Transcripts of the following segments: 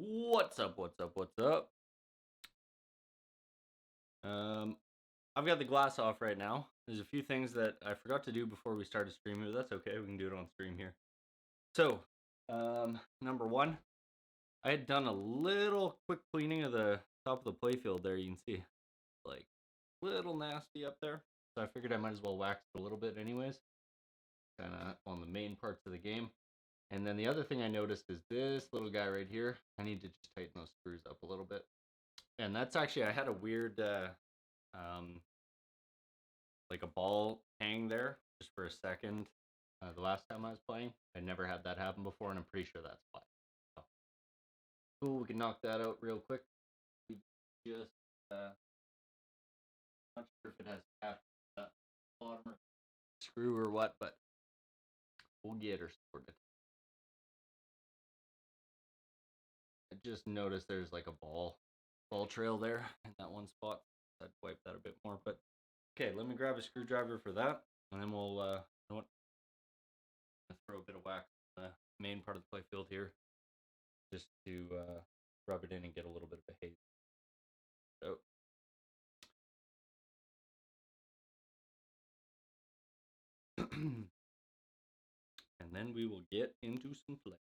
What's up? What's up? What's up? Um, I've got the glass off right now. There's a few things that I forgot to do before we started streaming, but that's okay. We can do it on stream here. So, number one, I had done a little quick cleaning of the top of the playfield there. You can see, like, little nasty up there. So I figured I might as well wax it a little bit, anyways, kind of on the main parts of the game. And then the other thing I noticed is this little guy right here. I need to just tighten those screws up a little bit. And that's actually, I had a weird um, like a ball hang there just for a second. The last time I was playing, I never had that happen before, and I'm pretty sure that's why. So, cool, we can knock that out real quick. We just not sure if it has half bottom screw or what, but we'll get her sorted. I just noticed there's like a ball trail there in that one spot. I'd wipe that a bit more, but okay, let me grab a screwdriver for that, and then we'll you know what, throw a bit of wax on the main part of the playfield here, just to rub it in and get a little bit of a haze. So, and then we will get into some play.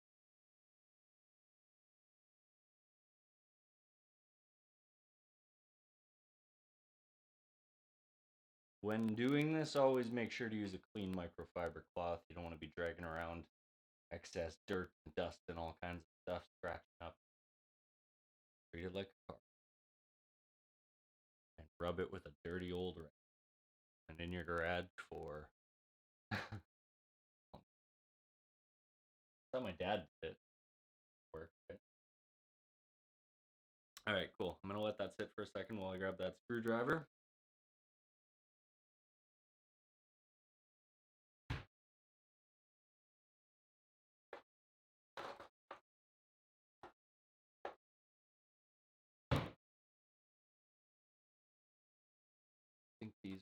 When doing this, always make sure to use a clean microfiber cloth. You don't want to be dragging around excess dirt and dust and all kinds of stuff scratching up. Treat it like a car. And rub it with a dirty old rag. And in your garage for my dad did it. Work. Right? All right, cool. I'm gonna let that sit for a second while I grab that screwdriver. I think these.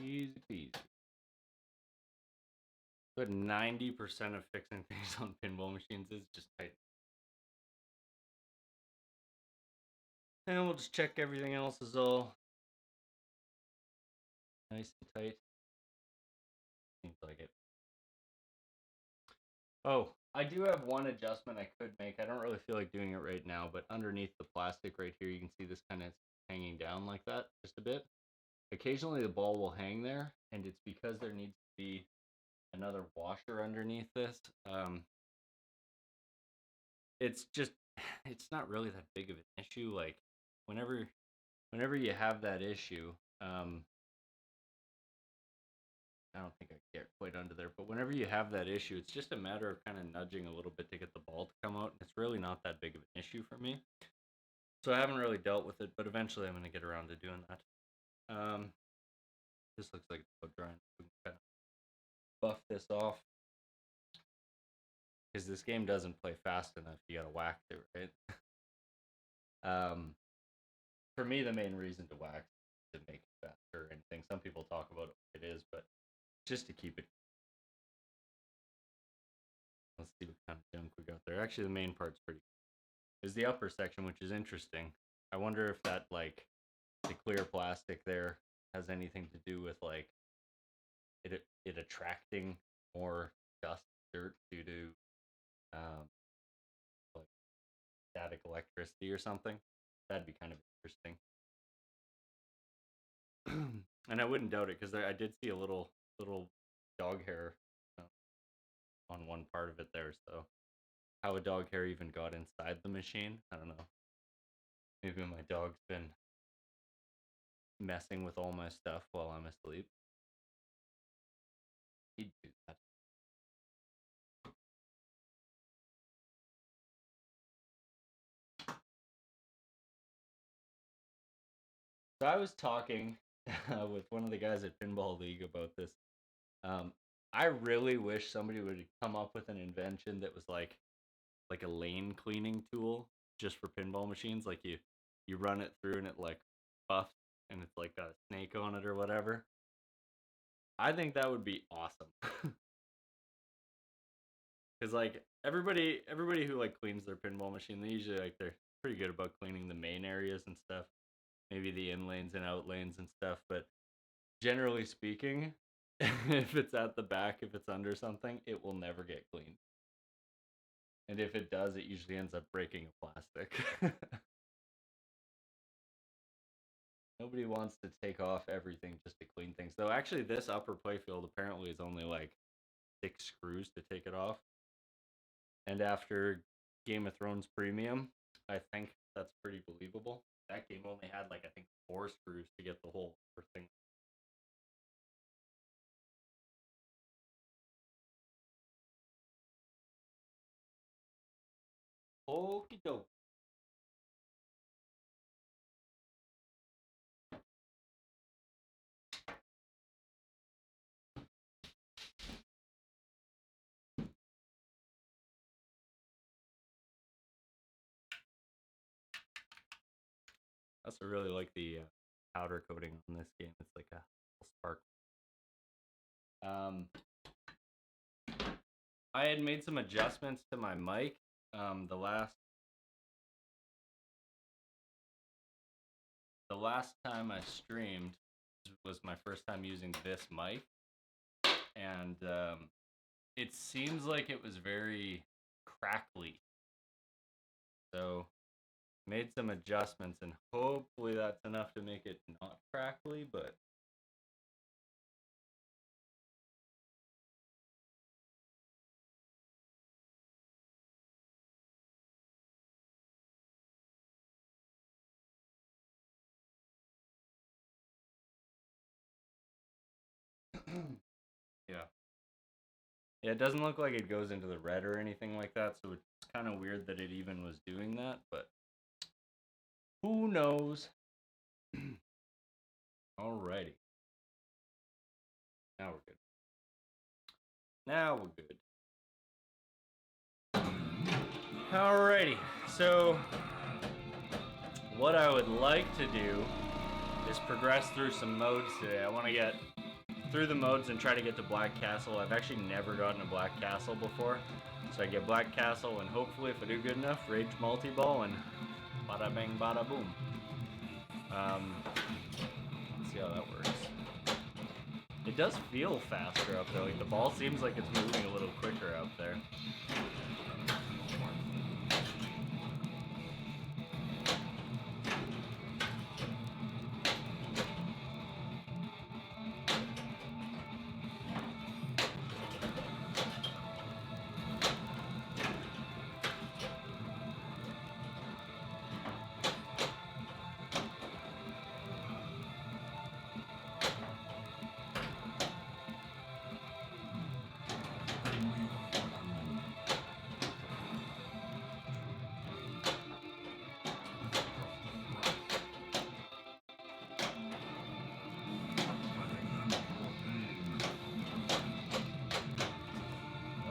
Easy peasy. But 90% of fixing things on pinball machines is just tight. And we'll just check everything else is all nice and tight. Seems like it. Oh, I do have one adjustment I could make. I don't really feel like doing it right now, but underneath the plastic right here, you can see this kind of hanging down like that just a bit. Occasionally the ball will hang there, and it's because there needs to be another washer underneath this. It's just, it's not really that big of an issue. Like whenever you have that issue, I don't think I get quite under there, but whenever you have that issue, it's just a matter of kind of nudging a little bit to get the ball to come out. It's really not that big of an issue for me. So I haven't really dealt with it, but eventually I'm going to get around to doing that. This looks like it's about drying. We can kind of buff this off. Because this game doesn't play fast enough. You got to whack it, right? For me, the main reason to wax is to make it faster or anything. Some people talk about it is, but just to keep it. Let's see what kind of junk we got there. Actually, the main part's pretty good. Is the upper section, which is interesting. I wonder if that, like, the clear plastic there has anything to do with, like, it attracting more dust, dirt due to, like, static electricity or something. That'd be kind of interesting. And I wouldn't doubt it because I did see a little dog hair uh, on one part of it there. So how a dog hair even got inside the machine, I don't know. Maybe my dog's been messing with all my stuff while I'm asleep. He'd do that. So I was talking with one of the guys at Pinball League about this. Um, I really wish somebody would come up with an invention that was like a lane cleaning tool just for pinball machines. Like you run it through and it like buffs and it's like got a snake on it or whatever. I think that would be awesome. Because like everybody who like cleans their pinball machine, they usually like they're pretty good about cleaning the main areas and stuff, maybe the in lanes and out lanes and stuff. But generally speaking, if it's at the back, if it's under something, it will never get cleaned. And if it does, it usually ends up breaking a plastic. Nobody wants to take off everything just to clean things. Though actually this upper playfield apparently is only like 6 screws to take it off. And after Game of Thrones Premium, I think that's pretty believable. That game only had like I think 4 screws to get the whole thing. Okie doke. I also really like the powder coating on this game. It's like a spark. Um, I had made some adjustments to my mic. The last time I streamed was my first time using this mic, and it seems like it was very crackly. So made some adjustments, and hopefully that's enough to make it not crackly, but yeah. Yeah, it doesn't look like it goes into the red or anything like that, so it's kind of weird that it even was doing that, but who knows? Alrighty. Now we're good. Now we're good. Alrighty, so what I would like to do is progress through some modes today. I want to get through the modes and try to get to Black Castle. I've actually never gotten a Black Castle before, so I get Black Castle, and hopefully if I do good enough, Rage Multi-Ball, and bada bang bada boom. Let's see how that works. It does feel faster up there, like the ball seems like it's moving a little quicker out there.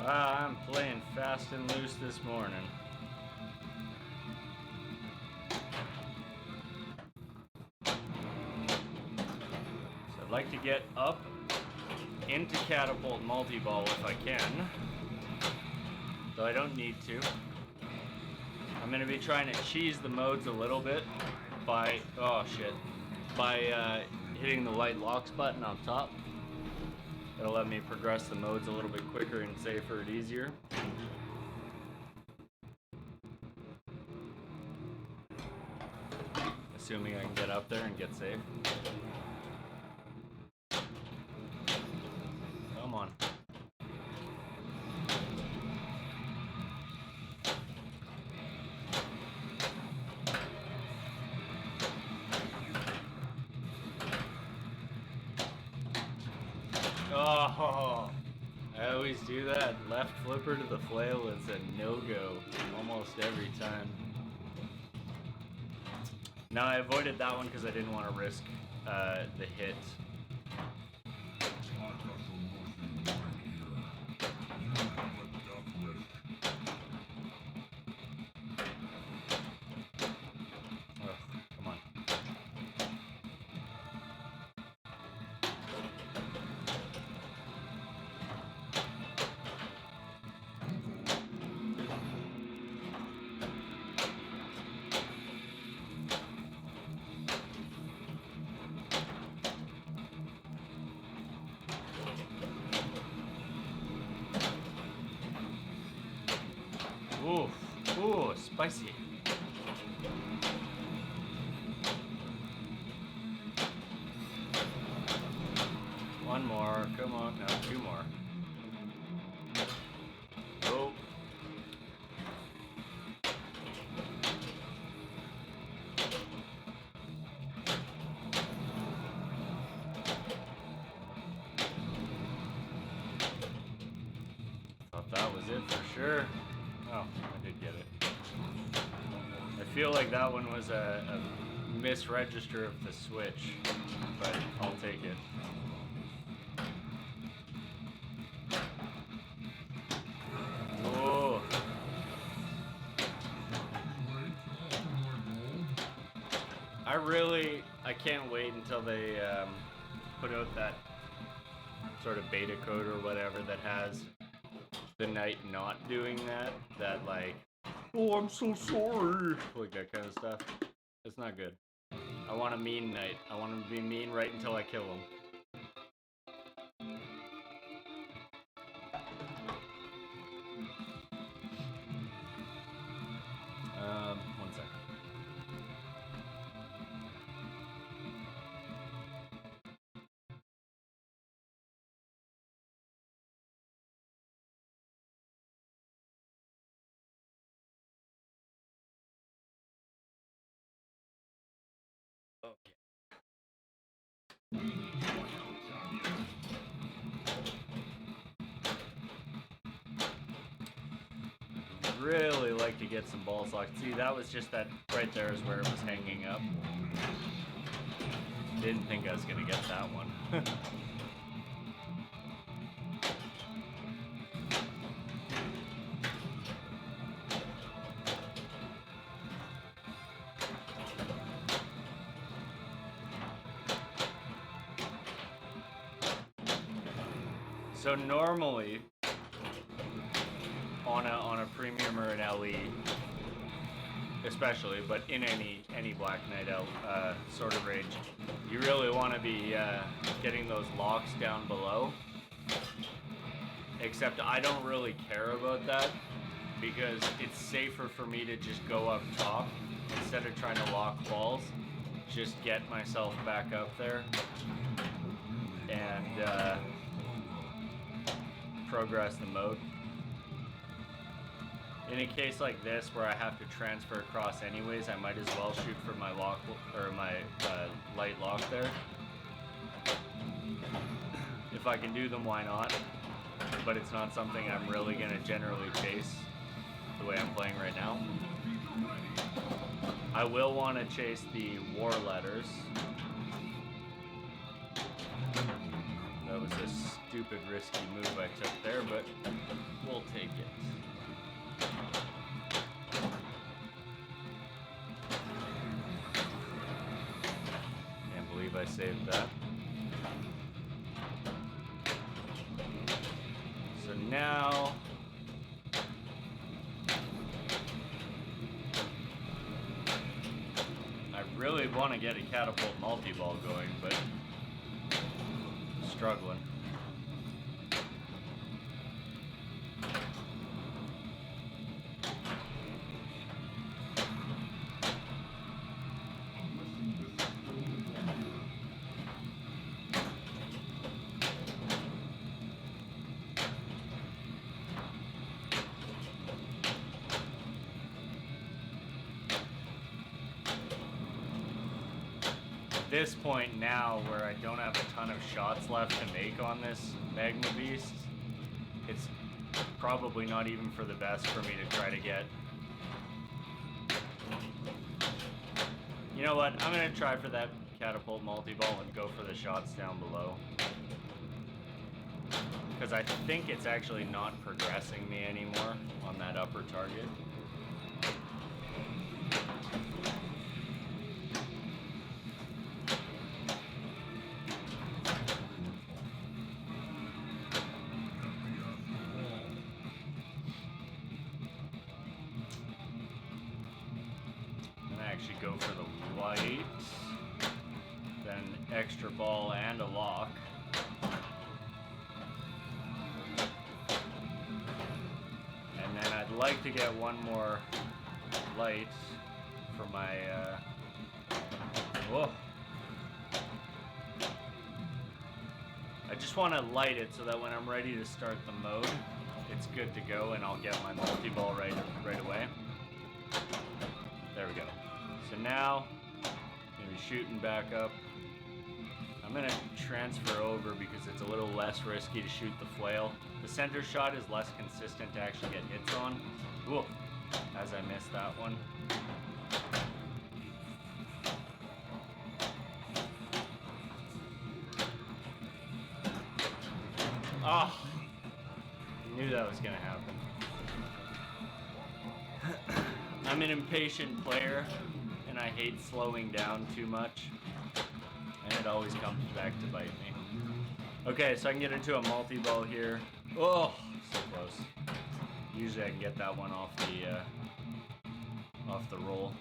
Wow, I'm playing fast and loose this morning. So I'd like to get up into Catapult Multi-Ball if I can, though I don't need to. I'm going to be trying to cheese the modes a little bit by, hitting the white locks button on top. It'll let me progress the modes a little bit quicker and safer and easier. Assuming I can get up there and get safe. Come on. Oh, I always do that. Left flipper to the flail is a no-go almost every time. Now I avoided that one because I didn't want to risk the hit. Come on. Ooh, spicy. One more, come on, no, two more. Oh. Thought that was it for sure. Oh, I did get it. I feel like that one was a misregister of the switch, but I'll take it. Oh. I can't wait until they put out that sort of beta code or whatever that has the knight not doing that like, oh, I'm so sorry, like that kind of stuff. It's not good. I want a mean knight. I want him to be mean right until I kill him. One second. Okay. Really like to get some ball socks. See, that was just that right there is where it was hanging up. Didn't think I was gonna get that one. So normally on a premium or an LE, especially, but in any Black Knight sort of range, you really want to be getting those locks down below. Except I don't really care about that because it's safer for me to just go up top instead of trying to lock balls. Just get myself back up there and progress the mode. In a case like this where I have to transfer across anyways, I might as well shoot for my lock or my light lock there. If I can do them, why not? But it's not something I'm really gonna generally chase the way I'm playing right now. I will want to chase the war letters. That was a stupid risky move I took there, but we'll take it. Can't believe I saved that. So now I really want to get a catapult multi-ball going, but struggling. This point now where I don't have a ton of shots left to make on this Magma Beast, it's probably not even for the best for me to try to get. You know what? I'm gonna try for that catapult multi-ball and go for the shots down below. Because I think it's actually not progressing me anymore on that upper target. Actually go for the white, then extra ball and a lock. And then I'd like to get one more light for my, whoa. I just want to light it so that when I'm ready to start the mode, it's good to go and I'll get my multi-ball right away. There we go. So now, I'm going to be shooting back up. I'm going to transfer over because it's a little less risky to shoot the flail. The center shot is less consistent to actually get hits on. Ooh, as I missed that one. Oh, I knew that was going to happen. I'm an impatient player. And I hate slowing down too much, and it always comes back to bite me. Okay, so I can get into a multi-ball here. Oh, so close. Usually I can get that one off the roll.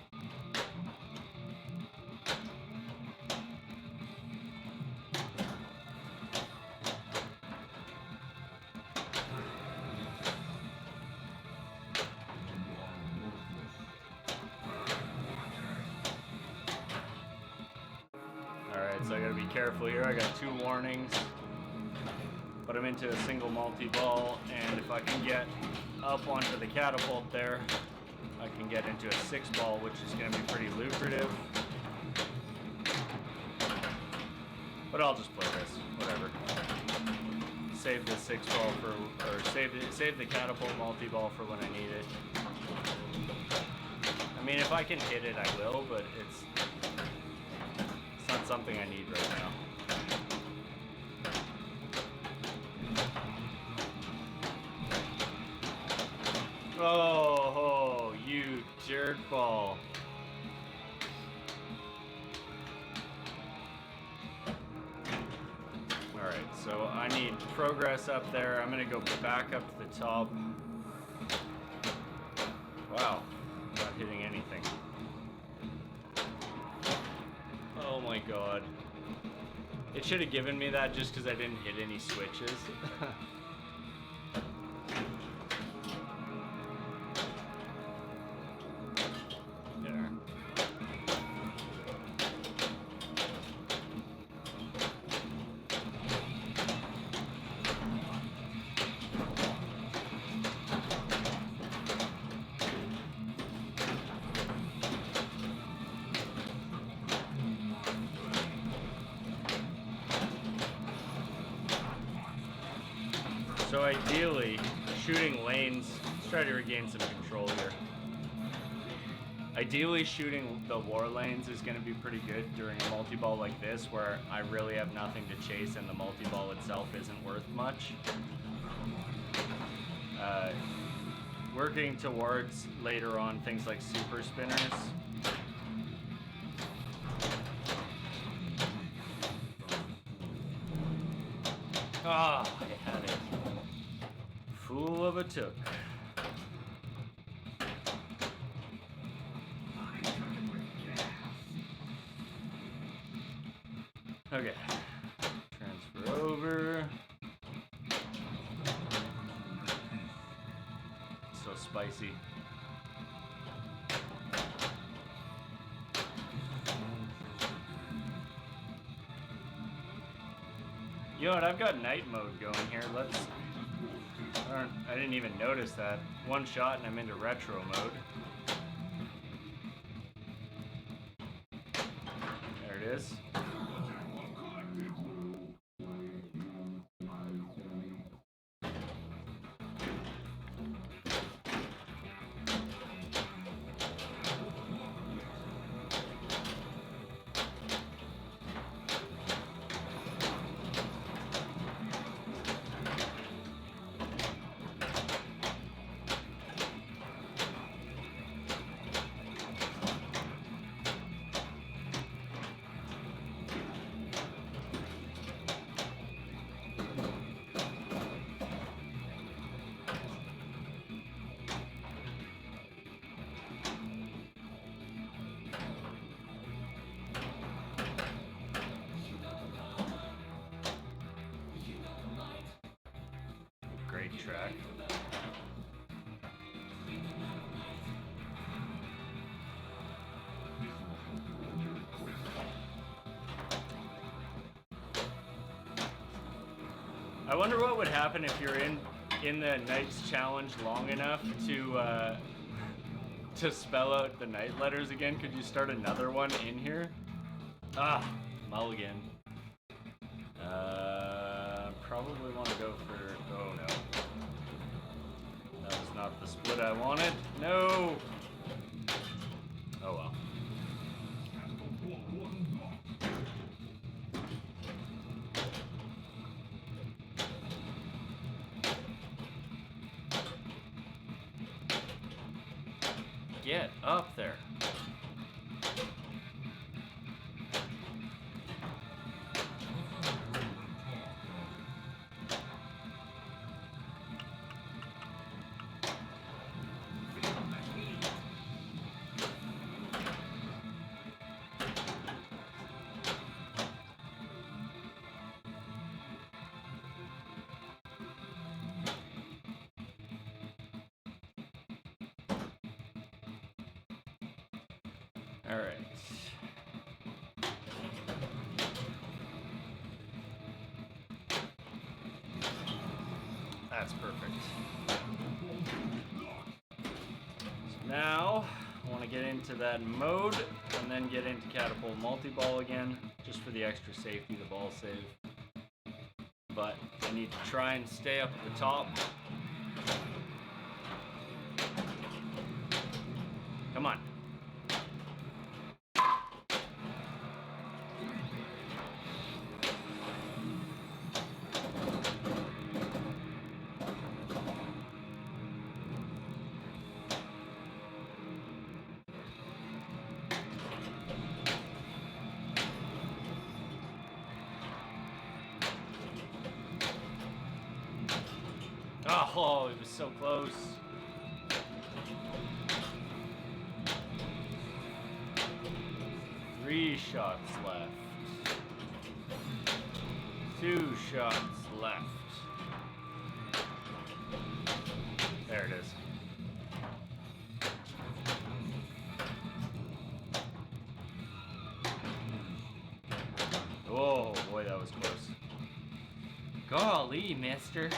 So I gotta be careful here. I got 2 warnings, but I'm into a single multi-ball, and if I can get up onto the catapult there, I can get into a 6-ball, which is gonna be pretty lucrative. But I'll just play this, whatever. Save the 6-ball for, or save the catapult multi-ball for when I need it. I mean, if I can hit it, I will, but it's not something I need right now. Oh, you dirtball. Alright, so I need progress up there. I'm gonna go back up to the top. Wow, not hitting anything. Oh my god. It should have given me that just because I didn't hit any switches. There. So ideally, shooting lanes, let's try to regain some control here. Ideally, shooting the war lanes is going to be pretty good during a multi-ball like this, where I really have nothing to chase and the multi-ball itself isn't worth much. Working towards, later on, things like super spinners. Ah, I had it. Fool of a took. Okay. Transfer over. So spicy. You know what? I've got night mode going here. Let's. I didn't even notice that. One shot and I'm into retro mode. There it is. I wonder what would happen if you're in the Knights challenge long enough to spell out the Knight letters again. Could you start another one in here? Ah, mulligan. Probably want to go for. Oh no, that was not the split I wanted. No. Oh well. Get up there. All right. That's perfect. So now, I want to get into that mode, and then get into catapult multi-ball again, just for the extra safety, the ball save. But I need to try and stay up at the top. Come on. Oh, it was so close. Three shots left. 2 shots left. There it is. Oh boy, that was close. Golly, mister.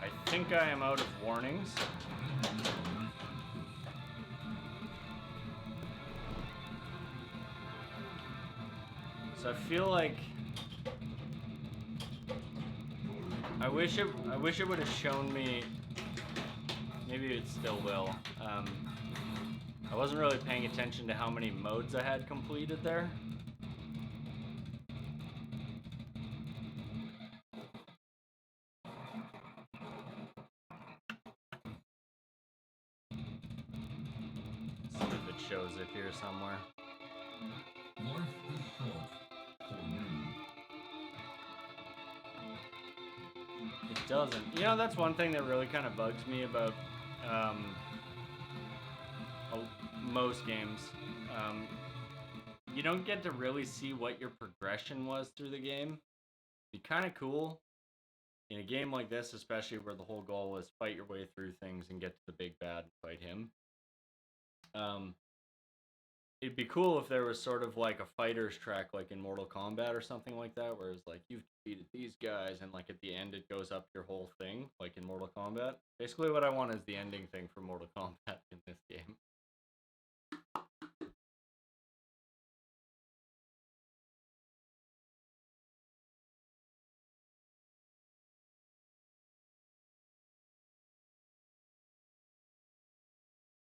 I think I am out of warnings. So I feel like I wish it would have shown me. Maybe it still will. I wasn't really paying attention to how many modes I had completed there. See if it shows it here somewhere. Life is short for you. It doesn't. You know, that's one thing that really kind of bugs me about most games. You don't get to really see what your progression was through the game. It'd be kind of cool in a game like this, especially where the whole goal is fight your way through things and get to the big bad and fight him. It'd be cool if there was sort of like a fighter's track, like in Mortal Kombat or something like that, where it's like you've defeated these guys, and like at the end it goes up your whole thing, like in Mortal Kombat. Basically, what I want is the ending thing for Mortal Kombat in this game.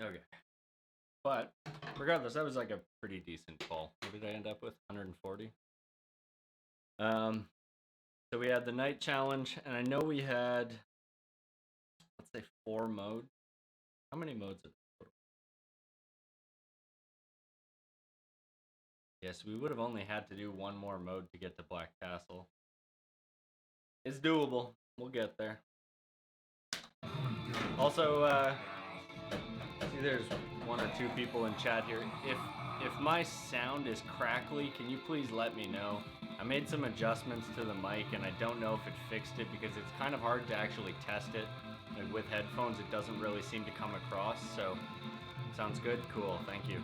Okay. But regardless, that was like a pretty decent fall. What did I end up with? 140. So we had the night challenge, and I know we had, let's say, 4 modes. How many modes are there? Yes, we would have only had to do 1 more mode to get to Black Castle. It's doable. We'll get there. Also, see, there's 1 or 2 people in chat here. If my sound is crackly, can you please let me know? I made some adjustments to the mic, and I don't know if it fixed it because it's kind of hard to actually test it. Like with headphones, it doesn't really seem to come across, so sounds good? Cool, thank you.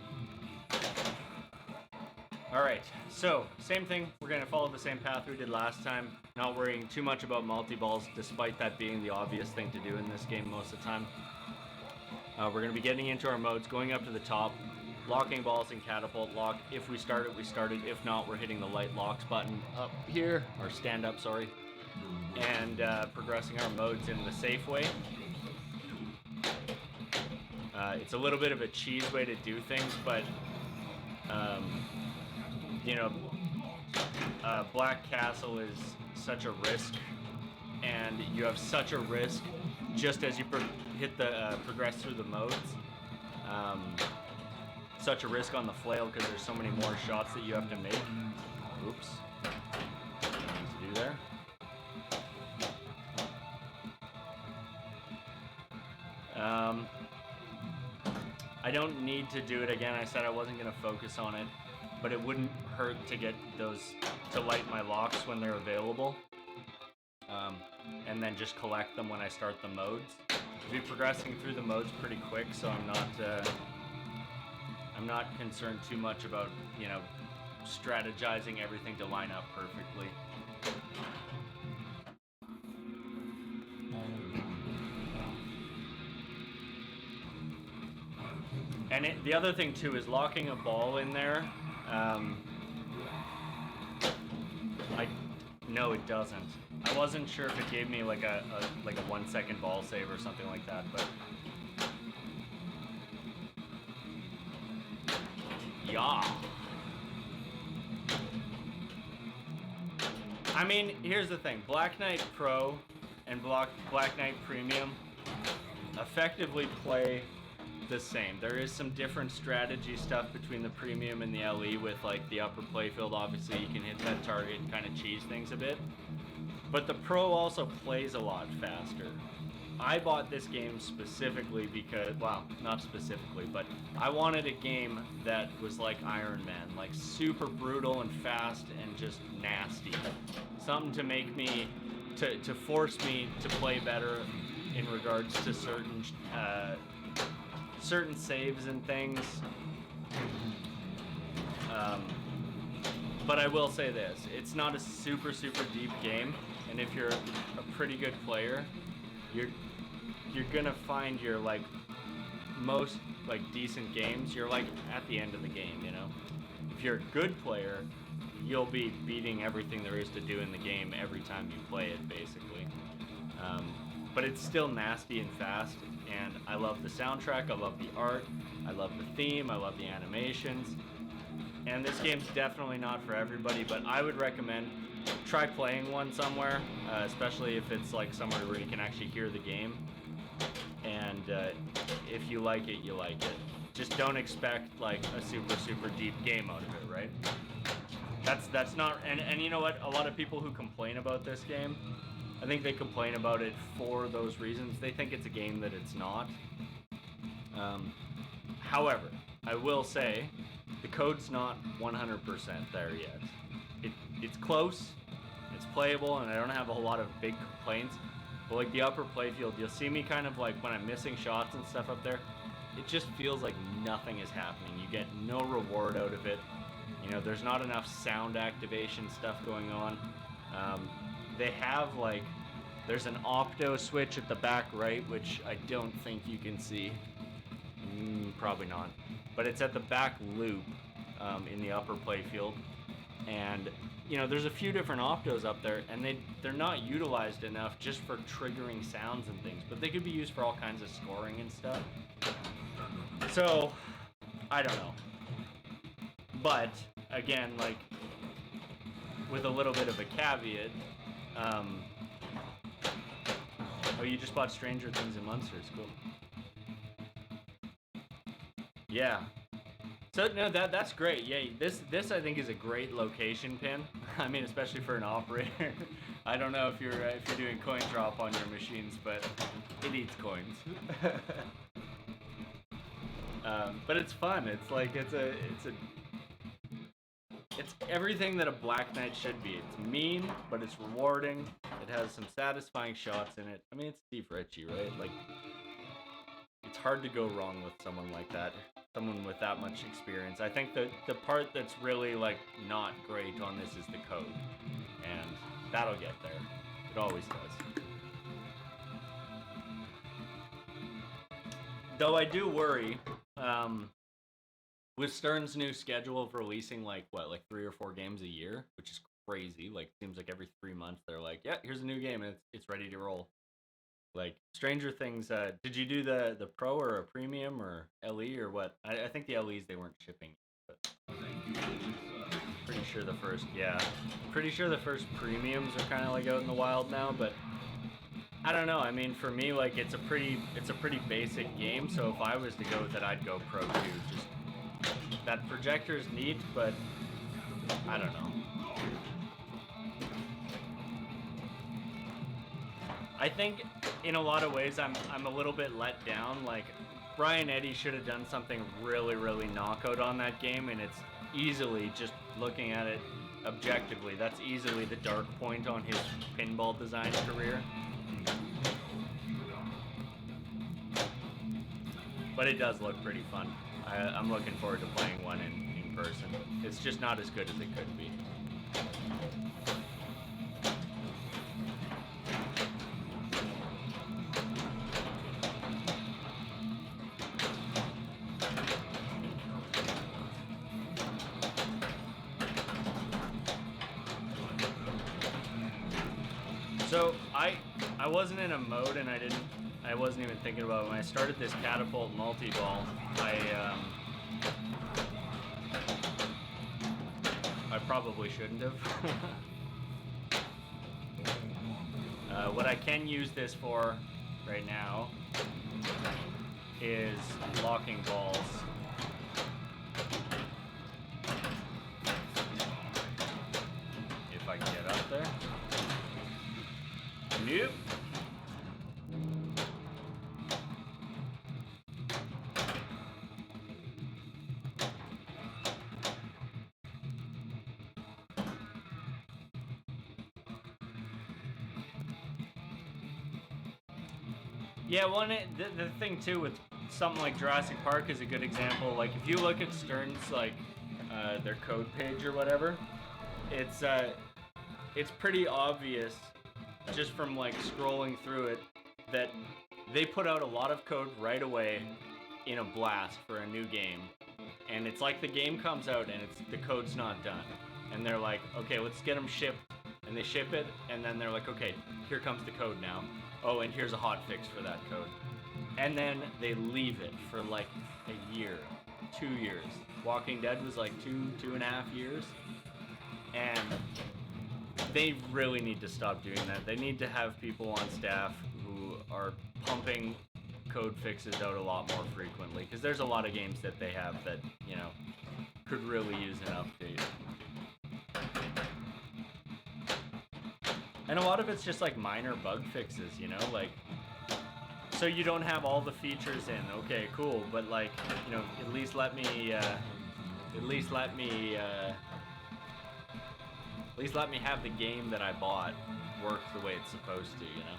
Alright, so same thing. We're going to follow the same path we did last time. Not worrying too much about multi-balls, despite that being the obvious thing to do in this game most of the time. We're going to be getting into our modes, going up to the top, locking balls in catapult lock. If we start it, we start it. If not, we're hitting the light locks button up here, or stand up, sorry, and progressing our modes in the safe way. It's a little bit of a cheese way to do things, but you know, Black Castle is such a risk, and you have such a risk just as you hit the progress through the modes. Such a risk on the flail because there's so many more shots that you have to make. Oops. Nothing to do there. I don't need to do it again. I said I wasn't going to focus on it, but it wouldn't hurt to get those, to light my locks when they're available, and then just collect them when I start the modes. I'll be progressing through the modes pretty quick, so I'm not concerned too much about, you know, strategizing everything to line up perfectly. And the other thing too is locking a ball in there. No, it doesn't. I wasn't sure if it gave me like a 1 second ball save or something like that, but yeah. I mean, here's the thing: Black Knight Pro and Black Knight Premium effectively play the same. There is some different strategy stuff between the Premium and the LE with like the upper playfield. Obviously, you can hit that target and kind of cheese things a bit. But the Pro also plays a lot faster. I bought this game specifically because, well, not specifically, but I wanted a game that was like Iron Man, like super brutal and fast and just nasty. Something to make me, to force me to play better in regards to certain saves and things. But I will say this, it's not a super deep game, and if you're a pretty good player, you're gonna find your like most like decent games, you're like at the end of the game, you know. If you're a good player, you'll be beating everything there is to do in the game every time you play it, basically. But it's still nasty and fast, and I love the soundtrack, I love the art, I love the theme, I love the animations. And this game's definitely not for everybody, but I would recommend try playing one somewhere, especially if it's like somewhere where you can actually hear the game. And if you like it, you like it. Just don't expect like a super deep game out of it, right? That's not, and you know what? A lot of people who complain about this game, I think they complain about it for those reasons. They think it's a game that it's not. However, I will say, the code's not 100% there yet. It's close, it's playable, and I don't have a whole lot of big complaints. But like the upper playfield, you'll see me kind of like when I'm missing shots and stuff up there, it just feels like nothing is happening. You get no reward out of it. You know, there's not enough sound activation stuff going on. They have like, there's an opto switch at the back right, which I don't think you can see. Probably not. But it's at the back loop in the upper playfield. And, you know, there's a few different optos up there, and they're not utilized enough just for triggering sounds and things. But they could be used for all kinds of scoring and stuff. So, I don't know. But, again, like, with a little bit of a caveat, oh, you just bought Stranger Things and Monsters, cool. Yeah. So no, that's great. Yeah, this I think is a great location pin. I mean, especially for an operator. I don't know if you're doing coin drop on your machines, but it eats coins. But it's fun. It's like it's a it's everything that a Black Knight should be. It's mean, but it's rewarding. It has some satisfying shots in it. I mean, it's Steve Ritchie, right? Like, it's hard to go wrong with someone like that. Someone with that much experience. I think the part that's really like not great on this is the code, and that'll get there. It always does. Though I do worry, with Stern's new schedule of releasing like 3 or 4 games a year, which is crazy. Like, seems like every 3 months they're like, yeah, here's a new game and it's ready to roll. Like Stranger Things, did you do the pro or a premium or LE or what? I think the LEs they weren't shipping, but pretty sure the first premiums are kind of like out in the wild now. But I don't know. I mean, for me, like it's a pretty basic game. So if I was to go with it, I'd go pro too. Just that projector's neat, but I don't know. I think in a lot of ways I'm a little bit let down. Like Brian Eddy should have done something really knockout on that game, and it's easily, just looking at it objectively, that's easily the dark point on his pinball design career. But it does look pretty fun. I'm looking forward to playing one in person. It's just not as good as it could be. So I wasn't in a mode, and I wasn't even thinking about it. When I started this Catapult multi-ball, I probably shouldn't have. What I can use this for right now is locking balls. If I can get up there. Nope. Yeah, the thing too with something like Jurassic Park is a good example. Like if you look at Stern's like their code page or whatever, it's pretty obvious just from like scrolling through it that they put out a lot of code right away in a blast for a new game, and it's like the game comes out and the code's not done, and they're like, okay, let's get them shipped, and they ship it, and then they're like, okay, here comes the code now. Oh, and here's a hot fix for that code. And then they leave it for like a year, 2 years. Walking Dead was like 2.5 years. And they really need to stop doing that. They need to have people on staff who are pumping code fixes out a lot more frequently. Because there's a lot of games that they have that, you know, could really use an update. And a lot of it's just like minor bug fixes, you know, like, so you don't have all the features in. Okay, cool, but like, you know, at least let me have the game that I bought work the way it's supposed to, you know.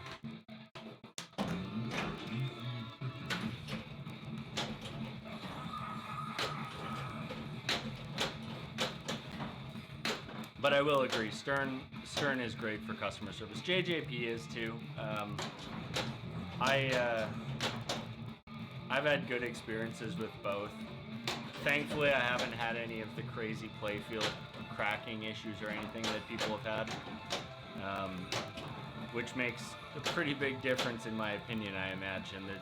But I will agree, Stern is great for customer service. JJP is too. I've had good experiences with both. Thankfully, I haven't had any of the crazy playfield cracking issues or anything that people have had, which makes a pretty big difference in my opinion. I imagine that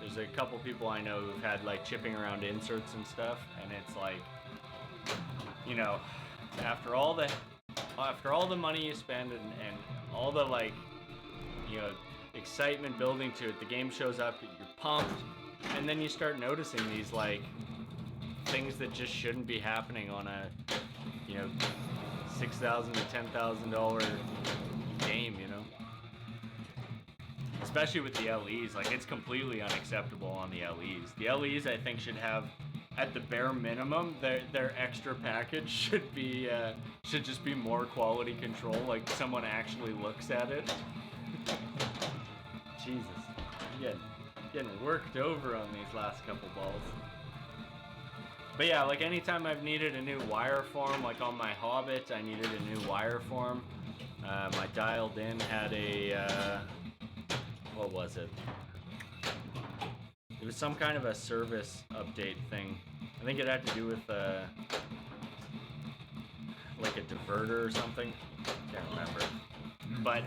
there's a couple people I know who've had like chipping around inserts and stuff, and it's like, you know, after all the money you spend and all the, like, you know, excitement building to it, the game shows up, you're pumped, and then you start noticing these like things that just shouldn't be happening on a, you know, $6,000 to $10,000 game, you know. Especially with the LEs, like it's completely unacceptable on the LEs. The LEs I think should have at the bare minimum, their extra package should just be more quality control. Like someone actually looks at it. Jesus, I'm getting worked over on these last couple balls. But yeah, like anytime I've needed a new wire form, like on my Hobbit, I needed a new wire form. My dialed in had a what was it? It was some kind of a service update thing. I think it had to do with like a diverter or something. Can't remember. But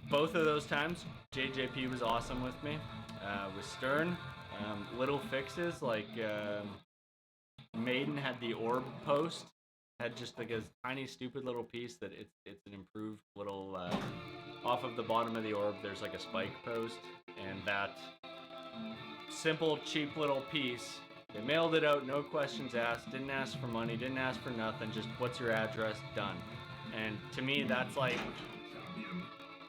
both of those times, JJP was awesome with me. With Stern, little fixes like Maiden had the orb post, had just like a tiny stupid little piece that it's an improved little off of the bottom of the orb. There's like a spike post, and that simple cheap little piece, they mailed it out, no questions asked, didn't ask for money, didn't ask for nothing, just what's your address, done. And to me, that's like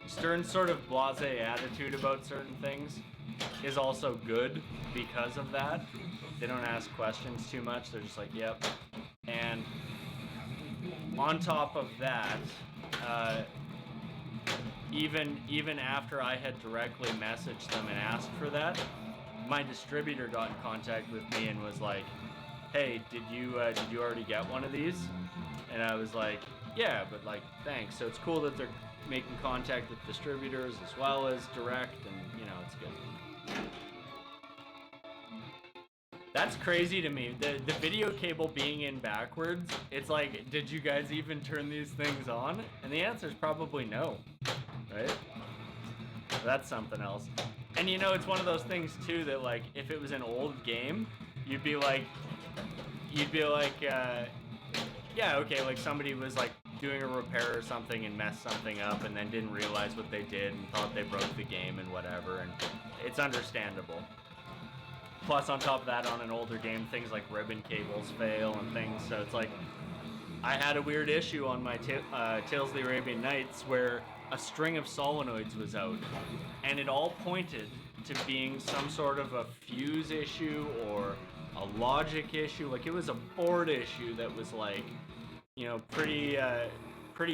Stern's sort of blasé attitude about certain things is also good because of that. They don't ask questions too much, they're just like, yep. And on top of that, even after I had directly messaged them and asked for that, my distributor got in contact with me and was like, hey, did you already get one of these? And I was like, yeah, but like, thanks. So it's cool that they're making contact with distributors as well as direct, and you know, it's good. That's crazy to me. The video cable being in backwards, it's like, did you guys even turn these things on? And the answer is probably no, right? That's something else. And you know, it's one of those things too that like, if it was an old game, you'd be like, yeah, okay, like somebody was like doing a repair or something and messed something up and then didn't realize what they did and thought they broke the game and whatever, and it's understandable. Plus, on top of that, on an older game, things like ribbon cables fail and things, so it's like, I had a weird issue on my Tales of the Arabian Nights where a string of solenoids was out, and it all pointed to being some sort of a fuse issue or a logic issue. Like, it was a board issue that was like, you know, pretty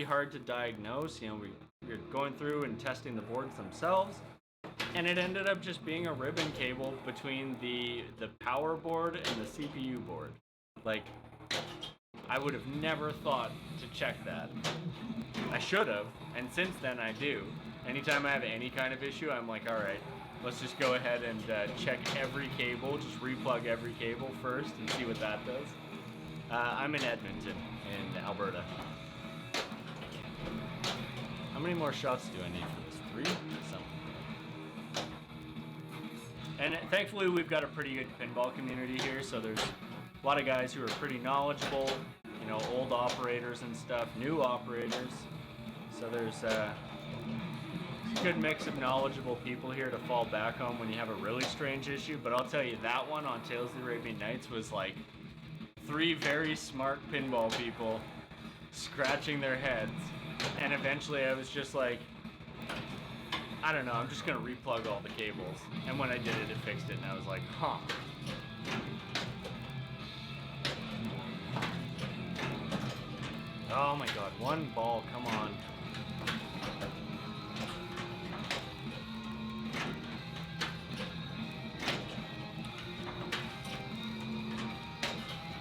hard to diagnose. You know, we were going through and testing the boards themselves, and it ended up just being a ribbon cable between the power board and the CPU board. Like, I would have never thought to check that. I should have, and since then I do. Anytime I have any kind of issue, I'm like, alright, let's just go ahead and check every cable, just replug every cable first and see what that does. I'm in Edmonton, in Alberta. How many more shots do I need for this? 3? Something. And thankfully we've got a pretty good pinball community here, so there's a lot of guys who are pretty knowledgeable, you know, old operators and stuff, new operators. So there's a good mix of knowledgeable people here to fall back on when you have a really strange issue. But I'll tell you, that one on Tales of the Arabian Nights was like 3 very smart pinball people scratching their heads. And eventually I was just like, I don't know, I'm just gonna replug all the cables. And when I did it, it fixed it, and I was like, huh. Oh my god, one ball, come on.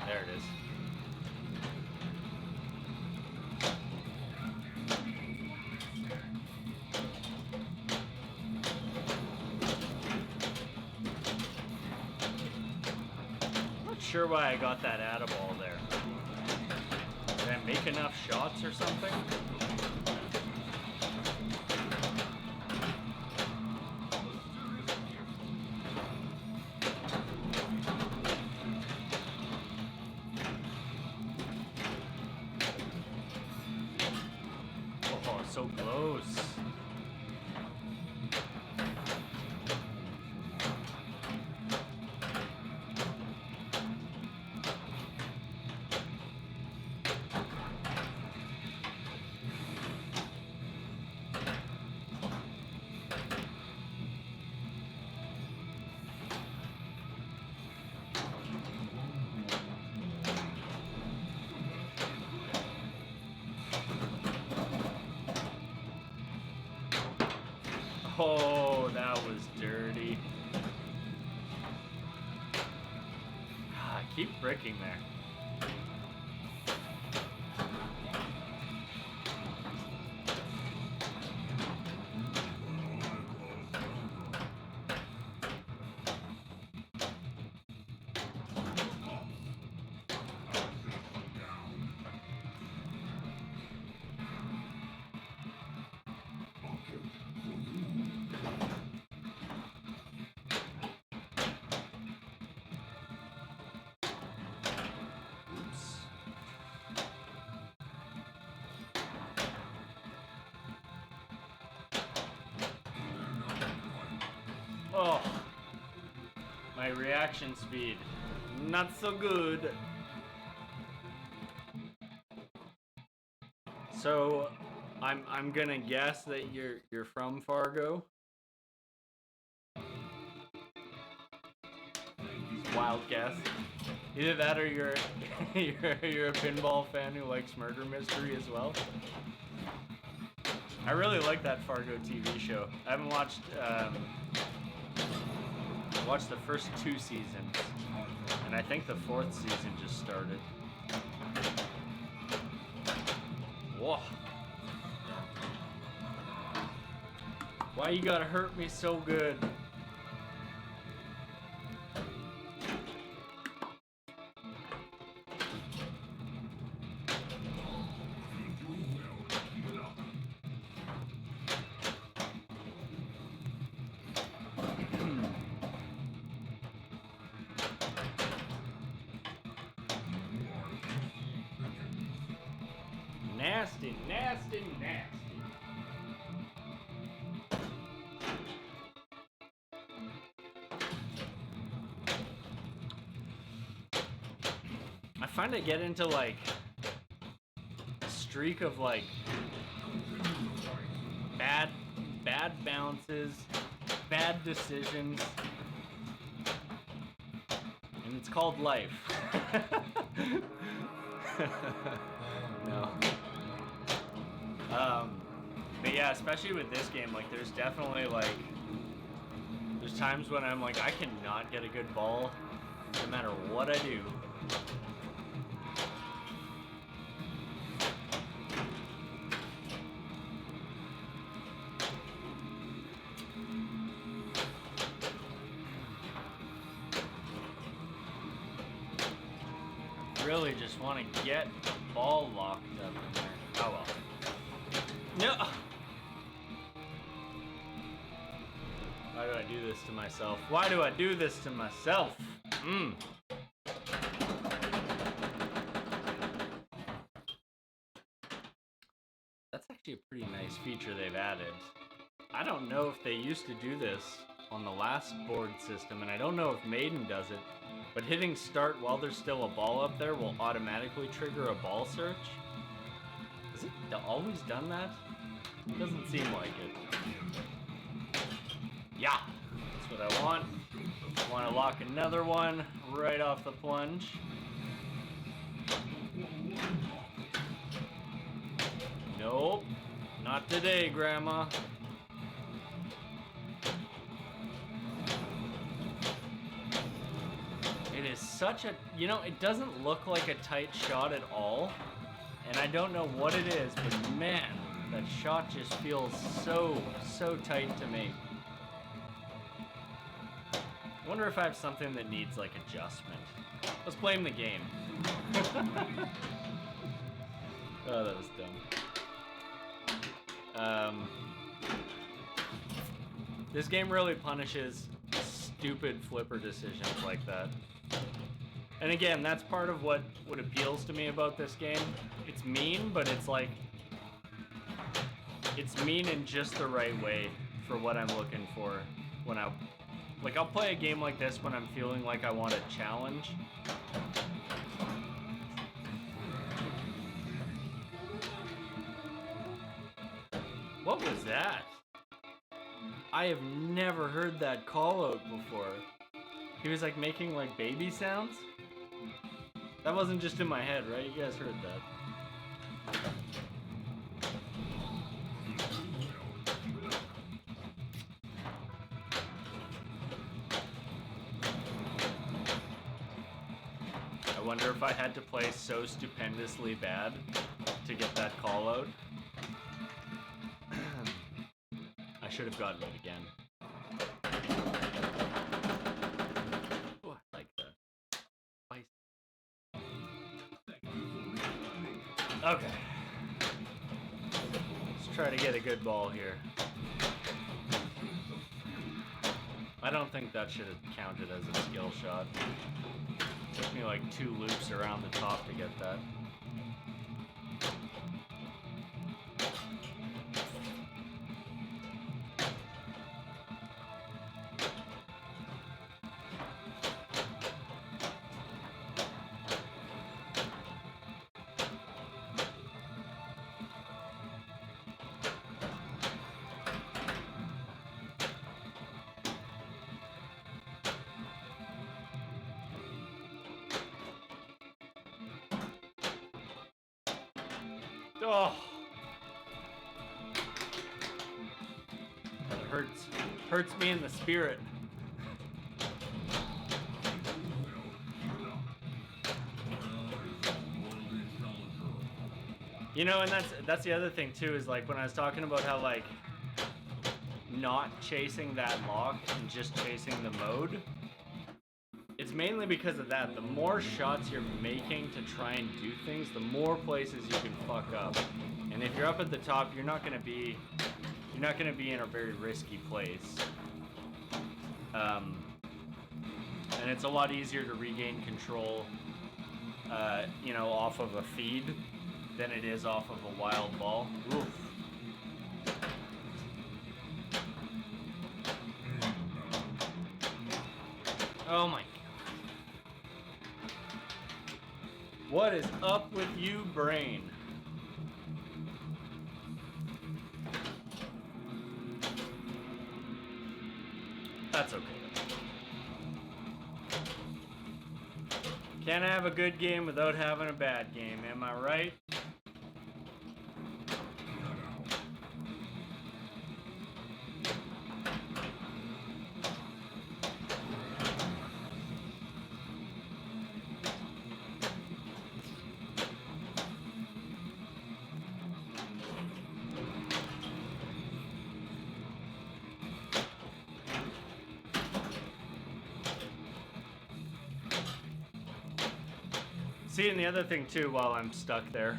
There it is. Not sure why I got that atta-ball there. Did I make enough shots or something? Oh, so close. Oh, that was dirty. Ah, keep bricking there. Oh, my reaction speed, not so good. So, I'm gonna guess that you're from Fargo. Wild guess. Either that or you're you're a pinball fan who likes murder mystery as well. I really like that Fargo TV show. I haven't watched watched the first 2 seasons, and I think the 4th season just started. Whoa. Why you gotta hurt me so good? Nasty, nasty, nasty. I find I get into like a streak of like bad bounces, bad decisions, and it's called life. No. But yeah, especially with this game, like there's definitely like there's times when I'm like I cannot get a good ball no matter what I do. Really just want to get the ball locked up in there. Oh well. No. Why do I do this to myself? Why do I do this to myself? That's actually a pretty nice feature they've added. I don't know if they used to do this on the last board system, and I don't know if Maiden does it, but hitting start while there's still a ball up there will automatically trigger a ball search. Has it always done that? It doesn't seem like it. Yeah, that's what I want. I want to lock another one right off the plunge. Nope, not today, Grandma. It is such a, you know, it doesn't look like a tight shot at all. And I don't know what it is, but man, that shot just feels so tight to me. I wonder if I have something that needs like adjustment. Let's blame the game. Oh, that was dumb. This game really punishes stupid flipper decisions like that. And again, that's part of what appeals to me about this game. It's mean, but it's like, it's mean in just the right way for what I'm looking for when I'll play a game like this when I'm feeling like I want a challenge. What was that? I have never heard that call out before. He was like making like baby sounds? That wasn't just in my head, right? You guys heard that. wonder if I had to play so stupendously bad to get that call out. I should have gotten it again. Oh, I like that. Spicy. Okay. Let's try to get a good ball here. I don't think that should have counted as a skill shot. Took me like 2 loops around the top to get that. Oh, that hurts me in the spirit. You know, and that's the other thing too, is like when I was talking about how like not chasing that lock and just chasing the mode, it's mainly because of that. The more shots you're making to try and do things, the more places you can fuck up. And if you're up at the top, you're not gonna be in a very risky place. And it's a lot easier to regain control, you know, off of a feed than it is off of a wild ball. Oof. Oh my god. What is up with you, brain? That's okay. Can't have a good game without having a bad game, am I right? See, and the other thing too, while I'm stuck there,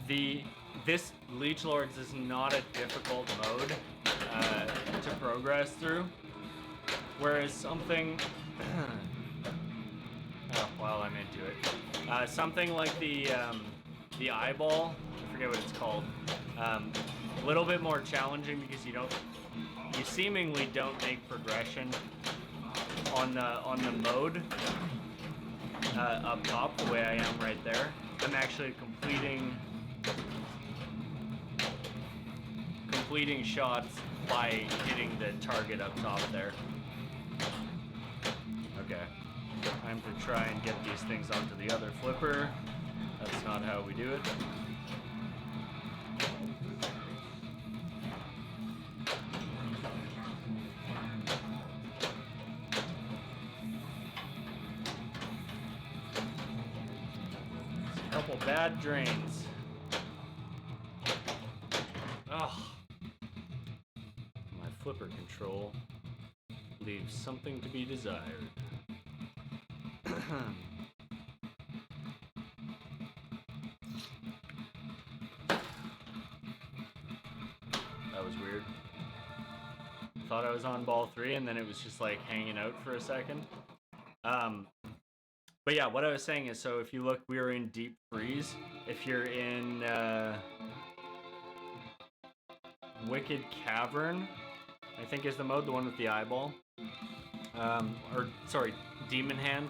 this Leech Lords is not a difficult mode to progress through, whereas something, oh, well, I'm into it. Something like the eyeball, I forget what it's called, a little bit more challenging because you seemingly don't make progression on the mode. Up top, the way I am right there. I'm actually completing shots by hitting the target up top there. Okay. Time to try and get these things onto the other flipper. That's not how we do it. Couple bad drains. Ugh. My flipper control leaves something to be desired. That was weird. Thought I was on ball 3 and then it was just like hanging out for a second. But yeah, what I was saying is, so if you look, we are in Deep Freeze. If you're in Wicked Cavern, I think is the mode, the one with the eyeball. Or, sorry, Demon Hand.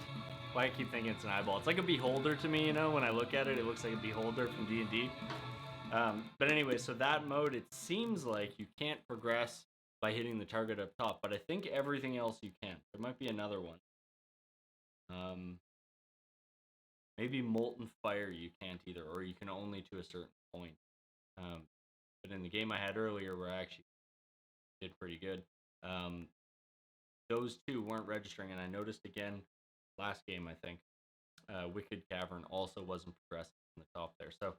Why I keep thinking it's an eyeball. It's like a beholder to me, you know? When I look at it, it looks like a beholder from D&D. But anyway, so that mode, it seems like you can't progress by hitting the target up top, but I think everything else you can. There might be another one. Maybe Molten Fire you can't either, or you can only to a certain point. But in the game I had earlier where I actually did pretty good, those two weren't registering, and I noticed again last game, I think. Wicked Cavern also wasn't progressing from the top there. So,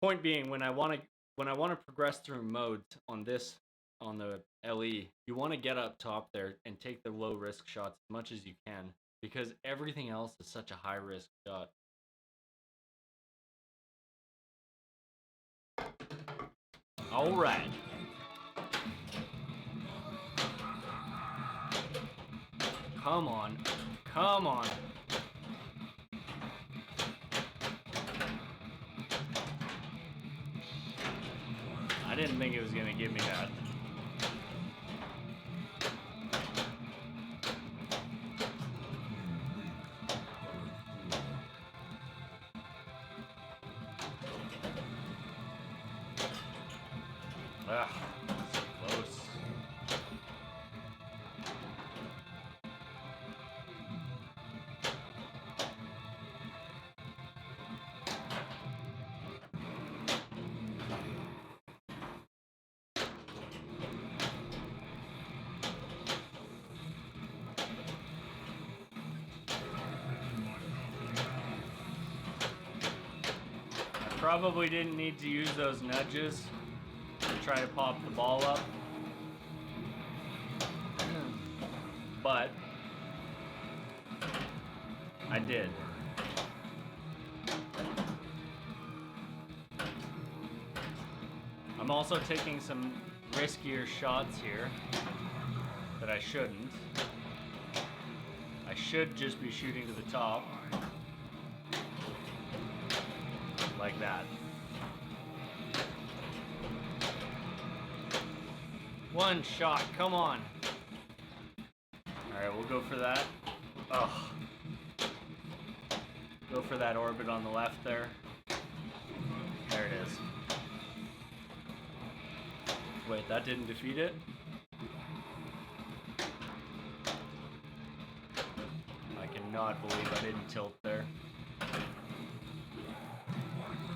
point being, when I want to progress through modes on the LE, you want to get up top there and take the low risk shots as much as you can, because everything else is such a high risk shot. All right. Come on. Come on. I didn't think it was going to give me that. Ugh, so close. Probably didn't need to use those nudges to try to pop the ball up. But I did. I'm also taking some riskier shots here that I shouldn't. I should just be shooting to the top. Like that. One shot, come on. Alright, we'll go for that. Ugh. Go for that orbit on the left there. There it is. Wait, that didn't defeat it? I cannot believe I didn't tilt there.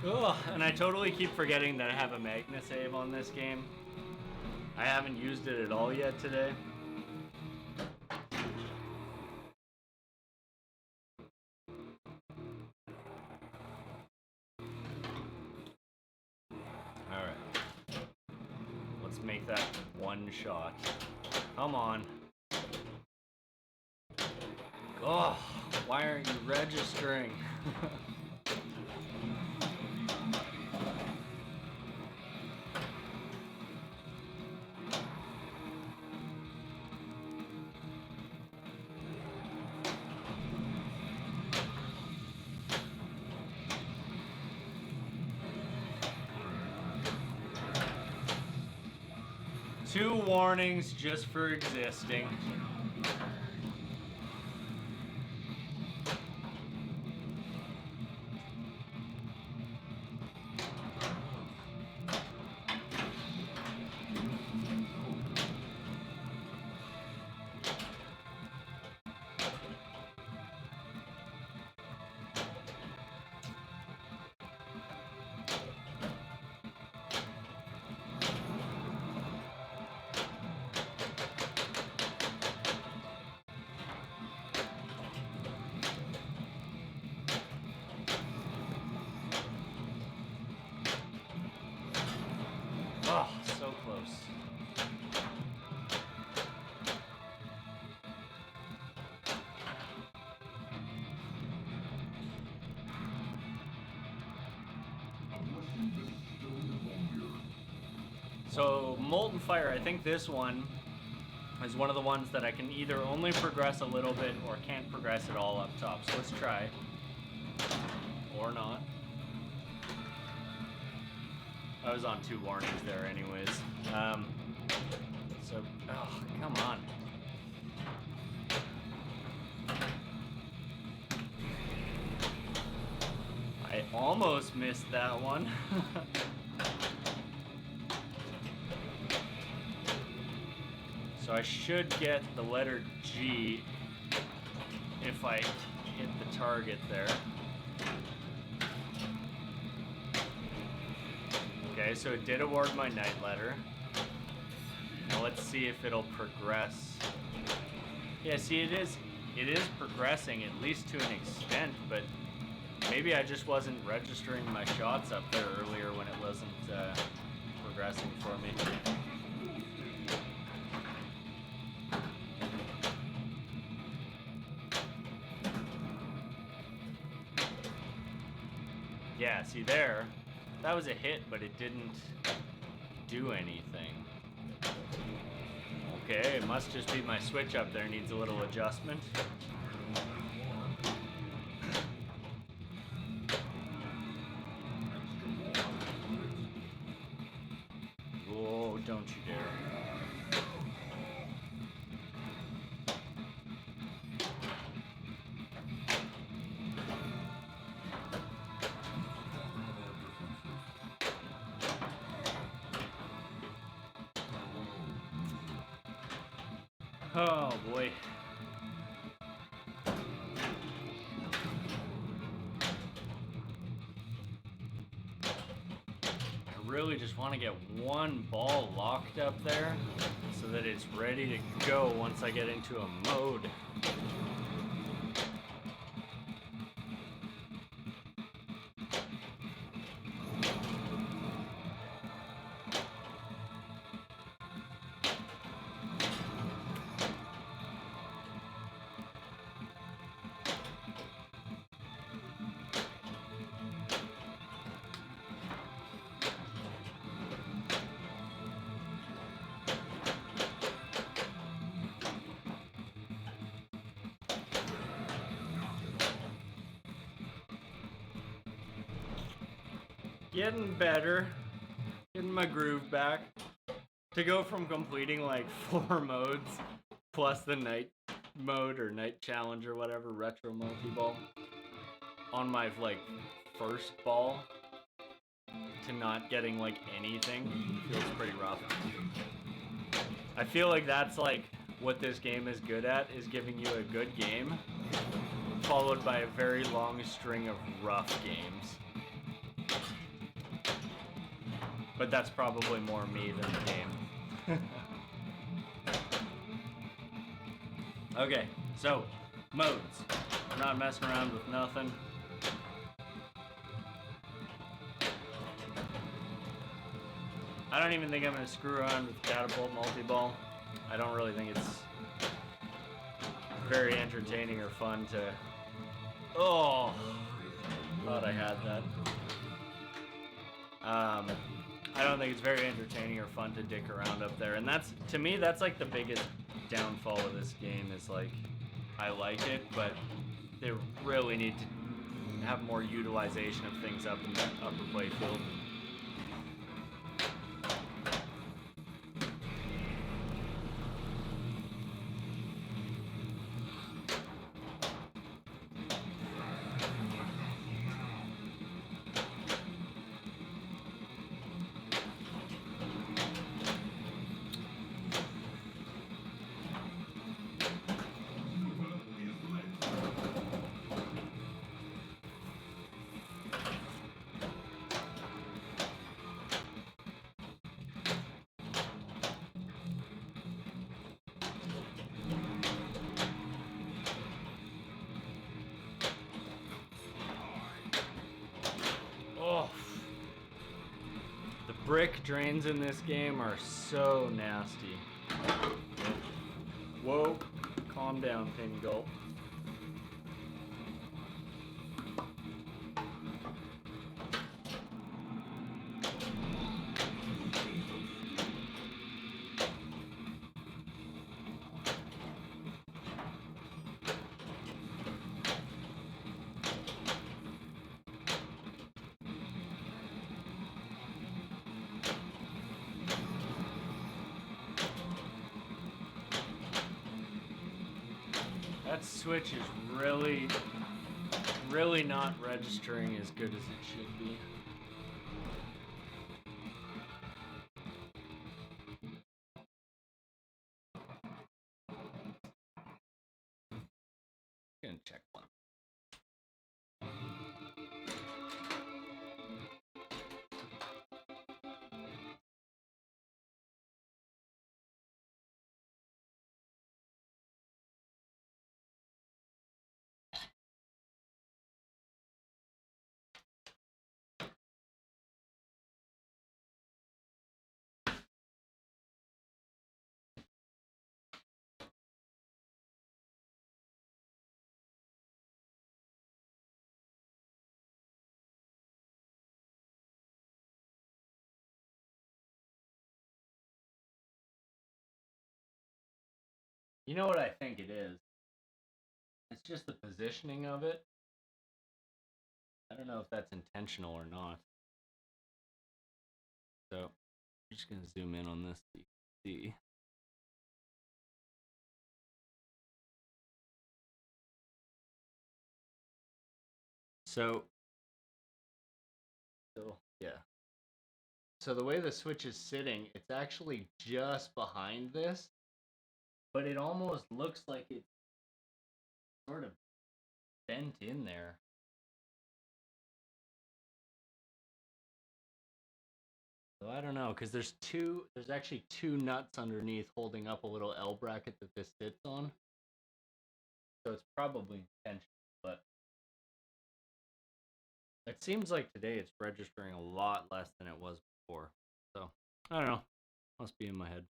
Ugh, and I totally keep forgetting that I have a Magna save on this game. I haven't used it at all yet today. Alright. Let's make that one shot. Come on. Oh, why aren't you registering? Two warnings just for existing. Oh, so close. So, Molten Fire, I think this one is one of the ones that I can either only progress a little bit or can't progress at all up top. So let's try. Or not. I was on two warnings there anyways. So, oh, come on. I almost missed that one. So I should get the letter G if I hit the target there. Okay, so it did award my night letter. Now let's see if it'll progress. Yeah, see, it is it is progressing, at least to an extent, but maybe I just wasn't registering my shots up there earlier when it wasn't progressing for me. Yeah, see there, that was a hit, but it didn't do anything. Okay, it must just be my switch up there needs a little adjustment. Oh, don't you dare. Oh boy. I really just want to get one ball locked up there so that it's ready to go once I get into a mode. Getting better, getting my groove back. To go from completing like 4 modes plus the night mode or night challenge or whatever, retro multi-ball, on my like first ball to not getting like anything feels pretty rough. I feel like that's like what this game is good at, is giving you a good game followed by a very long string of rough games. But that's probably more me than the game. Okay, so modes. I'm not messing around with nothing. I don't even think I'm gonna screw around with catapult multi-ball. I don't really think it's very entertaining or fun to. Oh, thought I had that. I don't think it's very entertaining or fun to dick around up there, and that's, to me, that's like the biggest downfall of this game. Is like, I like it, but they really need to have more utilization of things up in the upper playfield. Oh, the brick drains in this game are so nasty. Whoa, calm down, Pin Gulp. That switch is really not registering as good as it should be. Gonna check one. You know what I think it is? It's just the positioning of it. I don't know if that's intentional or not. So I'm just gonna zoom in on this so you can see. So yeah. So the way the Switch is sitting, it's actually just behind this, but it almost looks like it's sort of bent in there. So I don't know, because there's actually two nuts underneath holding up a little L bracket that this sits on. So it's probably intentional, but it seems like today it's registering a lot less than it was before. So I don't know. Must be in my head.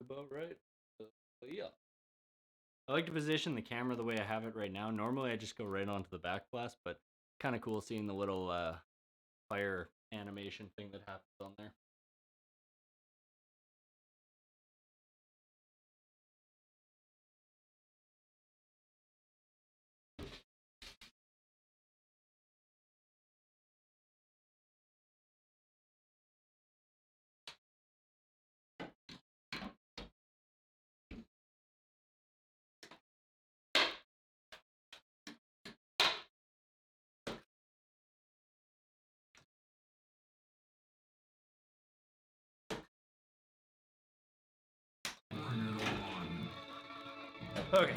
About right. Yeah. I like to position the camera the way I have it right now. Normally I just go right onto the back blast, but kind of cool seeing the little fire animation thing that happens on there. Bring it on. Okay.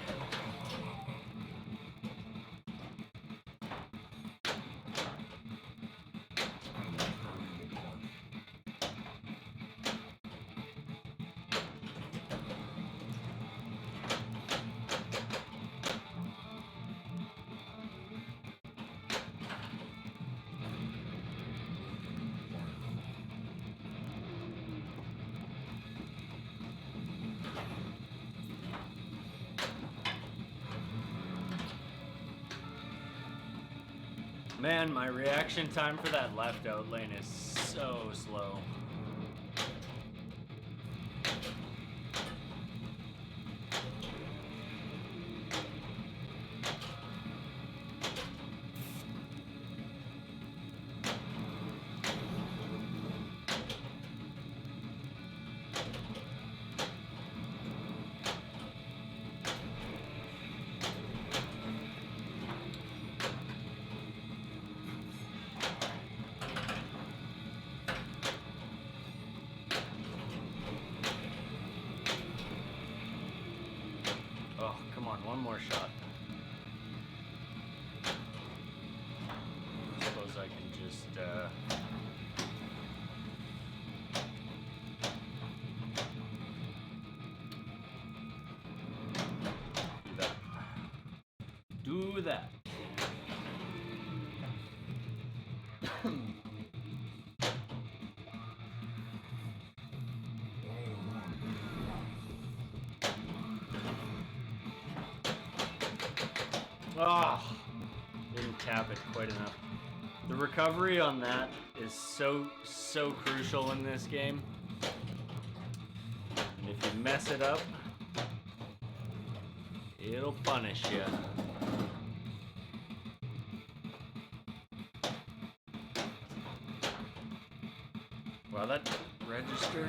Man, my reaction time for that left out lane is so slow. Oh, come on, one more shot. I suppose I can just do that. Oh, didn't tap it quite enough. The recovery on that is so crucial in this game. And if you mess it up, it'll punish you. Wow, that register.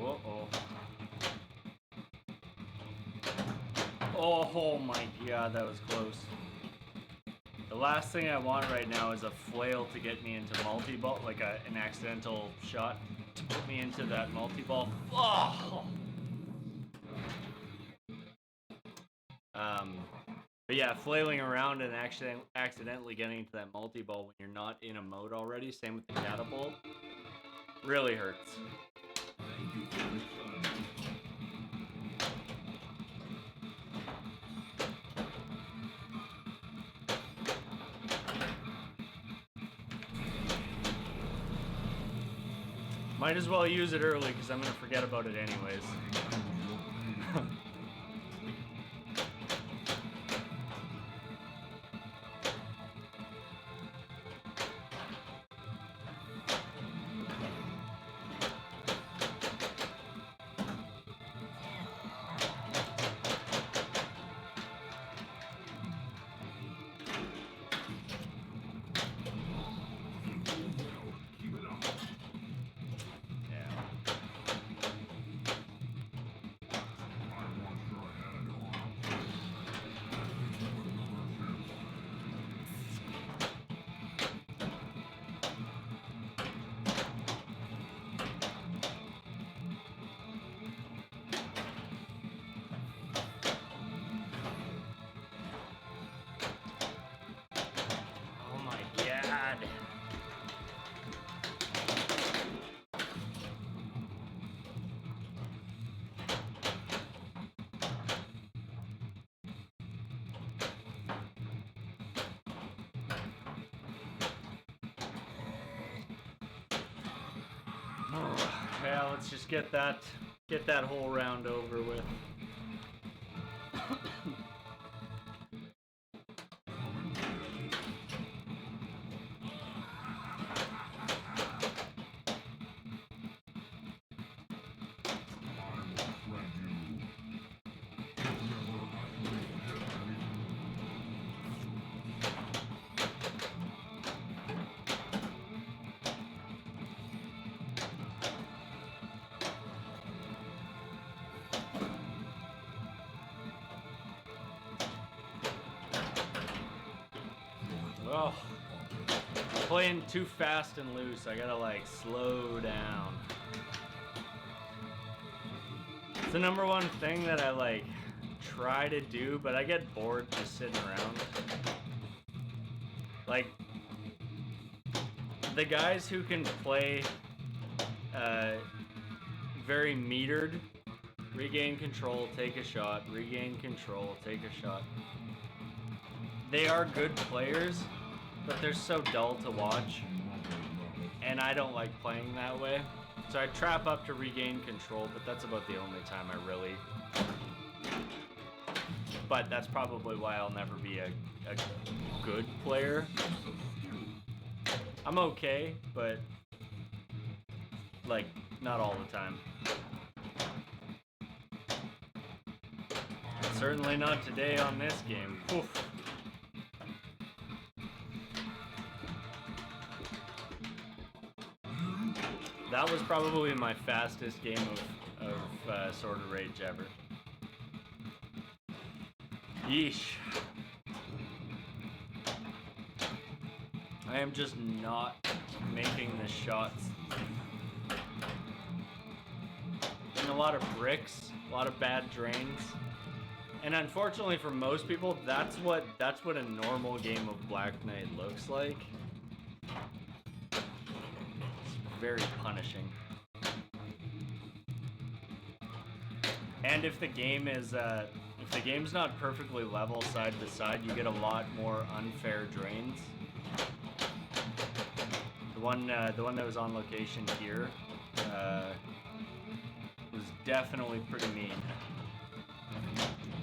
Uh-oh. Oh my god, that was close. The last thing I want right now is a flail to get me into multi-ball, like an accidental shot. to put me into that multi-ball. Oh! But yeah, flailing around and accidentally getting into that multi-ball when you're not in a mode already, same with the catapult, really hurts. Thank you for the sun. Might as well use it early because I'm going to forget about it anyways. Keep it up. Yeah. I want your head on a plate. Thank you for the membership. Oh my god. Yeah, let's just get that whole round over with. I will shred you. If never actually hit me. Oh, playing too fast and loose. I gotta like slow down. It's the number one thing that I like try to do, but I get bored just sitting around. Like the guys who can play very metered, regain control, take a shot, regain control, take a shot. They are good players, but they're so dull to watch, and I don't like playing that way. So I trap up to regain control, but that's about the only time I really... But that's probably why I'll never be a good player. I'm okay, but like, not all the time. Certainly not today on this game. Oof. That was probably my fastest game of Sword of Rage ever. Yeesh. I am just not making the shots. And a lot of bricks, a lot of bad drains. And unfortunately for most people, that's what a normal game of Black Knight looks like. It's very punishing. And if the game's not perfectly level side to side, you get a lot more unfair drains. The one that was on location here was definitely pretty mean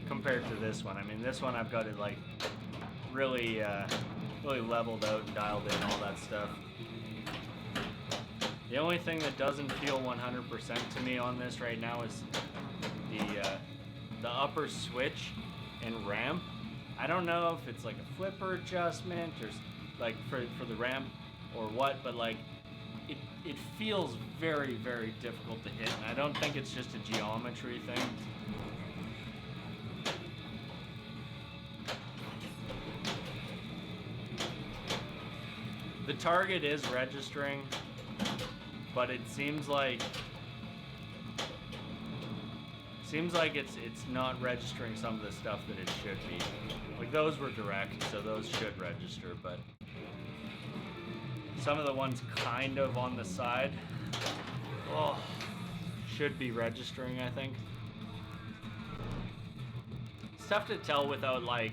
compared to this one. I mean, this one I've got it like really leveled out and dialed in, all that stuff. The only thing that doesn't feel 100% to me on this right now is the upper switch and ramp. I don't know if it's like a flipper adjustment or like for the ramp or what, but like it feels very, very difficult to hit, and I don't think it's just a geometry thing. The target is registering, but it seems like it's not registering some of the stuff that it should be. Like those were direct, so those should register, but some of the ones kind of on the side, oh, should be registering, I think. It's tough to tell without like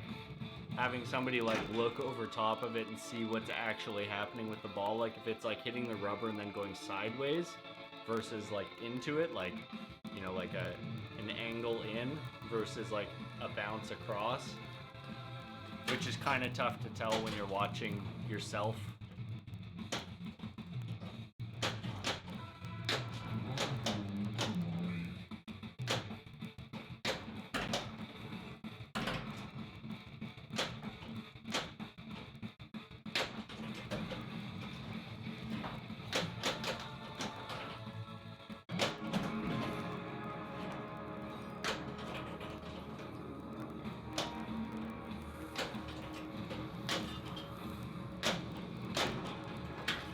having somebody like look over top of it and see what's actually happening with the ball. Like if it's like hitting the rubber and then going sideways versus like into it, like, you know, like an angle in versus like a bounce across, which is kind of tough to tell when you're watching yourself.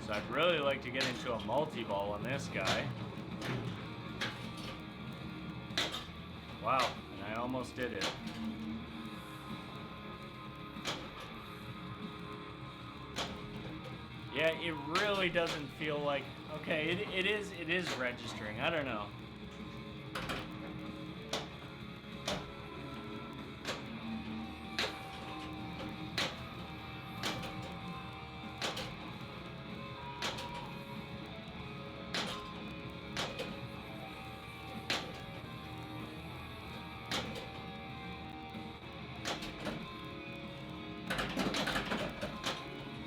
So I'd really like to get into a multi-ball on this guy. Wow, and I almost did it. Yeah, it really doesn't feel like... Okay, it is registering. I don't know.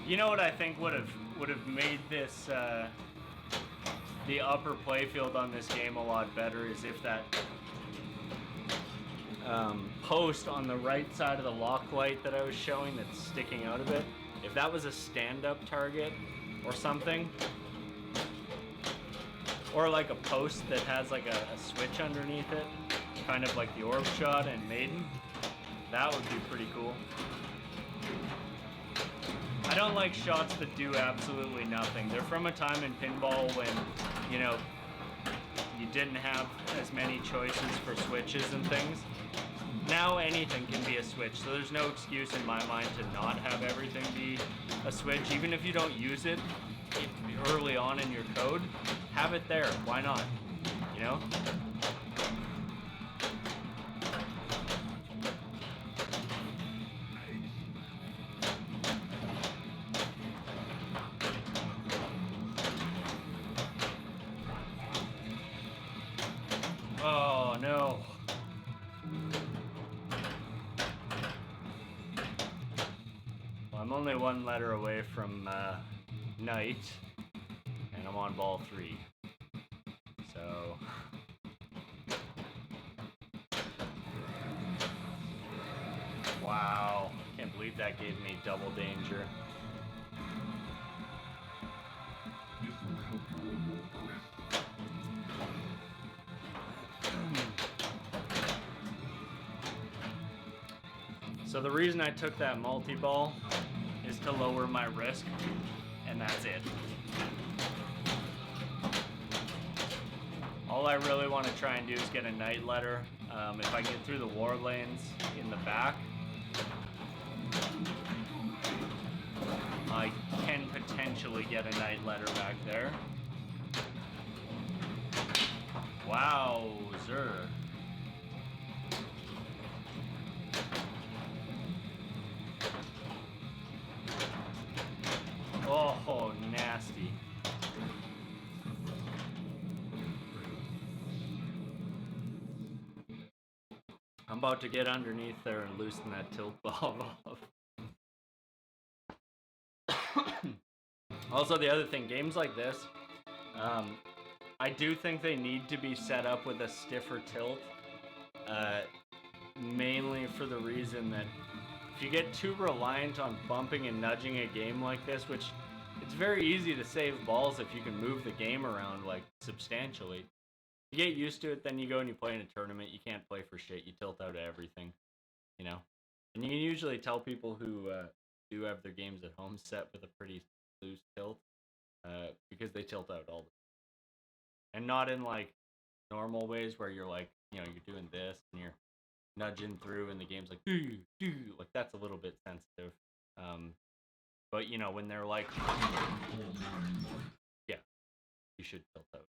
You know what I think would have made this the upper playfield on this game a lot better is if that post on the right side of the lock light that I was showing that's sticking out a bit, if that was a stand-up target or something, or like a post that has like a switch underneath it, kind of like the orb shot and maiden, that would be pretty cool. I don't like shots that do absolutely nothing. They're from a time in pinball when, you know, you didn't have as many choices for switches and things. Now anything can be a switch, so there's no excuse in my mind to not have everything be a switch. Even if you don't use it early on in your code, have it there. Why not? You know? Oh no. Well, I'm only one letter away from night, and I'm on ball 3. So wow, can't believe that gave me double danger. So the reason I took that multi-ball is to lower my risk, and that's it. All I really want to try and do is get a night letter. If I get through the war lanes in the back, I can potentially get a night letter back there. Wowzer. Oh, nasty. I'm about to get underneath there and loosen that tilt valve off. Also, the other thing, games like this, I do think they need to be set up with a stiffer tilt, mainly for the reason that if you get too reliant on bumping and nudging a game like this, which it's very easy to save balls if you can move the game around like substantially. You get used to it, then you go and you play in a tournament, you can't play for shit, you tilt out everything, you know? And you can usually tell people who do have their games at home set with a pretty loose tilt, because they tilt out all the time. and not in like normal ways where you're like, you know, you're doing this and you're nudging through and the game's like do like that's a little bit sensitive. But you know when they're like, yeah, you should tilt out.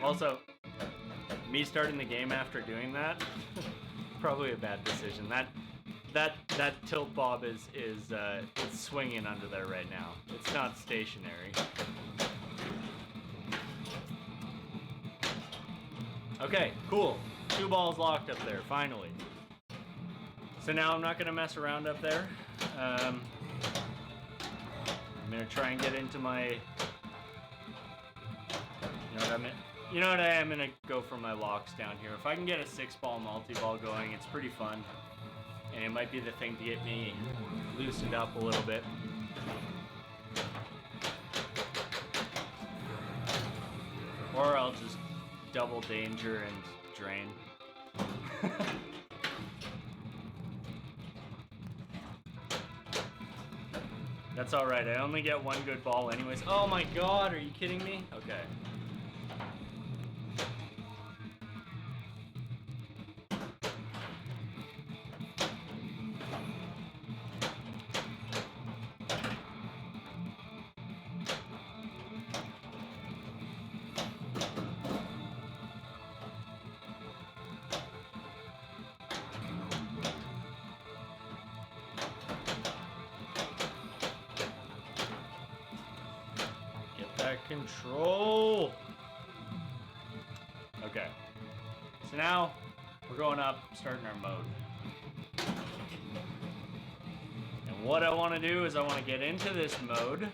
Also, me starting the game after doing that, probably a bad decision. That tilt bob is it's swinging under there right now. It's not stationary. Okay, cool. 2 balls locked up there, finally. So now I'm not gonna mess around up there. I'm gonna try and get into my. You know what I am gonna go for my locks down here. If I can get a 6-ball multi-ball going, it's pretty fun. And it might be the thing to get me loosened up a little bit. Or I'll just double danger and drain. That's alright, I only get 1 good ball anyways. Oh my god, are you kidding me? Okay. Control. Okay. So now we're going up, starting our mode. And what I want to do is I want to get into this mode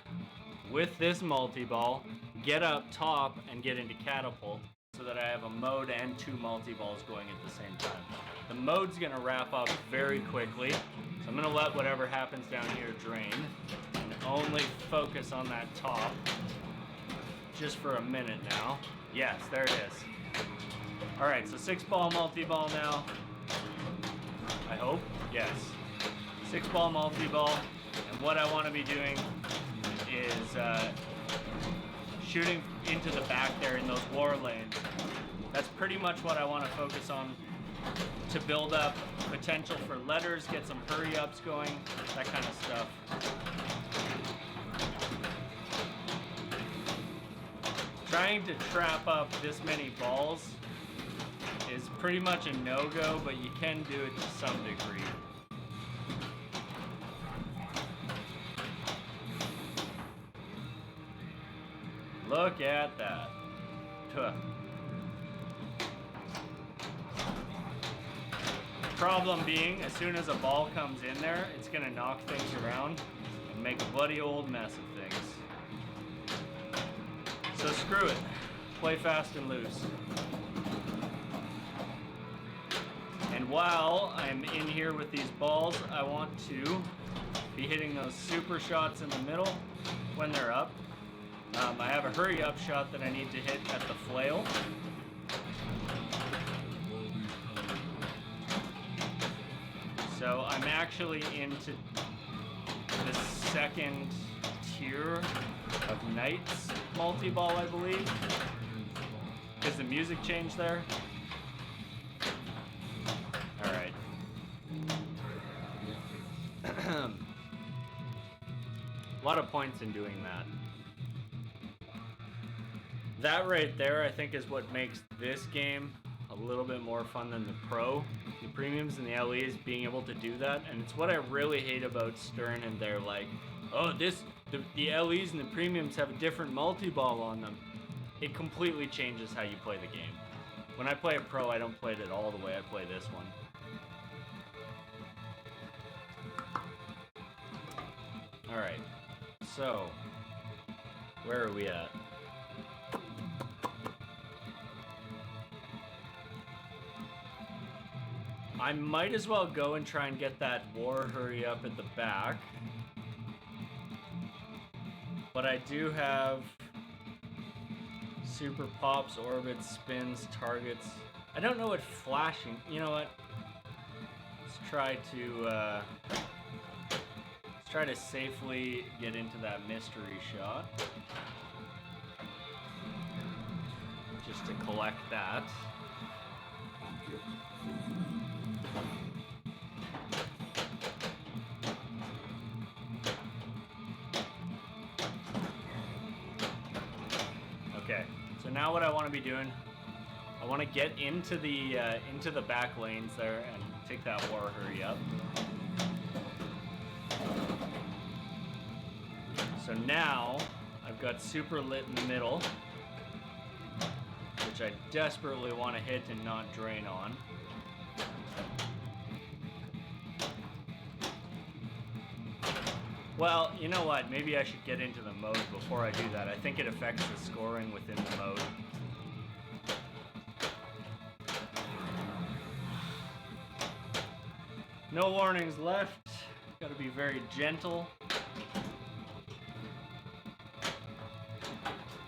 with this multi-ball, get up top and get into catapult so that I have a mode and 2 multi-balls going at the same time. The mode's going to wrap up very quickly, so I'm going to let whatever happens down here drain and only focus on that top. Just for a minute now. Yes, there it is. Alright, so 6-ball multi-ball now. I hope. Yes. 6-ball multi-ball. And what I want to be doing is shooting into the back there in those war lanes. That's pretty much what I want to focus on to build up potential for letters, get some hurry-ups going, that kind of stuff. Trying to trap up this many balls is pretty much a no-go, but you can do it to some degree. Look at that. Tuh. Problem being, as soon as a ball comes in there, it's gonna knock things around and make a bloody old mess of things. So screw it. Play fast and loose. And while I'm in here with these balls, I want to be hitting those super shots in the middle when they're up. I have a hurry up shot that I need to hit at the flail. So I'm actually into the second tier of Knights multi-ball, I believe. Is the music changed there? Alright. A lot of points in doing that. That right there, I think, is what makes this game a little bit more fun than the Pro. The Premiums and the LEs being able to do that, and it's what I really hate about Stern and they're like, oh, the LEs and the Premiums have a different multi-ball on them. It completely changes how you play the game. When I play a Pro, I don't play it all the way I play this one. Alright, so, where are we at? I might as well go and try and get that war hurry up at the back. But I do have super pops, orbits, spins, targets. I don't know what flashing, you know what? Let's try to safely get into that mystery shot. to collect that. Okay, so now what I want to be doing, I want to get into the back lanes there and take that war hurry up. So now I've got super lit in the middle, which I desperately want to hit and not drain on. Well, you know what? Maybe I should get into the mode before I do that. I think it affects the scoring within the mode. No warnings left. Gotta be very gentle.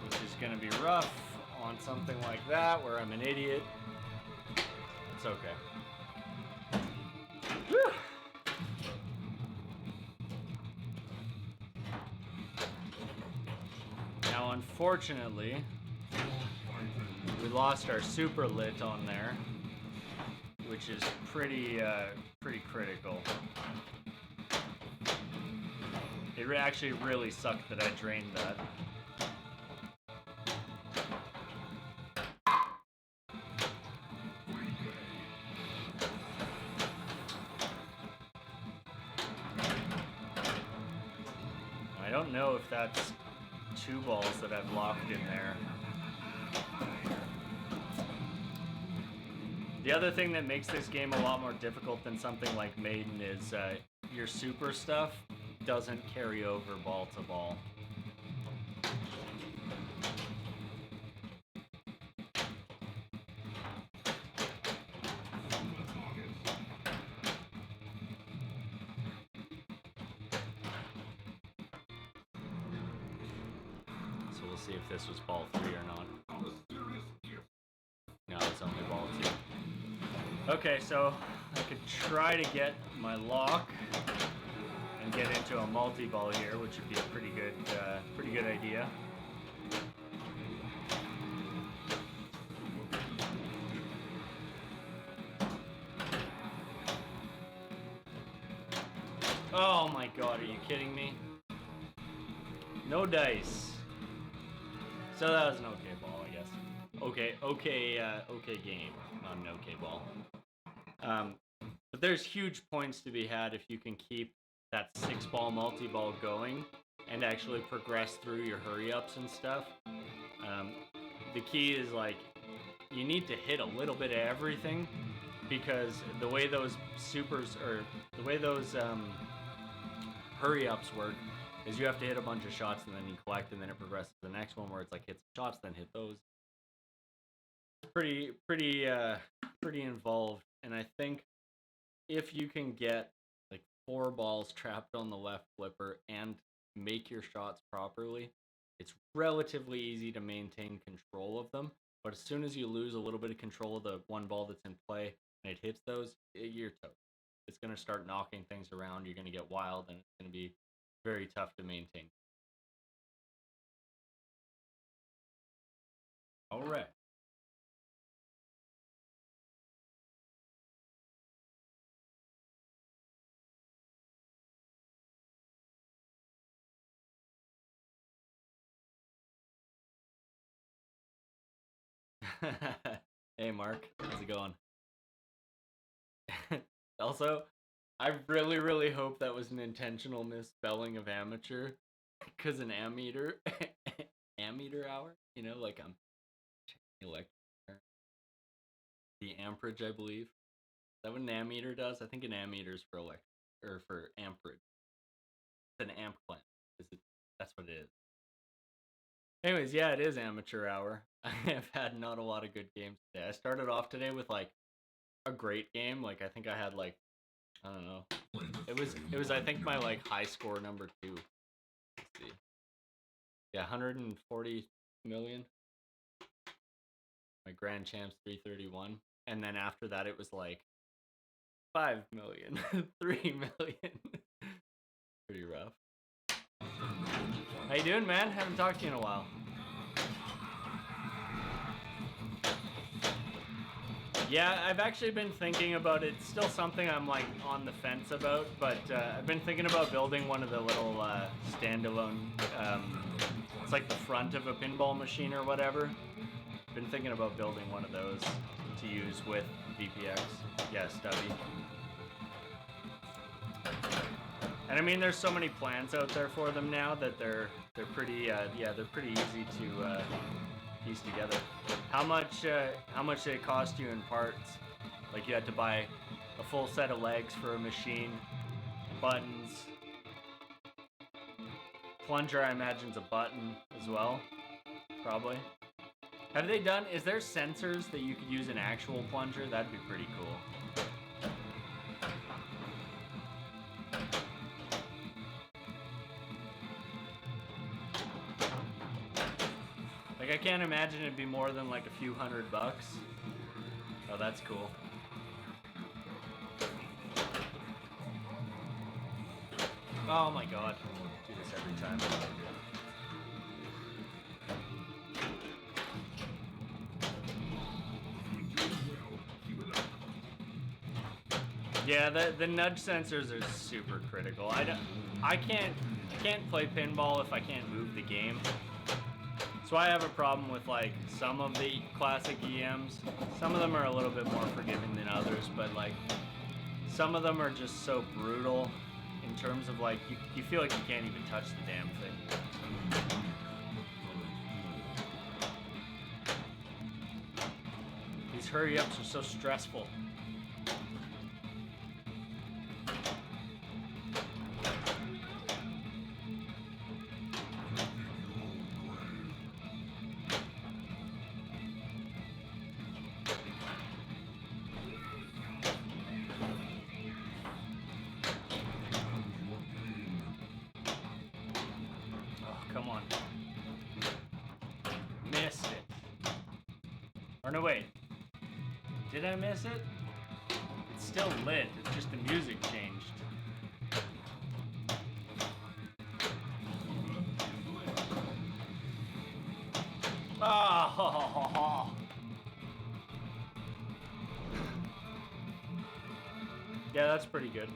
Which is gonna be rough on something like that where I'm an idiot. It's okay. Whew. Now, unfortunately, we lost our super lit on there, which is pretty critical. It actually really sucked that I drained that. I don't know if that's 2 balls that I've locked in there. The other thing that makes this game a lot more difficult than something like Maiden is your super stuff doesn't carry over ball to ball. So we'll see if this was ball 3 or not. No, it's only ball 2. Okay, so I could try to get my lock and get into a multi-ball here, which would be a pretty good idea. Oh my god, are you kidding me? No dice. So that was an okay ball, I guess. Okay game, not an okay ball. But there's huge points to be had if you can keep that 6-ball multi-ball going and actually progress through your hurry-ups and stuff. The key is, like, you need to hit a little bit of everything, because the way those supers, or the way those hurry-ups work is you have to hit a bunch of shots and then you collect, and then it progresses to the next one where it's like hit some shots, then hit those. Pretty involved, and I think if you can get like 4 balls trapped on the left flipper and make your shots properly, it's relatively easy to maintain control of them. But as soon as you lose a little bit of control of the 1 ball that's in play and it hits those, you're toast. It's going to start knocking things around, you're going to get wild, and it's going to be very tough to maintain. All right. Hey Mark, how's it going? Also, I really hope that was an intentional misspelling of amateur, because an ammeter, ammeter hour, you know, like I'm electric, the amperage, I believe. Is that what an ammeter does? I think an ammeter is for electric, or for amperage. It's an amp clamp. That's what it is. Anyways, yeah, it is amateur hour. I have had not a lot of good games today. I started off today with like a great game. Like, I think I had like, I don't know. It was I think my like high score number 2. Let's see. Yeah, 140 million. My grand champs 331. And then after that it was like 5 million, 3 million. Pretty rough. How you doing, man? Haven't talked to you in a while. Yeah, I've actually been thinking about it. It's still something I'm like on the fence about, but I've been thinking about building one of the little standalone. It's like the front of a pinball machine or whatever. Been thinking about building one of those to use with VPX. Yeah, Stubby. And I mean, there's so many plans out there for them now that they're pretty they're pretty easy to piece together. How much did it cost you in parts? Like you had to buy a full set of legs for a machine, buttons, plunger. I imagine's a button as well, probably. Have they done? Is there sensors that you could use an actual plunger? That'd be pretty cool. Like I can't imagine it'd be more than like a few $100. Oh, that's cool. Oh my god. Do this every time. Yeah, the nudge sensors are super critical. I can't play pinball if I can't move the game. So I have a problem with like some of the classic EMs. Some of them are a little bit more forgiving than others, but like some of them are just so brutal in terms of like you feel like you can't even touch the damn thing. These hurry ups are so stressful. Come on. Missed it. Or no, wait. Did I miss it? It's still lit. It's just the music changed. Oh. Yeah, that's pretty good.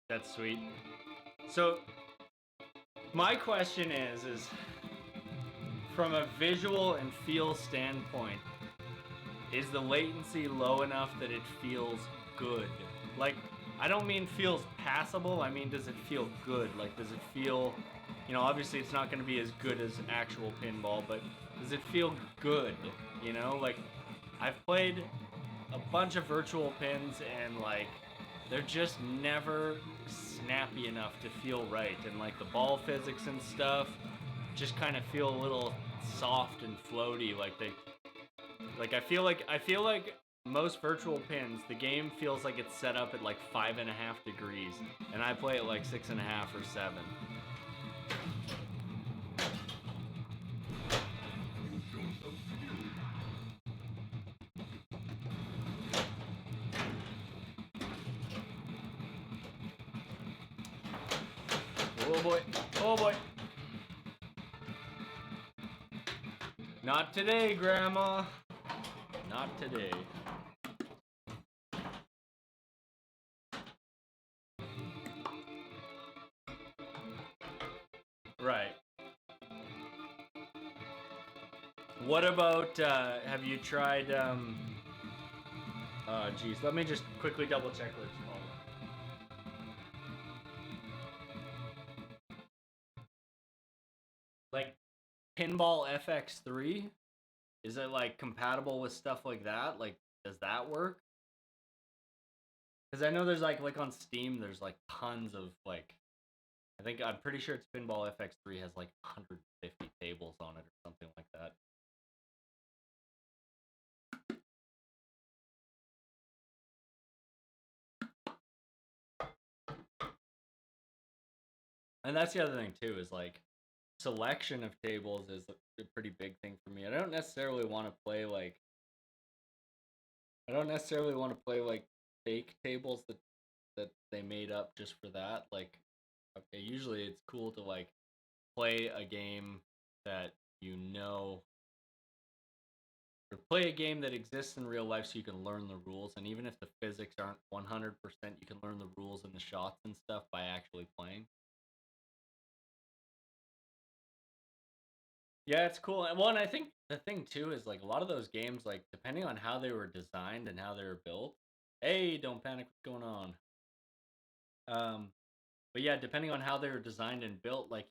That's sweet. So my question is from a visual and feel standpoint, is the latency low enough that it feels good? Like, I don't mean feels passable, I mean does it feel good? Like, does it feel, you know, obviously it's not going to be as good as actual pinball, but does it feel good? You know, like, I've played a bunch of virtual pins and like they're just never snappy enough to feel right, and like the ball physics and stuff just kind of feel a little soft and floaty. Like I feel like most virtual pins, the game feels like it's set up at like 5.5 degrees, and I play at like 6.5 or 7. Oh boy. Oh boy. Not today, Grandma. Not today. Right. What about, have you tried, geez, let me just quickly double check what it's called. Like, Pinball FX3? Is it, like, compatible with stuff like that? Like, does that work? Because I know there's, like on Steam, there's, like, tons of, like, I'm pretty sure it's Pinball FX3 has, like, 150 tables on it or something like that. And that's the other thing too, is like selection of tables is a pretty big thing for me. I don't necessarily want to play like fake tables that they made up just for that. Like, okay, usually it's cool to like play a game that you know Or play a game that exists in real life so you can learn the rules, and even if the physics aren't 100%, you can learn the rules and the shots and stuff by actually playing. Yeah, it's cool. And well, and I think the thing too is like a lot of those games, like depending on how they were designed and how they were built. Hey, don't panic, what's going on? Um, but yeah, depending on how they were designed and built, like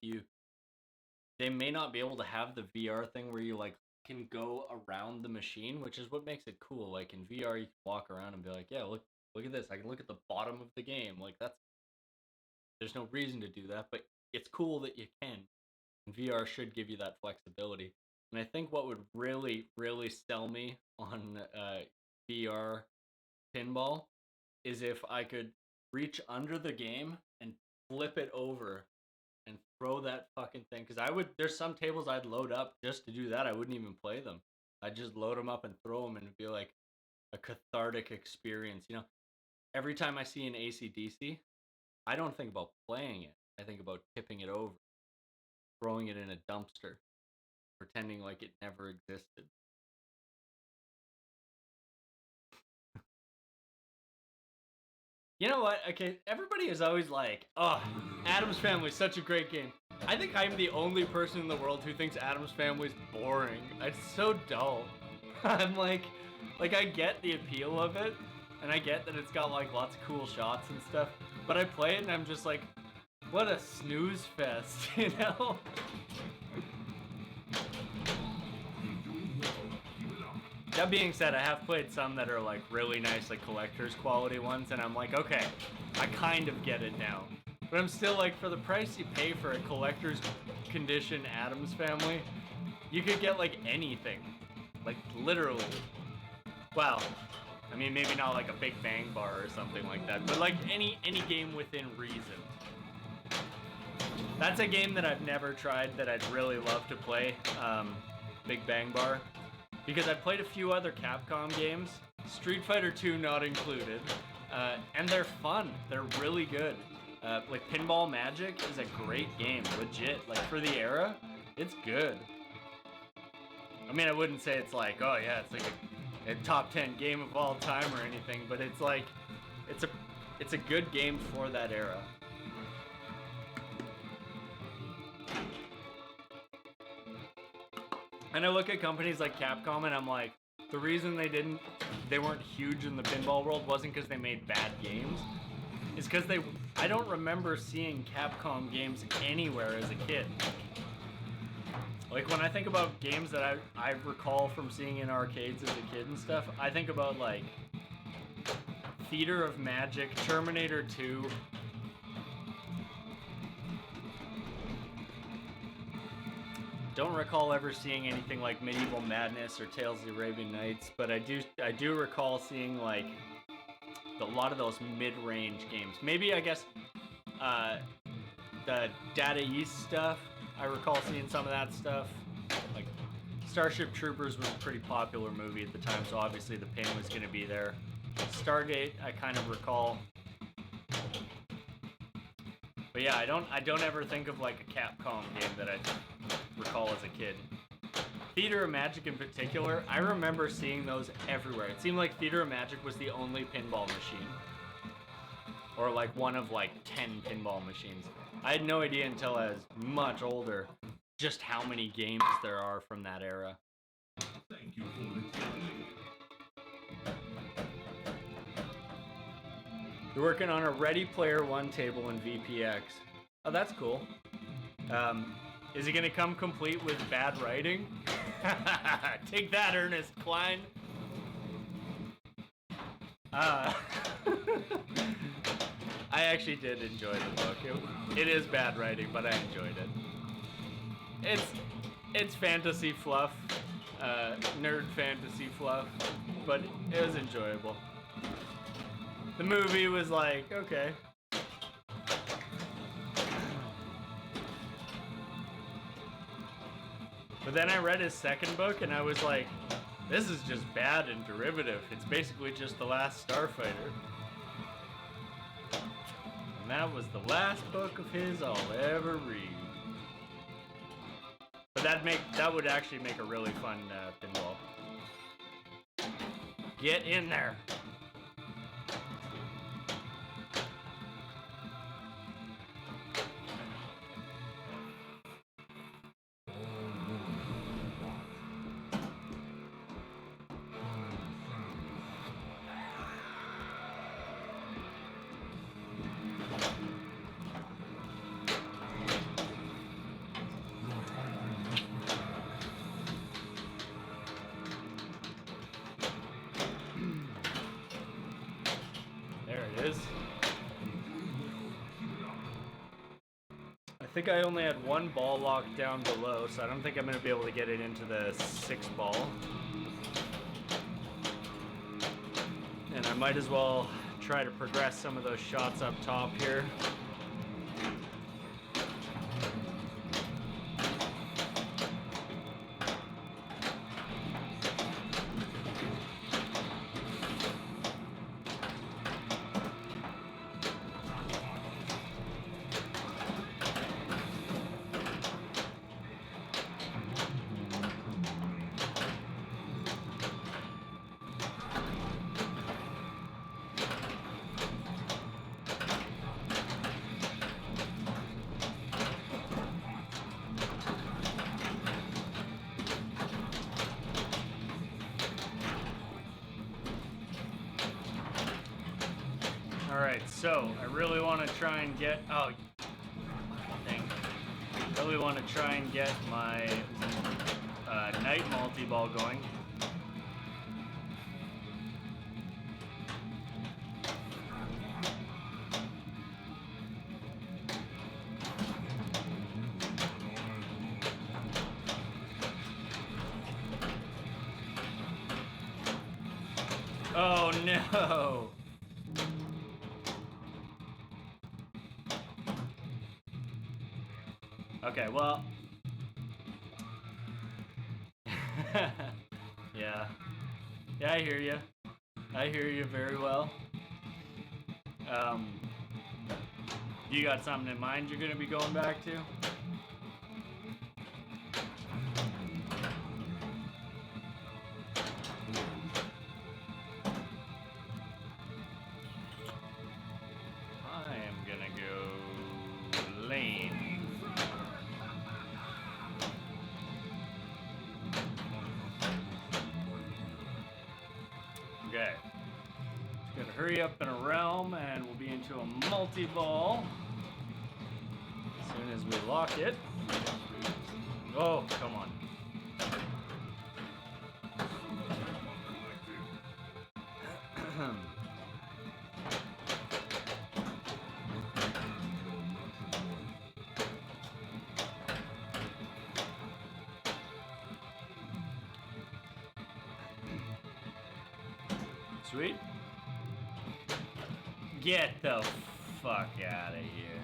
they may not be able to have the VR thing where you like can go around the machine, which is what makes it cool. Like in VR, you can walk around and be like, yeah, look at this. I can look at the bottom of the game. Like that's there's no reason to do that, but it's cool that you can. And VR should give you that flexibility. And I think what would really, really sell me on VR pinball is if I could reach under the game and flip it over and throw that fucking thing. Because I would, there's some tables I'd load up just to do that. I wouldn't even play them. I'd just load them up and throw them, and it'd be like a cathartic experience. You know, every time I see an ACDC, I don't think about playing it. I think about tipping it over, throwing it in a dumpster, pretending like it never existed. You know what? Okay, everybody is always like, "Oh, Adam's Family is such a great game." I think I'm the only person in the world who thinks Adam's Family is boring. It's so dull. I'm like I get the appeal of it, and I get that it's got like lots of cool shots and stuff. But I play it and I'm just like, what a snooze fest, you know? That being said, I have played some that are like really nice, like collector's quality ones, and I'm like, okay, I kind of get it now. But I'm still like, for the price you pay for a collector's condition Adams Family, you could get like anything. Like literally. Well, I mean maybe not like a Big Bang Bar or something like that, but like any game within reason. That's a game that I've never tried that I'd really love to play, Big Bang Bar. Because I've played a few other Capcom games, Street Fighter 2 not included, and they're fun. They're really good. Like Pinball Magic is a great game, legit. Like for the era, it's good. I mean, I wouldn't say it's like, oh yeah, it's like a top 10 game of all time or anything, but it's like, it's a good game for that era. And I look at companies like Capcom and I'm like, the reason they weren't huge in the pinball world wasn't because they made bad games. It's because I don't remember seeing Capcom games anywhere as a kid. Like when I think about games that I recall from seeing in arcades as a kid and stuff, I think about like Theater of Magic, Terminator 2, don't recall ever seeing anything like Medieval Madness or Tales of the Arabian Nights, but I do recall seeing like a lot of those mid-range games. Maybe I guess the Data East stuff. I recall seeing some of that stuff. Like Starship Troopers was a pretty popular movie at the time, so obviously the pin was going to be there. Stargate, I kind of recall. But yeah, I don't ever think of like a Capcom game that I recall as a kid. Theater of Magic in particular, I remember seeing those everywhere. It seemed like Theater of Magic was the only pinball machine. Or like one of like 10 pinball machines. I had no idea until I was much older just how many games there are from that era. Thank you for explaining. They're working on a Ready Player One table in VPX. Oh, that's cool. Is it gonna come complete with bad writing? Take that, Ernest Klein. I actually did enjoy the book. It is bad writing, but I enjoyed it. It's fantasy fluff, nerd fantasy fluff, but it was enjoyable. The movie was like, okay. But then I read his second book and I was like, this is just bad and derivative. It's basically just The Last Starfighter. And that was the last book of his I'll ever read. But that would actually make a really fun pinball. Get in there. There it is. I think I only had one ball locked down below, so I don't think I'm going to be able to get it into the 6th ball. And I might as well try to progress some of those shots up top here. Alright, so I really want to try and get... Oh, thing. I really want to try and get my night multi-ball going. Oh no! Okay, well... Yeah. Yeah, I hear you. I hear you very well. You got something in mind you're gonna be going back to? I am gonna go lane. Okay. Just gonna hurry up in a realm and we'll be into a multi-ball as soon as we lock it. Oh, come on. Sweet. Get the fuck out of here.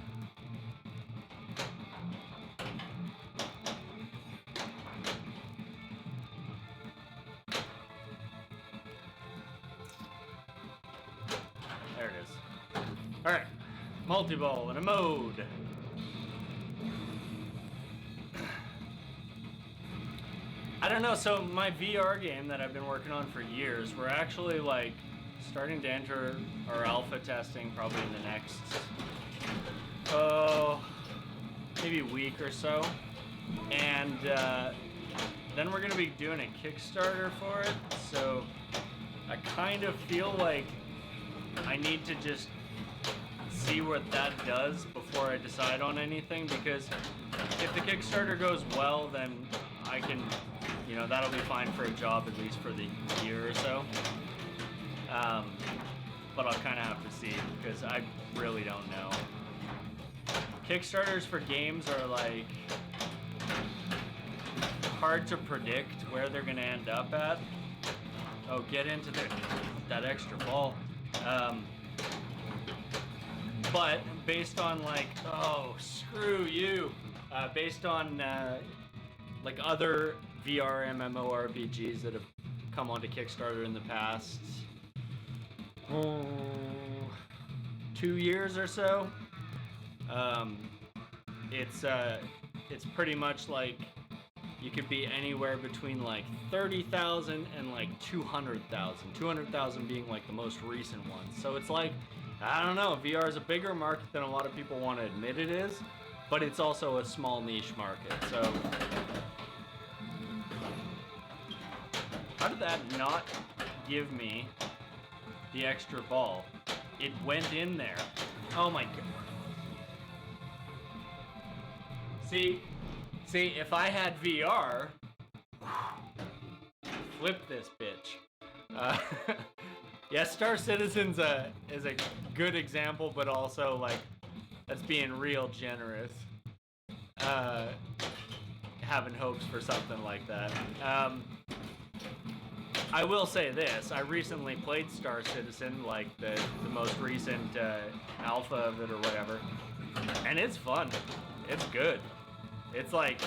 There it is. Alright. Multi-ball in a mode. I don't know, so my VR game that I've been working on for years, we're actually like starting to enter our alpha testing probably in the next maybe a week or so. And then we're gonna be doing a Kickstarter for it, so I kind of feel like I need to just see what that does before I decide on anything, because if the Kickstarter goes well, then I can, you know, that'll be fine for a job at least for the year or so. But I'll kind of have to see, because I really don't know. Kickstarters for games are like hard to predict where they're gonna end up at. Oh, get into that extra ball. But based on like, oh, screw you. Based on like other VR MMORPGs that have come onto Kickstarter in the past 2 years or so, it's pretty much like you could be anywhere between like 30,000 and like 200,000. 200,000 being like the most recent one. So it's like, I don't know, VR is a bigger market than a lot of people want to admit it is, but it's also a small niche market. So how did that not give me the extra ball? It went in there. Oh my god. See, if I had VR, flip this bitch. Yeah, Star Citizen's is a good example, but also like that's being real generous. Having hopes for something like that. I will say this: I recently played Star Citizen, like the most recent alpha of it or whatever, and it's fun. It's good. It's like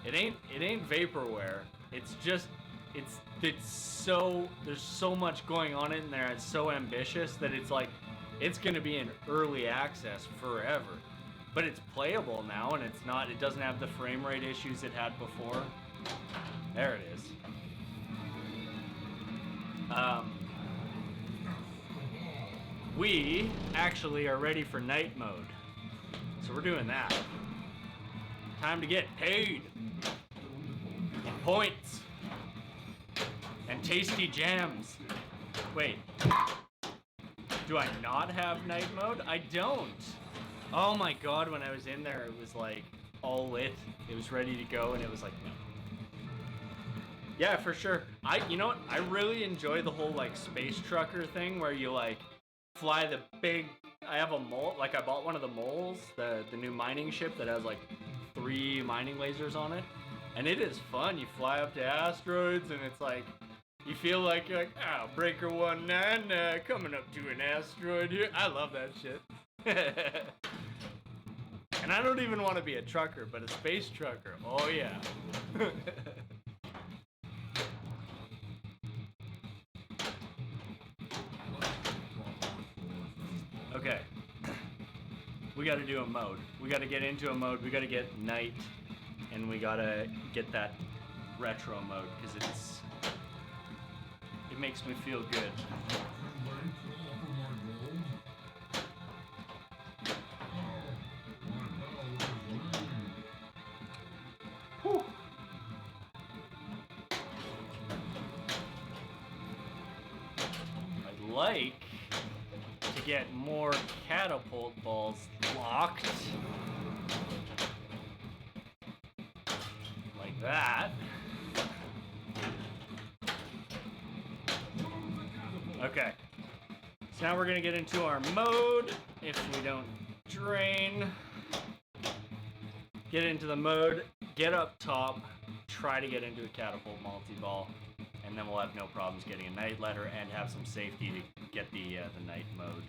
it ain't vaporware. It's just it's so there's so much going on in there. It's so ambitious that it's like it's gonna be in early access forever. But it's playable now, and it doesn't have the frame rate issues it had before. There it is. We actually are ready for night mode. So we're doing that. Time to get paid. And points. And tasty jams. Wait. Do I not have night mode? I don't. Oh my god, when I was in there, it was like all lit. It was ready to go, and it was like, no. Yeah, for sure. You know what? I really enjoy the whole like space trucker thing where you like fly the big. I have a mole. Like I bought one of the moles, the new mining ship that has like 3 mining lasers on it, and it is fun. You fly up to asteroids, and it's like you feel like you're like, oh, Breaker 19 coming up to an asteroid here. I love that shit. And I don't even want to be a trucker, but a space trucker. Oh yeah. Okay. We gotta do a mode. We gotta get into a mode. We gotta get night, and we gotta get that retro mode because it makes me feel good. Whew. I'd like to get more catapult balls locked. Like that. Okay. So now we're gonna get into our mode. If we don't drain. Get into the mode, get up top, try to get into a catapult multi-ball, and then we'll have no problems getting a night letter and have some safety to get the night mode.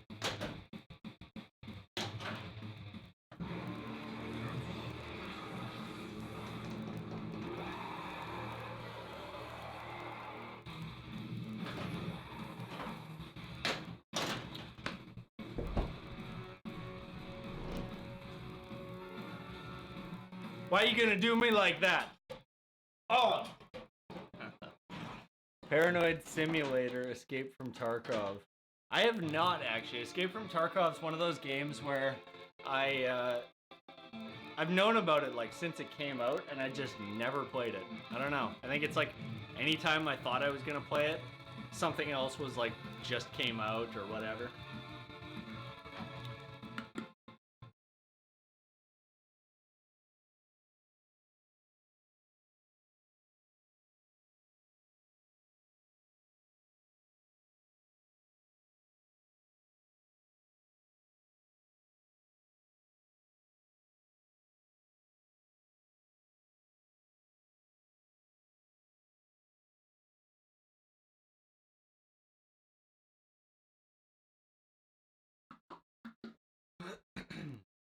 Why are you gonna do me like that? Oh! Paranoid Simulator, Escape from Tarkov. I have not actually. Escape from Tarkov's one of those games where I've known about it like since it came out, and I just never played it. I don't know. I think it's like anytime I thought I was gonna play it, something else was like just came out or whatever.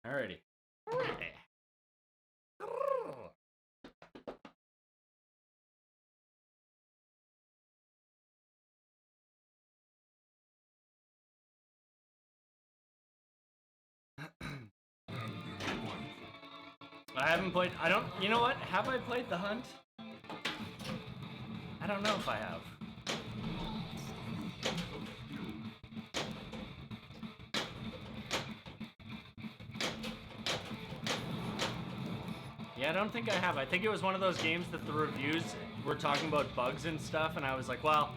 Alrighty. I haven't played. I don't. You know what? Have I played The Hunt? I don't know if I have. Yeah, I don't think I have. I think it was one of those games that the reviews were talking about bugs and stuff, and I was like, well,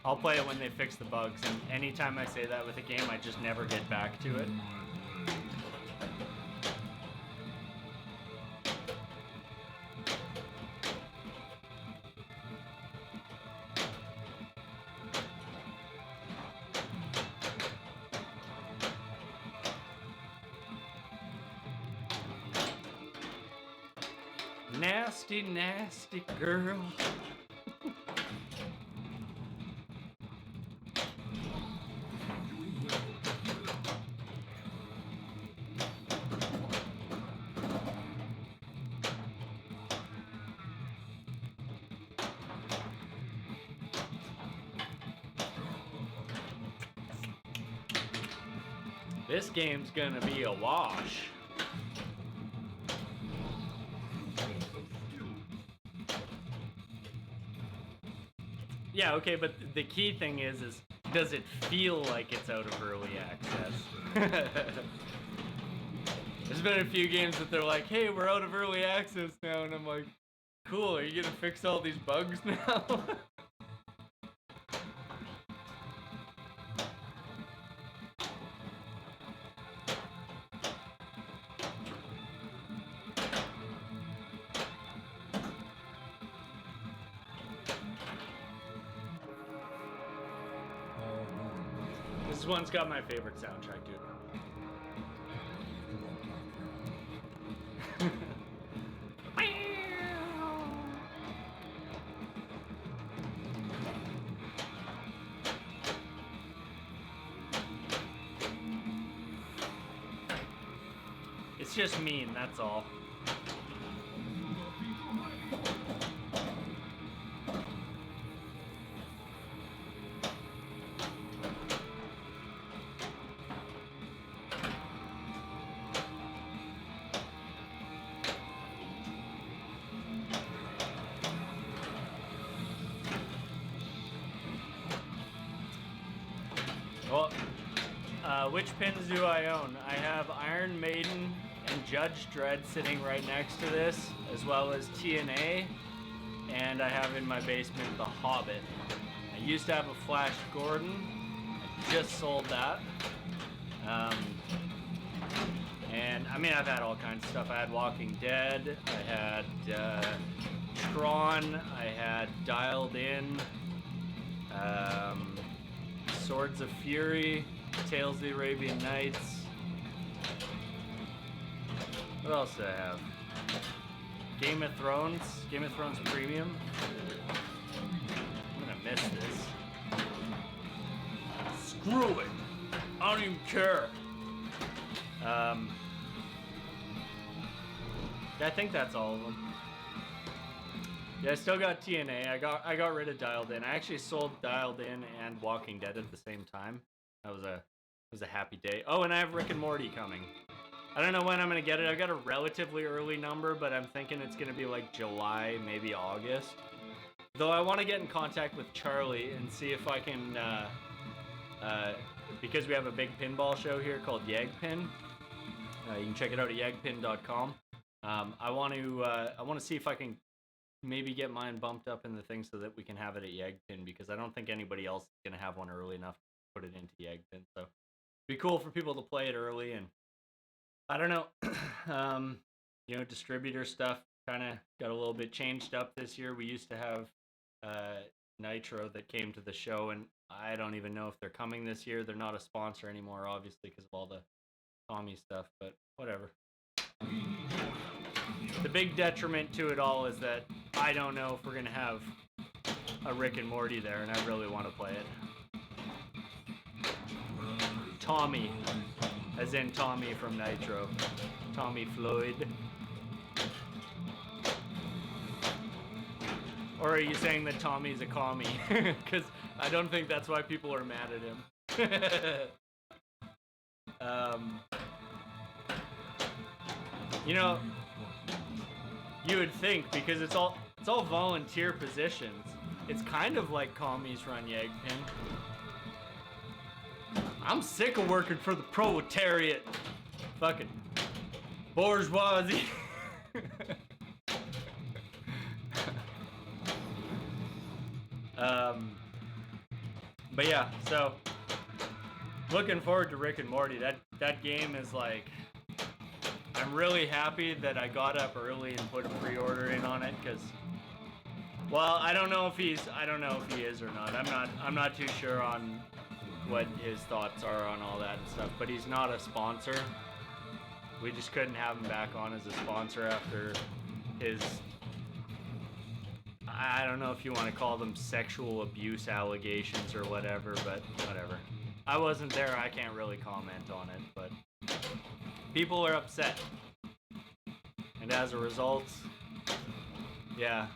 I'll play it when they fix the bugs. And anytime I say that with a game, I just never get back to it. Nasty, nasty girl. This game's gonna be a wash. Yeah, okay, but the key thing is does it feel like it's out of early access? There's been a few games that they're like, hey, we're out of early access now, and I'm like, cool, are you gonna fix all these bugs now? This one's got my favorite soundtrack, dude. It's just mean, that's all. Well, which pins do I own? I have Iron Maiden and Judge Dredd sitting right next to this, as well as TNA, and I have in my basement The Hobbit. I used to have a Flash Gordon. I just sold that. And I mean, I've had all kinds of stuff. I had Walking Dead. I had Tron. I had Dialed In. Swords of Fury, Tales of the Arabian Nights. What else did I have? Game of Thrones Premium. I'm gonna miss this. Screw it! I don't even care. I think that's all of them. Yeah, I still got TNA. I got rid of Dialed In. I actually sold Dialed In and Walking Dead at the same time. That was a happy day. Oh, and I have Rick and Morty coming. I don't know when I'm gonna get it. I've got a relatively early number, but I'm thinking it's gonna be like July, maybe August. Though I want to get in contact with Charlie and see if I can, because we have a big pinball show here called Yagpin. You can check it out at yagpin.com. I want to see if I can maybe get mine bumped up in the thing so that we can have it at Yagpin, because I don't think anybody else is going to have one early enough to put it into Yagpin. So it'd be cool for people to play it early. And I don't know, distributor stuff kind of got a little bit changed up this year. We used to have Nitro that came to the show, and I don't even know if they're coming this year. They're not a sponsor anymore, obviously, because of all the Tommy stuff, but whatever. The big detriment to it all is that I don't know if we're going to have a Rick and Morty there, and I really want to play it. Tommy, as in Tommy from Nitro. Tommy Floyd. Or are you saying that Tommy's a commie? Because I don't think that's why people are mad at him. You know, You would think, because it's all volunteer positions. It's kind of like commies run Yegpin. I'm sick of working for the proletariat. Fucking bourgeoisie. But yeah, so looking forward to Rick and Morty. That game is like, I'm really happy that I got up early and put a pre-order in on it, because, well, I don't know if he is or not. I'm not too sure on what his thoughts are on all that and stuff, but he's not a sponsor. We just couldn't have him back on as a sponsor after his, I don't know if you want to call them sexual abuse allegations or whatever, but whatever. I wasn't there, I can't really comment on it, but people are upset. And as a result, yeah.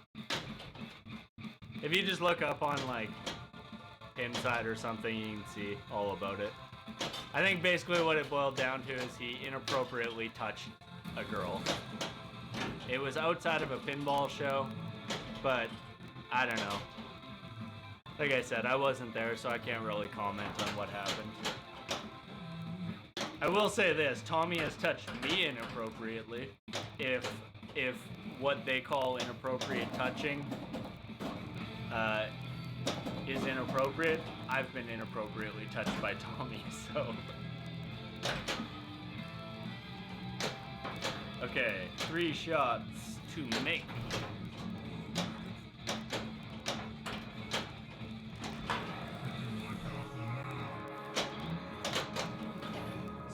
If you just look up on like Inside or something, you can see all about it. I think basically what it boiled down to is he inappropriately touched a girl. It was outside of a pinball show, but I don't know. Like I said, I wasn't there, so I can't really comment on what happened. I will say this, Tommy has touched me inappropriately. If what they call inappropriate touching is inappropriate, I've been inappropriately touched by Tommy, so. Okay, 3 shots to make.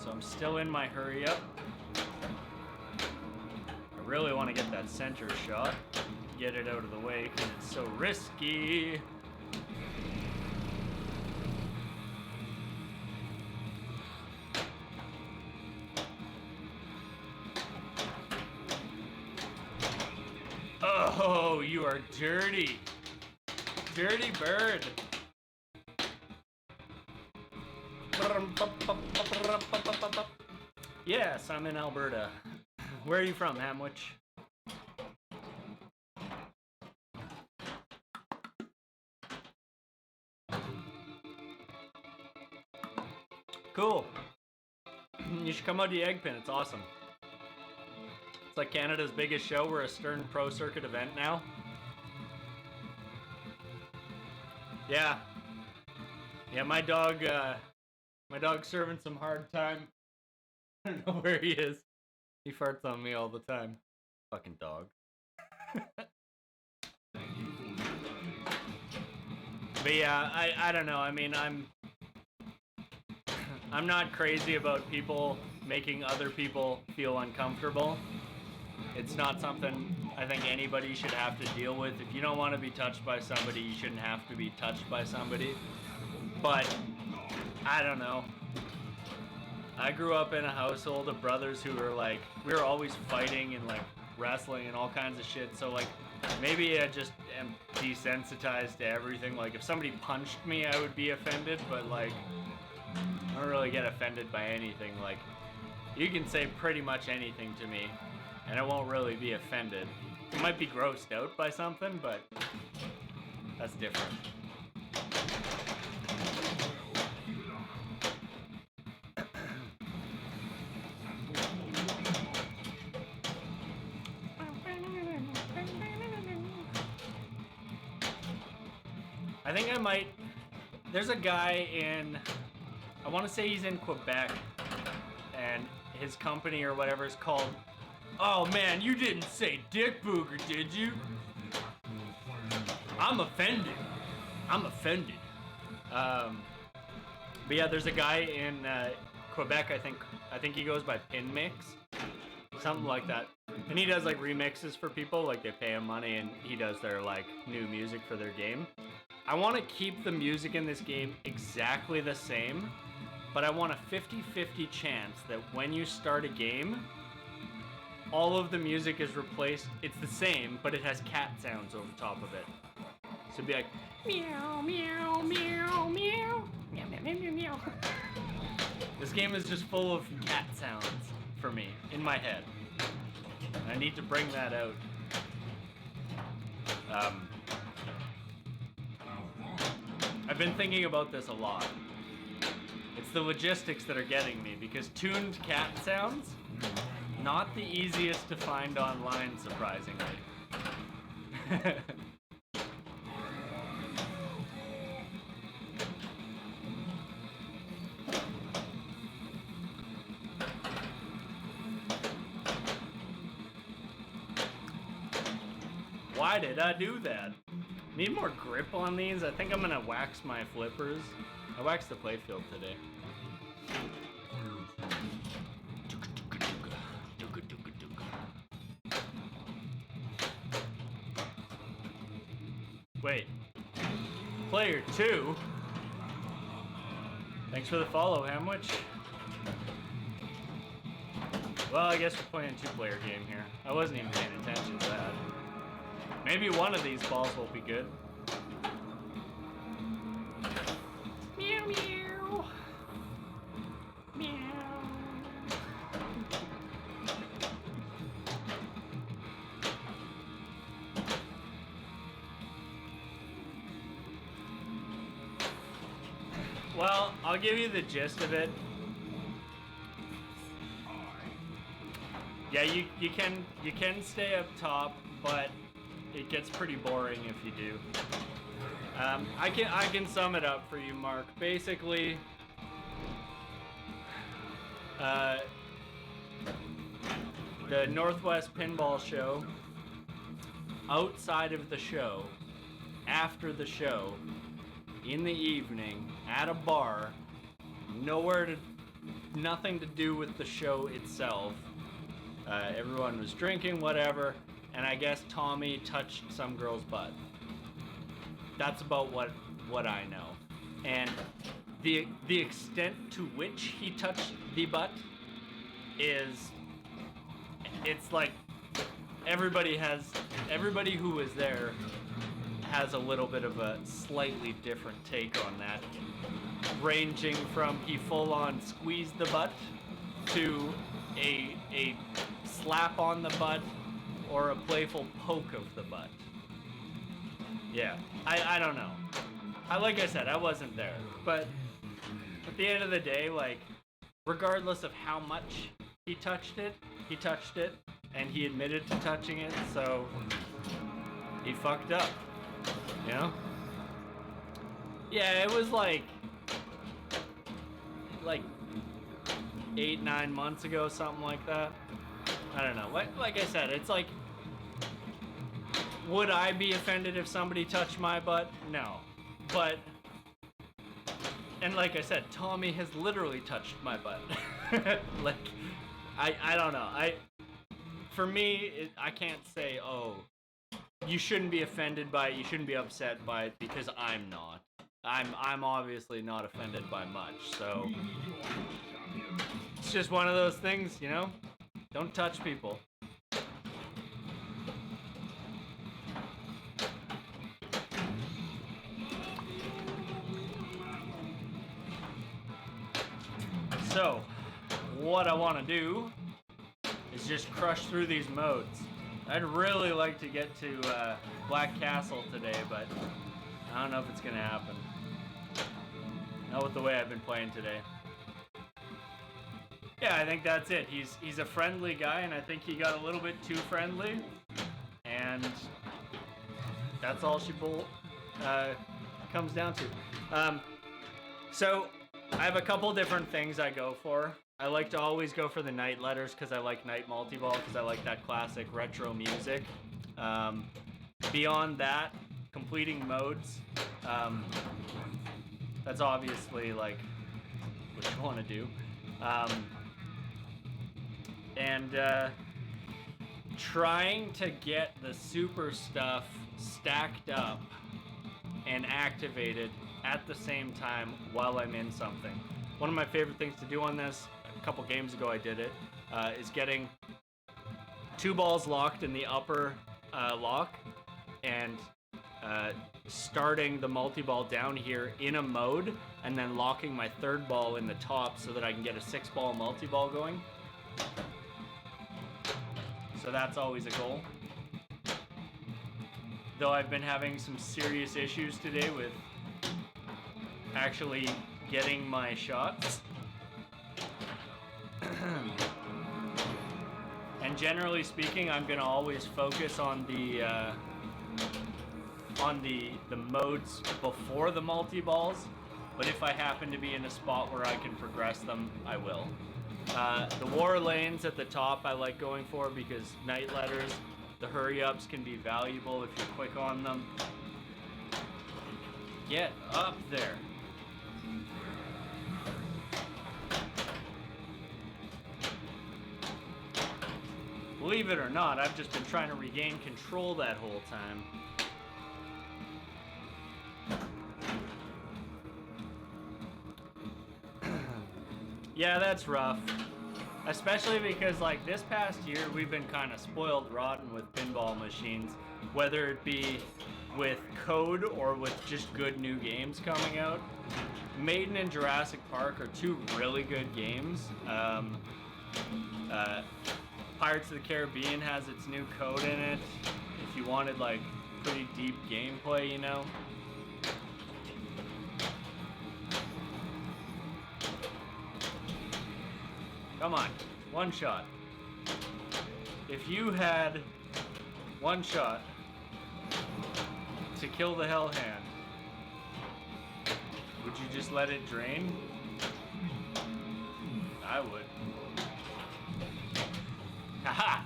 So I'm still in my hurry up. I really want to get that center shot, get it out of the way because it's so risky. Oh, you are dirty. Dirty bird. Yes, I'm in Alberta. Where are you from, Hamwich? Cool. You should come out to Eggpin, it's awesome. It's like Canada's biggest show. We're a Stern Pro Circuit event now. Yeah. Yeah, my dog's serving some hard time. I don't know where he is. He farts on me all the time. Fucking dog. But yeah, I don't know. I mean, I'm not crazy about people making other people feel uncomfortable. It's not something I think anybody should have to deal with. If you don't want to be touched by somebody, you shouldn't have to be touched by somebody. But, I don't know. I grew up in a household of brothers who were like, we were always fighting and like wrestling and all kinds of shit. So like, maybe I just am desensitized to everything. Like, if somebody punched me, I would be offended. But like, I don't really get offended by anything. Like, you can say pretty much anything to me, and I won't really be offended. I might be grossed out by something, but that's different. I think I might. There's a guy in, I want to say he's in Quebec, and his company or whatever is called, oh man, you didn't say Dick Booger, did you? I'm offended. I'm offended. But yeah, there's a guy in Quebec, I think he goes by Pin Mix, something like that. And he does like remixes for people, like they pay him money and he does their like new music for their game. I want to keep the music in this game exactly the same, but I want a 50-50 chance that when you start a game, all of the music is replaced. It's the same, but it has cat sounds over top of it. So it'd be like, meow, meow, meow, meow, meow, meow, meow, meow. This game is just full of cat sounds for me, in my head. And I need to bring that out. I've been thinking about this a lot. It's the logistics that are getting me, because tuned cat sounds, not the easiest to find online, surprisingly. Why did I do that? Need more grip on these? I think I'm gonna wax my flippers. I waxed the playfield today. Wait. Player 2? Thanks for the follow, Hamwich. Well, I guess we're playing a 2-player game here. I wasn't even paying attention to that. Maybe one of these balls will be good. Meow meow. Meow. Well, I'll give you the gist of it. Yeah, you can stay up top, but it gets pretty boring if you do. I can sum it up for you, Mark. Basically, the Northwest Pinball Show, outside of the show, after the show, in the evening, at a bar, nothing to do with the show itself. Everyone was drinking, whatever, and I guess Tommy touched some girl's butt. That's about what I know. And the extent to which he touched the butt it's like everybody who was there has a little bit of a slightly different take on that, ranging from he full on squeezed the butt to a slap on the butt or a playful poke of the butt. Yeah, I don't know. Like I said, I wasn't there, but at the end of the day, like, regardless of how much he touched it, and he admitted to touching it, so he fucked up, you know? Yeah, it was like 8-9 months ago, something like that. I don't know. Like I said, it's like, would I be offended if somebody touched my butt? No. But, and like I said, Tommy has literally touched my butt. Like, I don't know. For me, I can't say, oh, you shouldn't be offended by it, you shouldn't be upset by it, because I'm not. I'm obviously not offended by much, so it's just one of those things, you know? Don't touch people. So, what I want to do is just crush through these modes. I'd really like to get to Black Castle today, but I don't know if it's going to happen. Not with the way I've been playing today. Yeah, I think that's it. He's a friendly guy, and I think he got a little bit too friendly. And that's all she comes down to. So, I have a couple different things I go for. I like to always go for the night letters because I like night multi-ball, because I like that classic retro music. Beyond that, completing modes. That's obviously like what you want to do. And trying to get the super stuff stacked up and activated at the same time while I'm in something. One of my favorite things to do on this, a couple games ago I did it, is getting 2 balls locked in the upper lock and starting the multi-ball down here in a mode and then locking my 3rd ball in the top so that I can get a 6-ball multi-ball going. So that's always a goal. though I've been having some serious issues today with actually getting my shots. And generally speaking, I'm gonna always focus on the modes before the multi-balls, but if I happen to be in a spot where I can progress them, I will. The war lanes at the top I like going for because night letters, the hurry-ups can be valuable if you quick on them. Get up there. Believe it or not, I've just been trying to regain control that whole time. Yeah, that's rough. Especially because, like, this past year, we've been kind of spoiled rotten with pinball machines. Whether it be with code or with just good new games coming out. Maiden and Jurassic Park are two really good games. Pirates of the Caribbean has its new code in it. If you wanted, like, pretty deep gameplay, you know. Come on, one shot. If you had one shot to kill the Hell Hand, would you just let it drain? I would. Haha!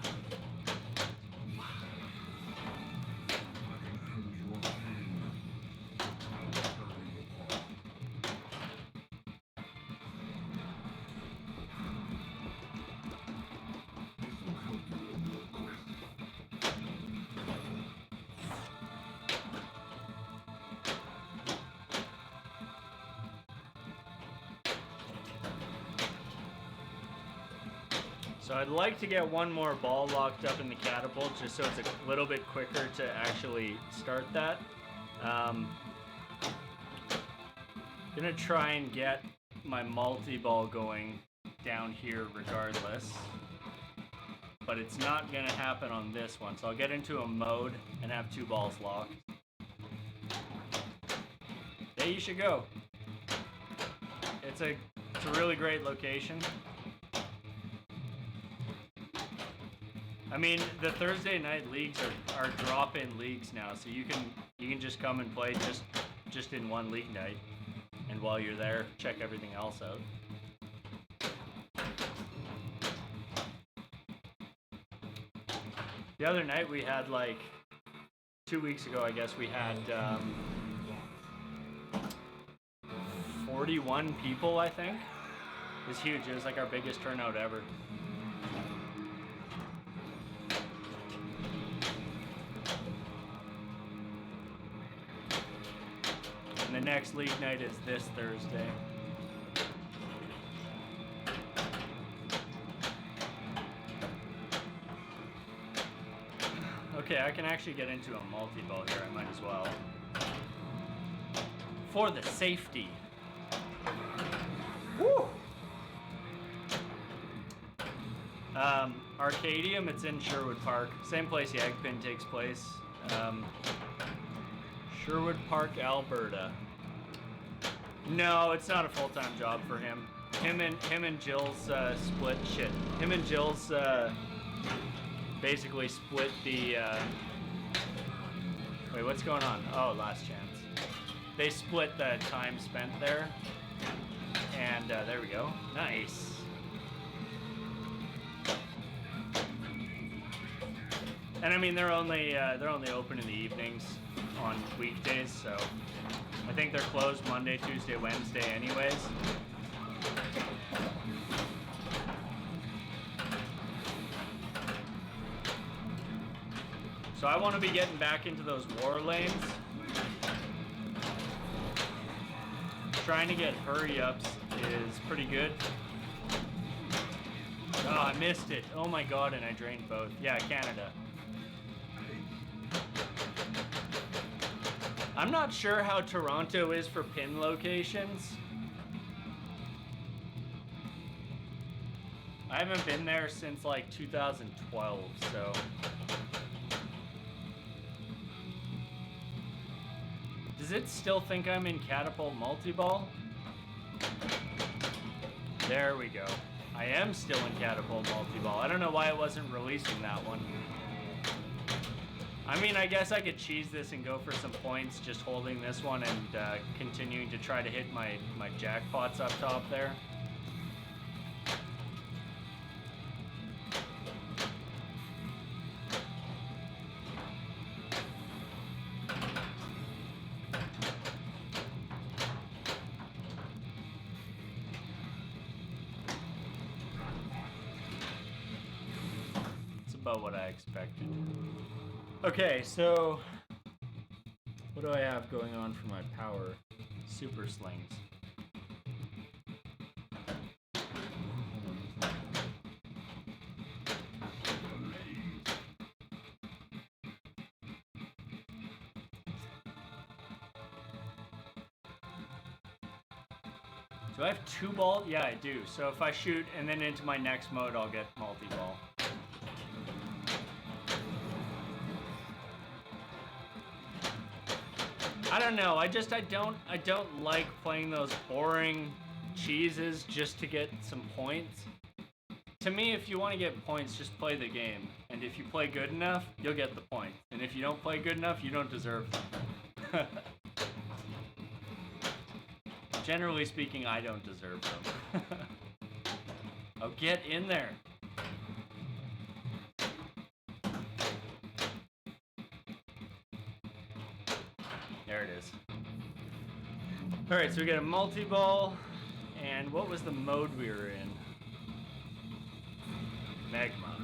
So I'd like to get one more ball locked up in the catapult just so it's a little bit quicker to actually start that. Gonna try and get my multi-ball going down here regardless. But it's not gonna happen on this one. So I'll get into a mode and have two balls locked. There you should go. It's a really great location. I mean, the Thursday night leagues are drop-in leagues now, so you can just come and play just in one league night, and while you're there, check everything else out. The other night we had, like, 2 weeks ago, I guess, we had 41 people, I think. It was huge. It was like our biggest turnout ever. And the next league night is this Thursday. Okay, I can actually get into a multi-ball here. I might as well. For the safety. Woo! Arcadium, it's in Sherwood Park. Same place the Egg Pin takes place. Sherwood Park, Alberta. No, it's not a full-time job for him. Him and Jill's split shit. Him and Jill's basically split the. Wait, what's going on? Oh, Last Chance. They split the time spent there, and there we go. Nice. And I mean, they're only open in the evenings on weekdays, so I think they're closed Monday, Tuesday, Wednesday anyways. So I want to be getting back into those war lanes. Trying to get hurry-ups is pretty good. Oh, I missed it. Oh my god, and I drained both. Yeah, Canada. I'm not sure how Toronto is for pin locations. I haven't been there since like 2012, so. Does it still think I'm in Catapult Multi-Ball? There we go. I am still in Catapult Multi-Ball. I don't know why it wasn't releasing that one. I mean, I guess I could cheese this and go for some points just holding this one and continuing to try to hit my jackpots up top there. It's about what I expected. Okay, so what do I have going on for my power? Super slings. Do I have 2 ball? Yeah, I do. So if I shoot and then into my next mode, I'll get multi-ball. I don't know. I don't like playing those boring cheeses just to get some points. To me, if you want to get points, just play the game. And if you play good enough, you'll get the points. And if you don't play good enough, you don't deserve them. Generally speaking, I don't deserve them. Oh, get in there. There it is. Alright, so we got a multi-ball. And what was the mode we were in? Magma.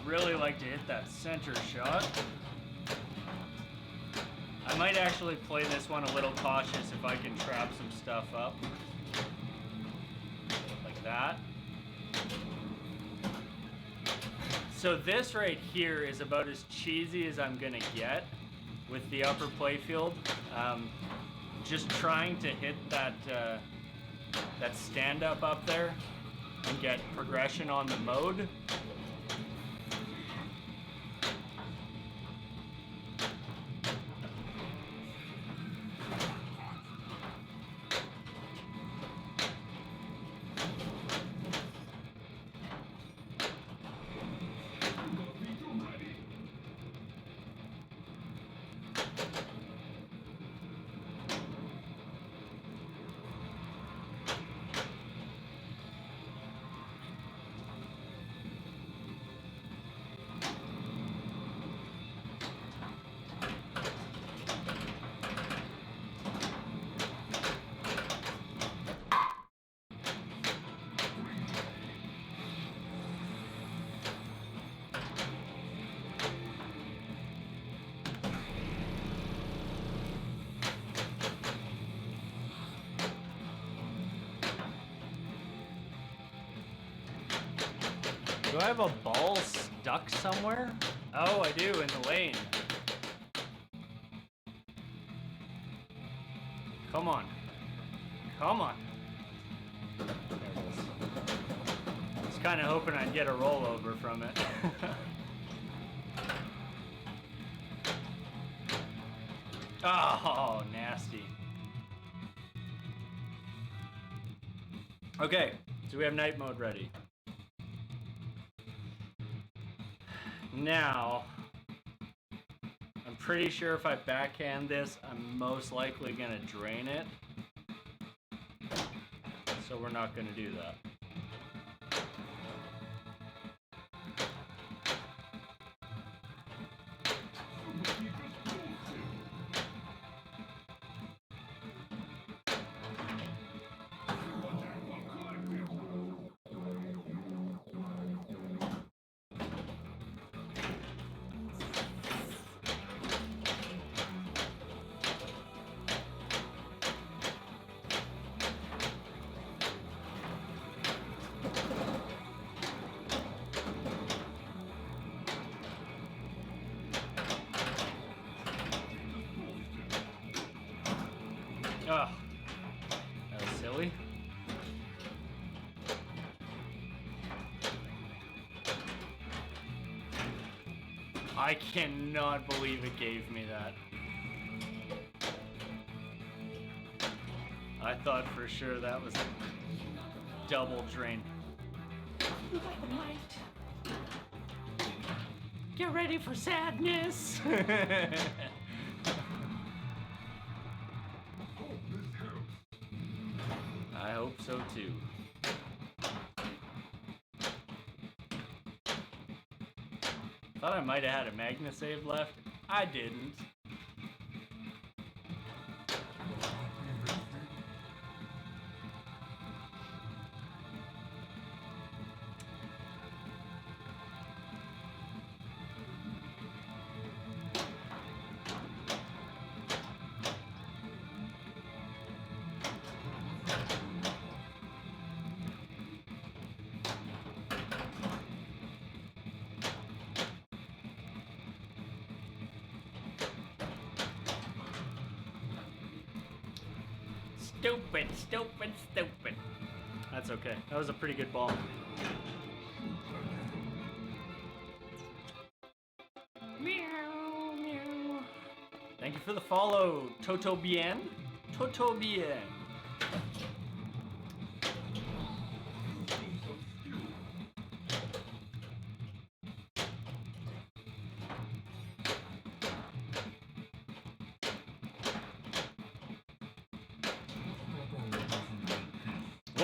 Really like to hit that center shot. I might actually play this one a little cautious if I can trap some stuff up. Like that. So this right here is about as cheesy as I'm gonna get with the upper playfield. Just trying to hit that that stand up there and get progression on the mode. Do I have a ball stuck somewhere? Oh, I do, in the lane. Come on. Come on. There it is. I was kind of hoping I'd get a rollover from it. Oh, nasty. Okay, so we have night mode ready. Now, I'm pretty sure if I backhand this, I'm most likely gonna drain it. So we're not gonna do that. I cannot believe it gave me that. I thought for sure that was a double drain. You got the might. Get ready for sadness. Hope this helps. I hope so too. Thought I might have had a Magna save left. I didn't. Stupid, stupid, stupid. That's okay. That was a pretty good ball. Meow, meow. Thank you for the follow, Toto Bien. Toto Bien.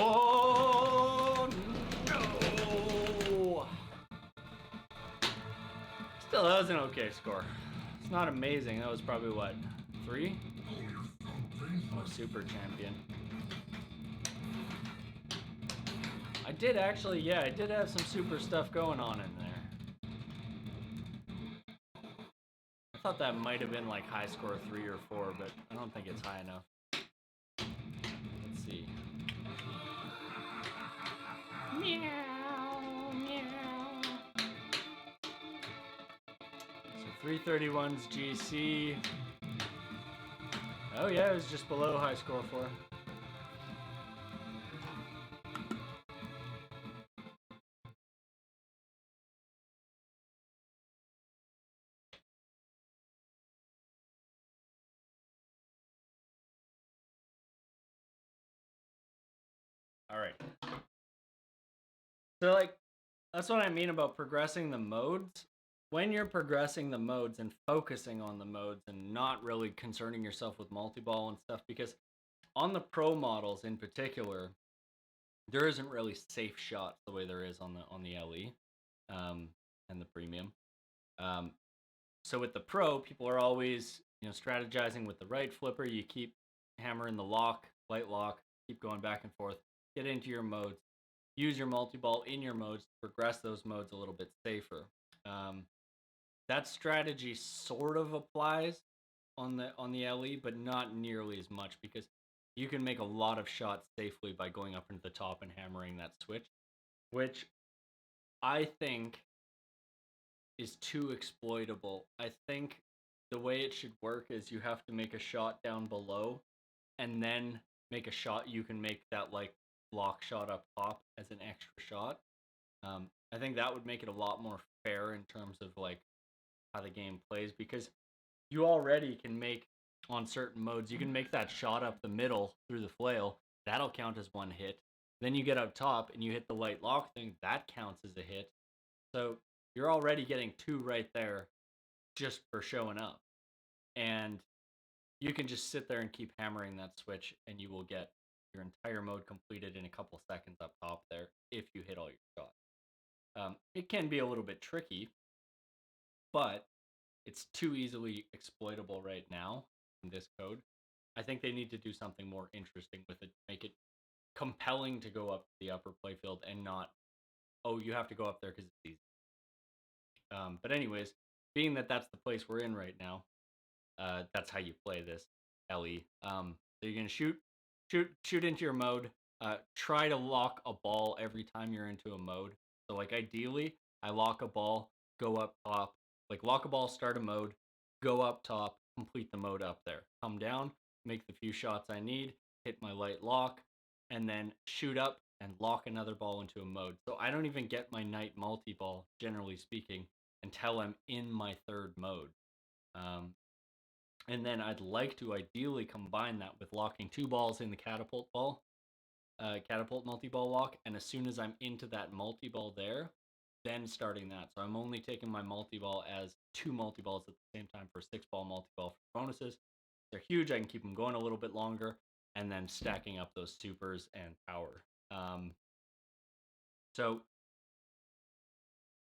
Oh no! Still, that was an okay score. It's not amazing. That was probably what, 3? Oh, super champion. I did actually, yeah, I did have some super stuff going on in there. I thought that might have been like high score 3 or 4, but I don't think it's high enough. Let's see. Meow, meow. So 331's GC. Oh yeah, it was just below high score 4. All right. So like, that's what I mean about progressing the modes. When you're progressing the modes and focusing on the modes and not really concerning yourself with multi-ball and stuff, because on the pro models in particular, there isn't really safe shots the way there is on the LE and the premium. So with the pro, people are always strategizing with the right flipper. You keep hammering the lock, light lock, keep going back and forth. Get into your modes. Use your multi-ball in your modes to progress those modes a little bit safer. That strategy sort of applies on the LE, but not nearly as much because you can make a lot of shots safely by going up into the top and hammering that switch, which I think is too exploitable. I think the way it should work is you have to make a shot down below and then make a shot. You can make that like block shot up top as an extra shot. I think that would make it a lot more fair in terms of like how the game plays, because you already can make on certain modes, you can make that shot up the middle through the flail. That'll count as one hit. Then you get up top and you hit the light lock thing. That counts as a hit. So you're already getting 2 right there just for showing up. And you can just sit there and keep hammering that switch and you will get your entire mode completed in a couple seconds up top there if you hit all your shots. It can be a little bit tricky, but it's too easily exploitable right now in this code. I think they need to do something more interesting with it, make it compelling to go up to the upper playfield and not, oh, you have to go up there because it's easy. But anyways, being that that's the place we're in right now, that's how you play this LE. So you're gonna shoot into your mode. Try to lock a ball every time you're into a mode. So like ideally, I lock a ball, go up top, like lock a ball, start a mode, go up top, complete the mode up there. Come down, make the few shots I need, hit my light lock, and then shoot up and lock another ball into a mode. So I don't even get my night multi-ball, generally speaking, until I'm in my third mode. Um, and then I'd like to ideally combine that with locking 2 balls in the catapult multi-ball lock, and as soon as I'm into that multi-ball there, then starting that. So I'm only taking my multi-ball as 2 multi-balls at the same time for 6-ball multi-ball for bonuses. They're huge. I can keep them going a little bit longer, and then stacking up those supers and power. So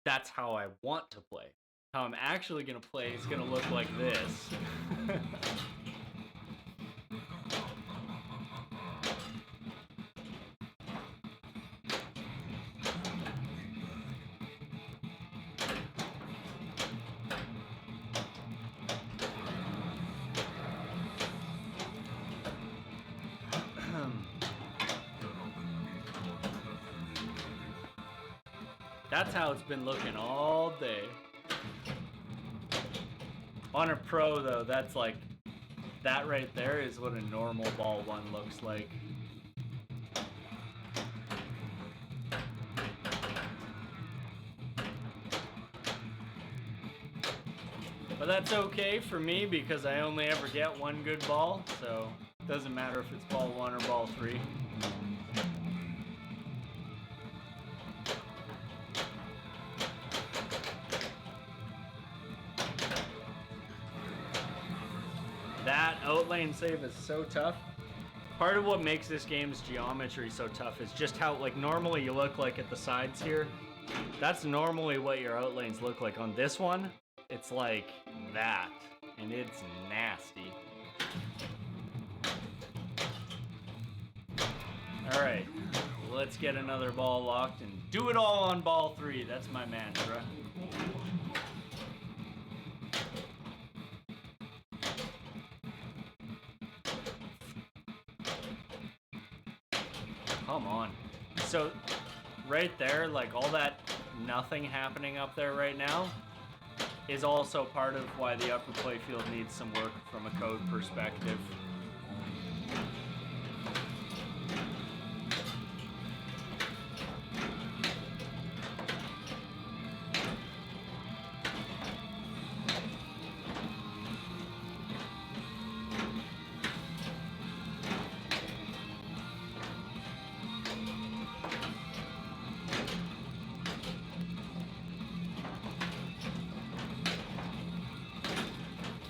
that's how I want to play. How I'm actually going to play is going to look like this. That's how it's been looking all day. On a pro, though, that's like, that right there is what a normal ball 1 looks like. But that's okay for me because I only ever get 1 good ball, so it doesn't matter if it's ball 1 or ball 3. That outlane save is so tough. Part of what makes this game's geometry so tough is just how, like, normally you look like at the sides here. That's normally what your outlanes look like. On this one, it's like that, and it's nasty. All right, let's get another ball locked and do it all on ball 3. That's my mantra. Come on. So right there, like all that nothing happening up there right now is also part of why the upper playfield needs some work from a code perspective.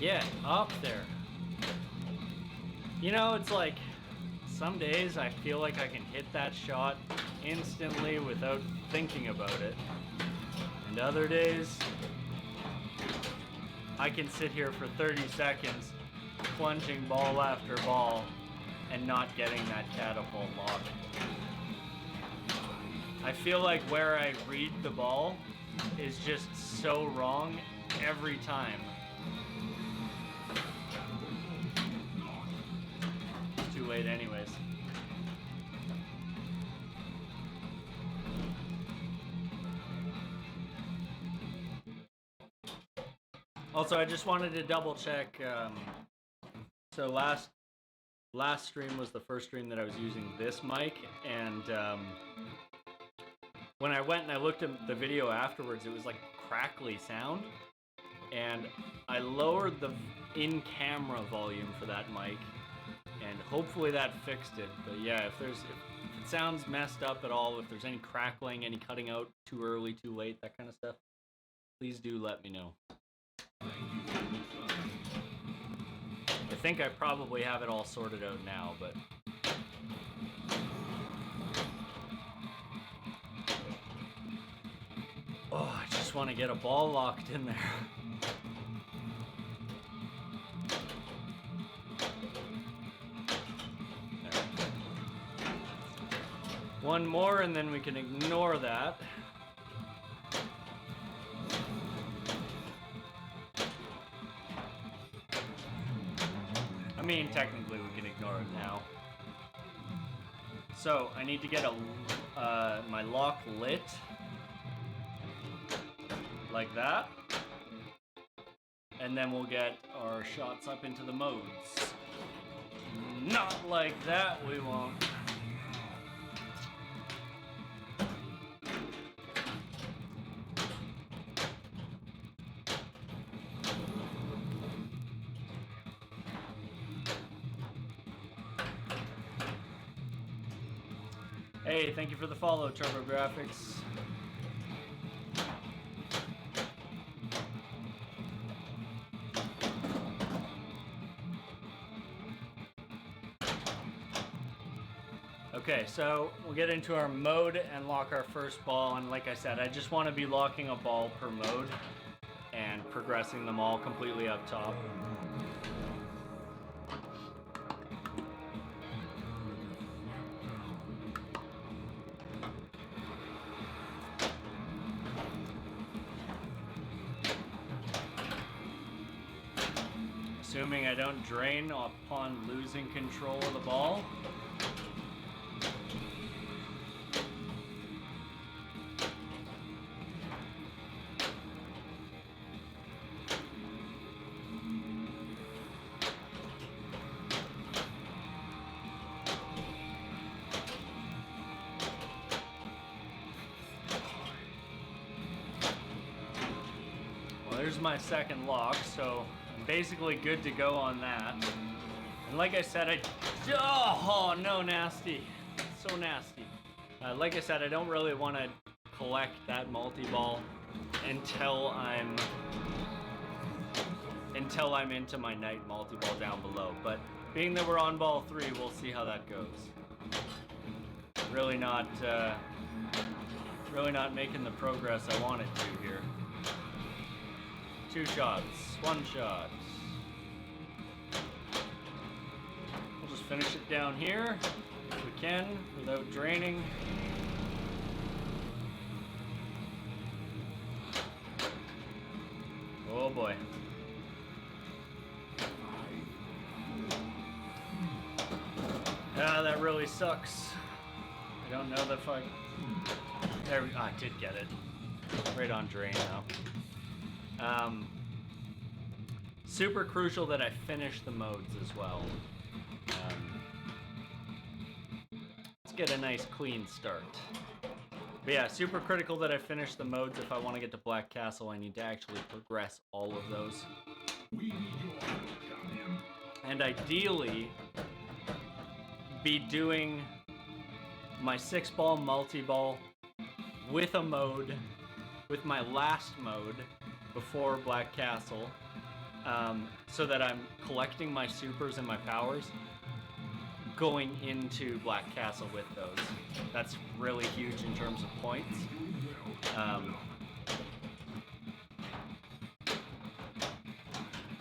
Get up there. You know, it's like some days I feel like I can hit that shot instantly without thinking about it. And other days I can sit here for 30 seconds plunging ball after ball and not getting that catapult lock. I feel like where I read the ball is just so wrong every time. Too late anyways. Also, I just wanted to double check. So last stream was the first stream that I was using this mic, and when I went and I looked at the video afterwards, it was like crackly sound, and I lowered the in-camera volume for that mic, and hopefully that fixed it. But yeah, if it sounds messed up at all, if there's any crackling, any cutting out too early, too late, that kind of stuff, please do let me know. I think I probably have it all sorted out now, but oh, I just want to get a ball locked in there. One more and then we can ignore that. I mean, technically we can ignore it now. So I need to get my lock lit like that, and then we'll get our shots up into the modes. Not like that, we won't. Hey, thank you for the follow, TurboGrafx. Okay, so we'll get into our mode and lock our first ball. And like I said, I just want to be locking a ball per mode and progressing them all completely up top. Assuming I don't drain upon losing control of the ball. There's my second lock, so I'm basically good to go on that. And like I said, oh no, nasty, so nasty. Like I said, I don't really want to collect that multi-ball until I'm into my night multi-ball down below. But being that we're on ball 3, we'll see how that goes. Really not making the progress I wanted to here. 2 shots, 1 shot. We'll just finish it down here if we can without draining. Oh boy. Ah, that really sucks. I don't know if I... There we go. I did get it. Right on drain now. Super crucial that I finish the modes as well. Let's get a nice clean start. But yeah, super critical that I finish the modes. If I want to get to Black Castle, I need to actually progress all of those. And ideally, be doing my 6-ball multi-ball with a mode, with my last mode before Black Castle, so that I'm collecting my supers and my powers going into Black Castle with those. That's really huge in terms of points.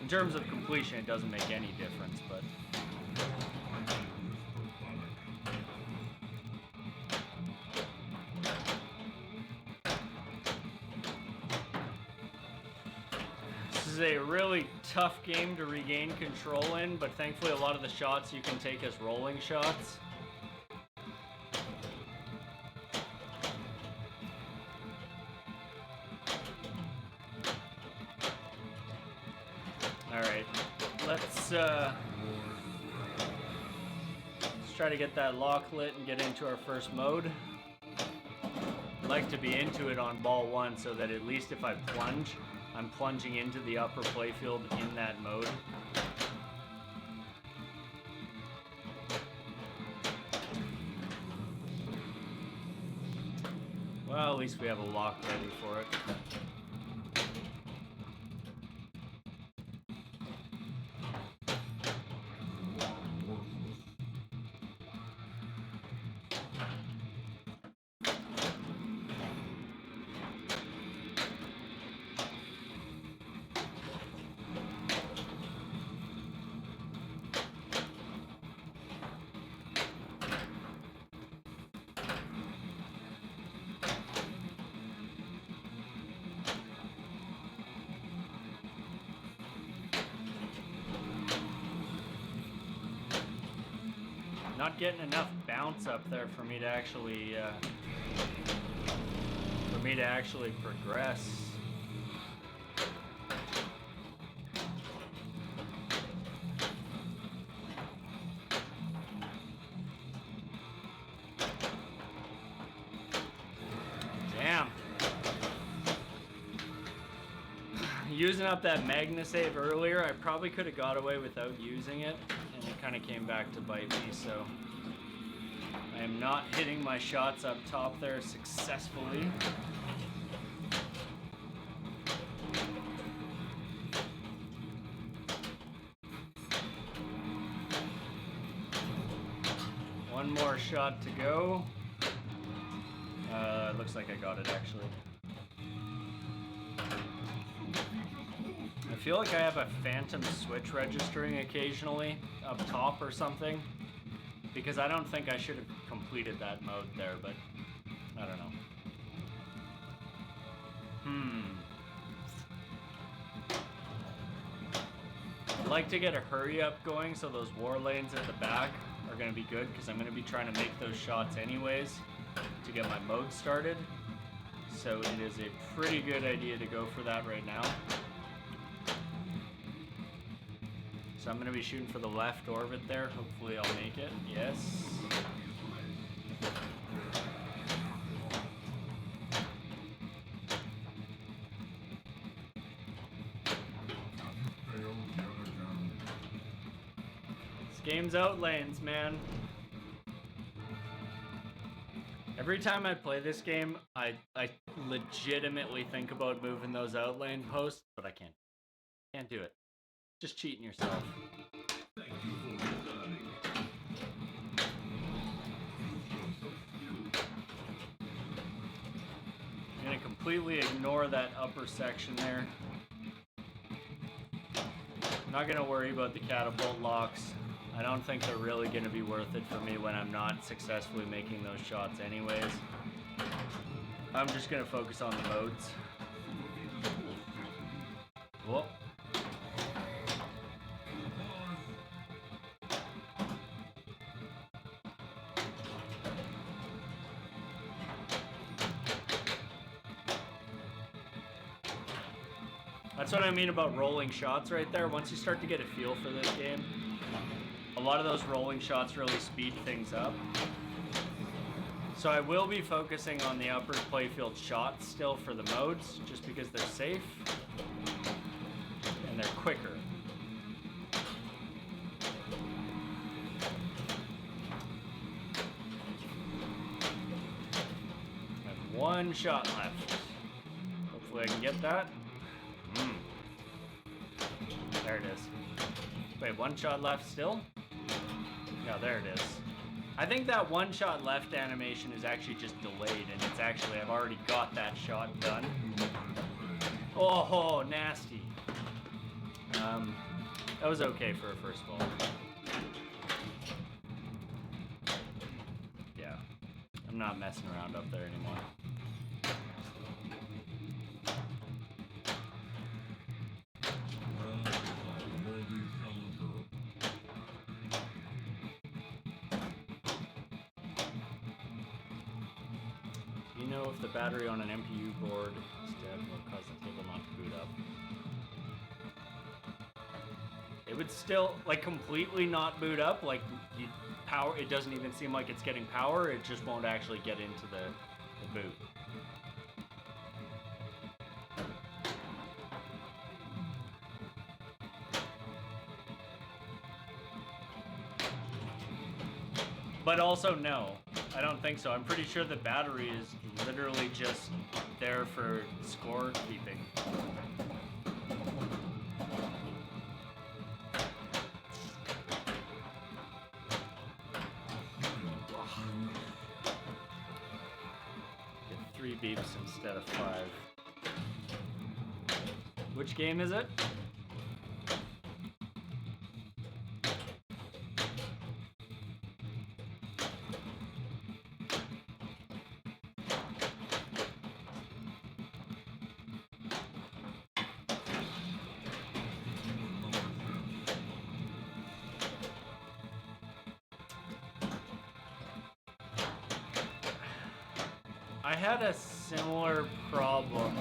In terms of completion, it doesn't make any difference, but... This is a really tough game to regain control in, but thankfully a lot of the shots you can take as rolling shots. Alright, let's try to get that lock lit and get into our first mode. I'd like to be into it on ball 1 so that at least if I plunge, I'm plunging into the upper playfield in that mode. Well, at least we have a lock ready for it. Not getting enough bounce up there for me to actually progress. Damn. Using up that Magna save earlier, I probably could have got away without using it. And it kind of came back to bite me, so I am not hitting my shots up top there successfully. One more shot to go. Looks like I got it actually. I feel like I have a phantom switch registering occasionally up top or something, because I don't think I should have completed that mode there, but I don't know. I'd like to get a hurry up going so those war lanes at the back are going to be good, because I'm going to be trying to make those shots anyways to get my mode started. So it is a pretty good idea to go for that right now. So I'm going to be shooting for the left orbit there. Hopefully I'll make it. Yes. This game's out lanes, man. Every time I play this game, I legitimately think about moving those outlane posts, but I can't. Can't do it. Just cheating yourself. Thank you for returning. I'm gonna completely ignore that upper section there. I'm not gonna worry about the catapult locks. I don't think they're really gonna be worth it for me when I'm not successfully making those shots anyways. I'm just gonna focus on the modes. Whoop. That's what I mean about rolling shots right there. Once you start to get a feel for this game, a lot of those rolling shots really speed things up. So I will be focusing on the upper playfield shots still for the modes, just because they're safe and they're quicker. And one shot left. Hopefully I can get that. There it is. Wait, one shot left still? No, there it is. I think that one shot left animation is actually just delayed, and it's actually, I've already got that shot done. Oh, nasty. That was okay for a first ball. Yeah, I'm not messing around up there anymore. You know if the battery on an MPU board is dead will cause the table not to boot up. It would still, like, completely not boot up, like, power, it doesn't even seem like it's getting power, it just won't actually get into the boot. But also, no, I don't think so. I'm pretty sure the battery is literally just there for score keeping. Get 3 beeps instead of 5. Which game is it? I had a similar problem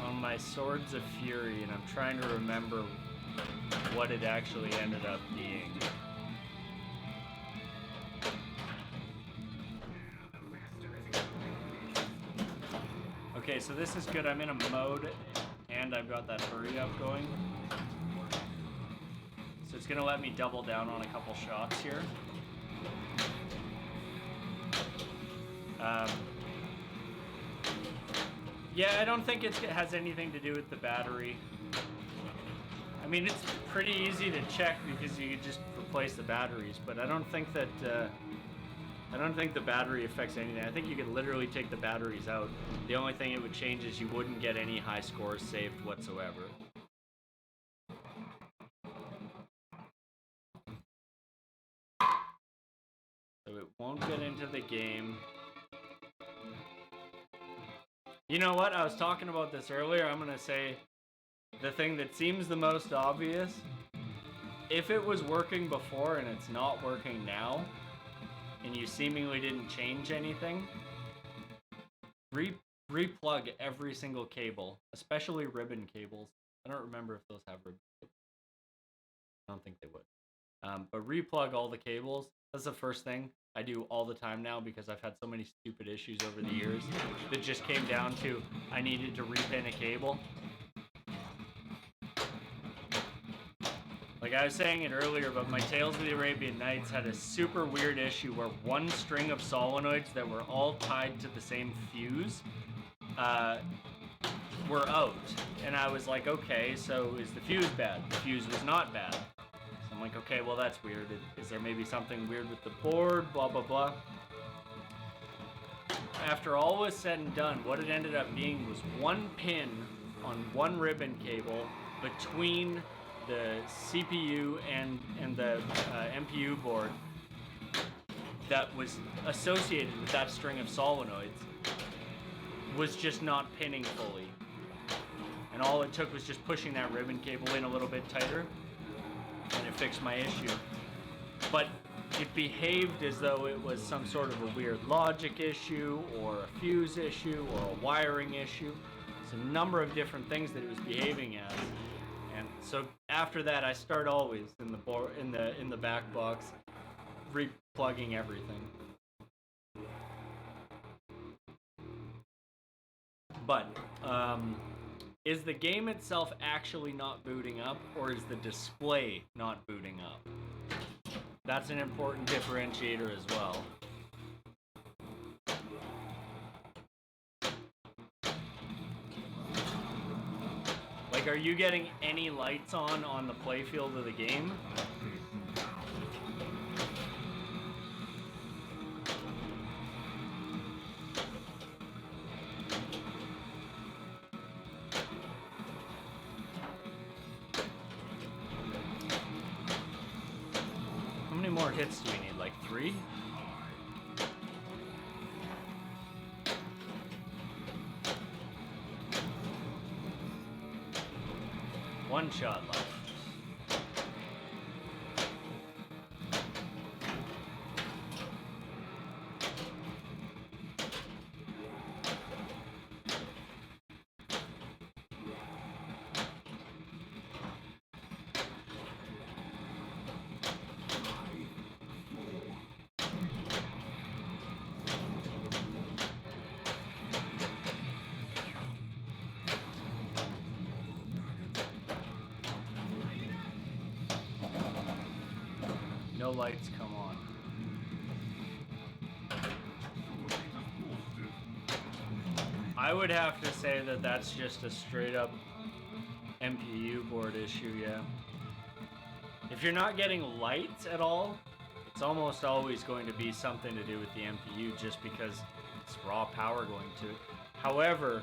on my Swords of Fury, and I'm trying to remember what it actually ended up being. Okay, so this is good. I'm in a mode, and I've got that hurry up going. So it's gonna let me double down on a couple shots here. Yeah, I don't think it has anything to do with the battery. I mean, it's pretty easy to check because you can just replace the batteries, but I don't think that the battery affects anything. I think you could literally take the batteries out. The only thing it would change is you wouldn't get any high scores saved whatsoever. So it won't get into the game. You know what? I was talking about this earlier. I'm going to say the thing that seems the most obvious. If it was working before and it's not working now, and you seemingly didn't change anything, replug every single cable, especially ribbon cables. I don't remember if those have ribbon cables. I don't think they would. But replug all the cables. That's the first thing I do all the time now because I've had so many stupid issues over the years that just came down to I needed to repin a cable. Like I was saying it earlier, but my Tales of the Arabian Nights had a super weird issue where one string of solenoids that were all tied to the same fuse were out. And I was like, okay, so is the fuse bad? The fuse was not bad. So I'm like, okay, well that's weird. Is there maybe something weird with the board? Blah, blah, blah. After all was said and done, what it ended up being was one pin on one ribbon cable between the CPU and the MPU board that was associated with that string of solenoids was just not pinning fully. And all it took was just pushing that ribbon cable in a little bit tighter, and it fixed my issue. But it behaved as though it was some sort of a weird logic issue, or a fuse issue, or a wiring issue. It's a number of different things that it was behaving as. And so after that, I start always in the back box, replugging everything. But is the game itself actually not booting up, or is the display not booting up? That's an important differentiator as well. Like, are you getting any lights on the playfield of the game? How many more hits do we need? Like 3? One shot left. No lights come on. I would have to say that that's just a straight up MPU board issue, yeah. If you're not getting lights at all, it's almost always going to be something to do with the MPU just because it's raw power going to it. However,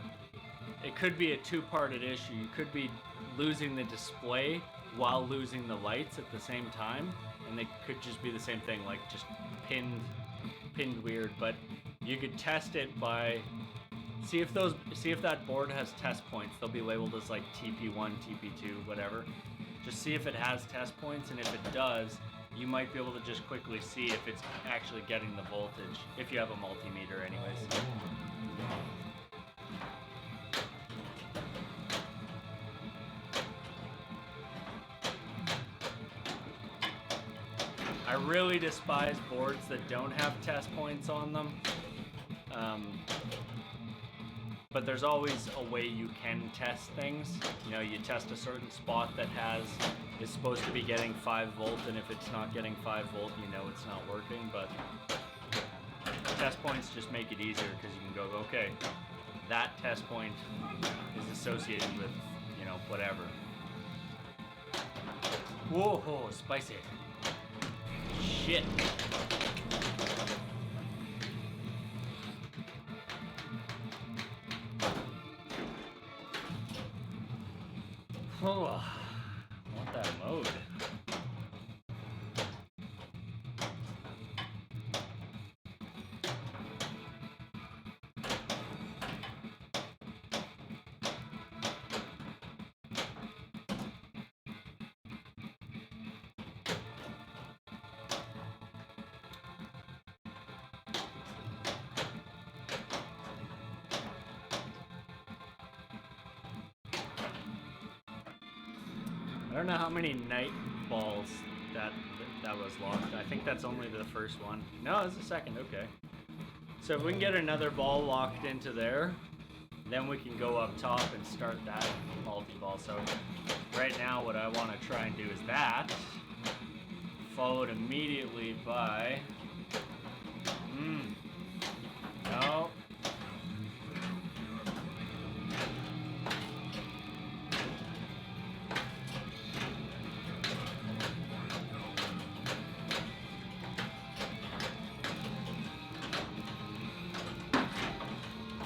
it could be a two-parted issue. You could be losing the display while losing the lights at the same time, and they could just be the same thing, like just pinned weird. But you could test it by see if that board has test points. They'll be labeled as like TP1, TP2, whatever. Just see if it has test points, and if it does, you might be able to just quickly see if it's actually getting the voltage, if you have a multimeter anyways. I really despise boards that don't have test points on them. But there's always a way you can test things. You know, you test a certain spot that is supposed to be getting 5 volt, and if it's not getting 5 volt, you know it's not working. But test points just make it easier because you can go, okay, that test point is associated with, you know, whatever. Whoa, spicy. Shit. Oh, I want that mode. I don't know how many night balls that was locked. I think that's only the first one. No, it's the second. Okay. So if we can get another ball locked into there, then we can go up top and start that multi-ball. So right now what I want to try and do is that, followed immediately by... No.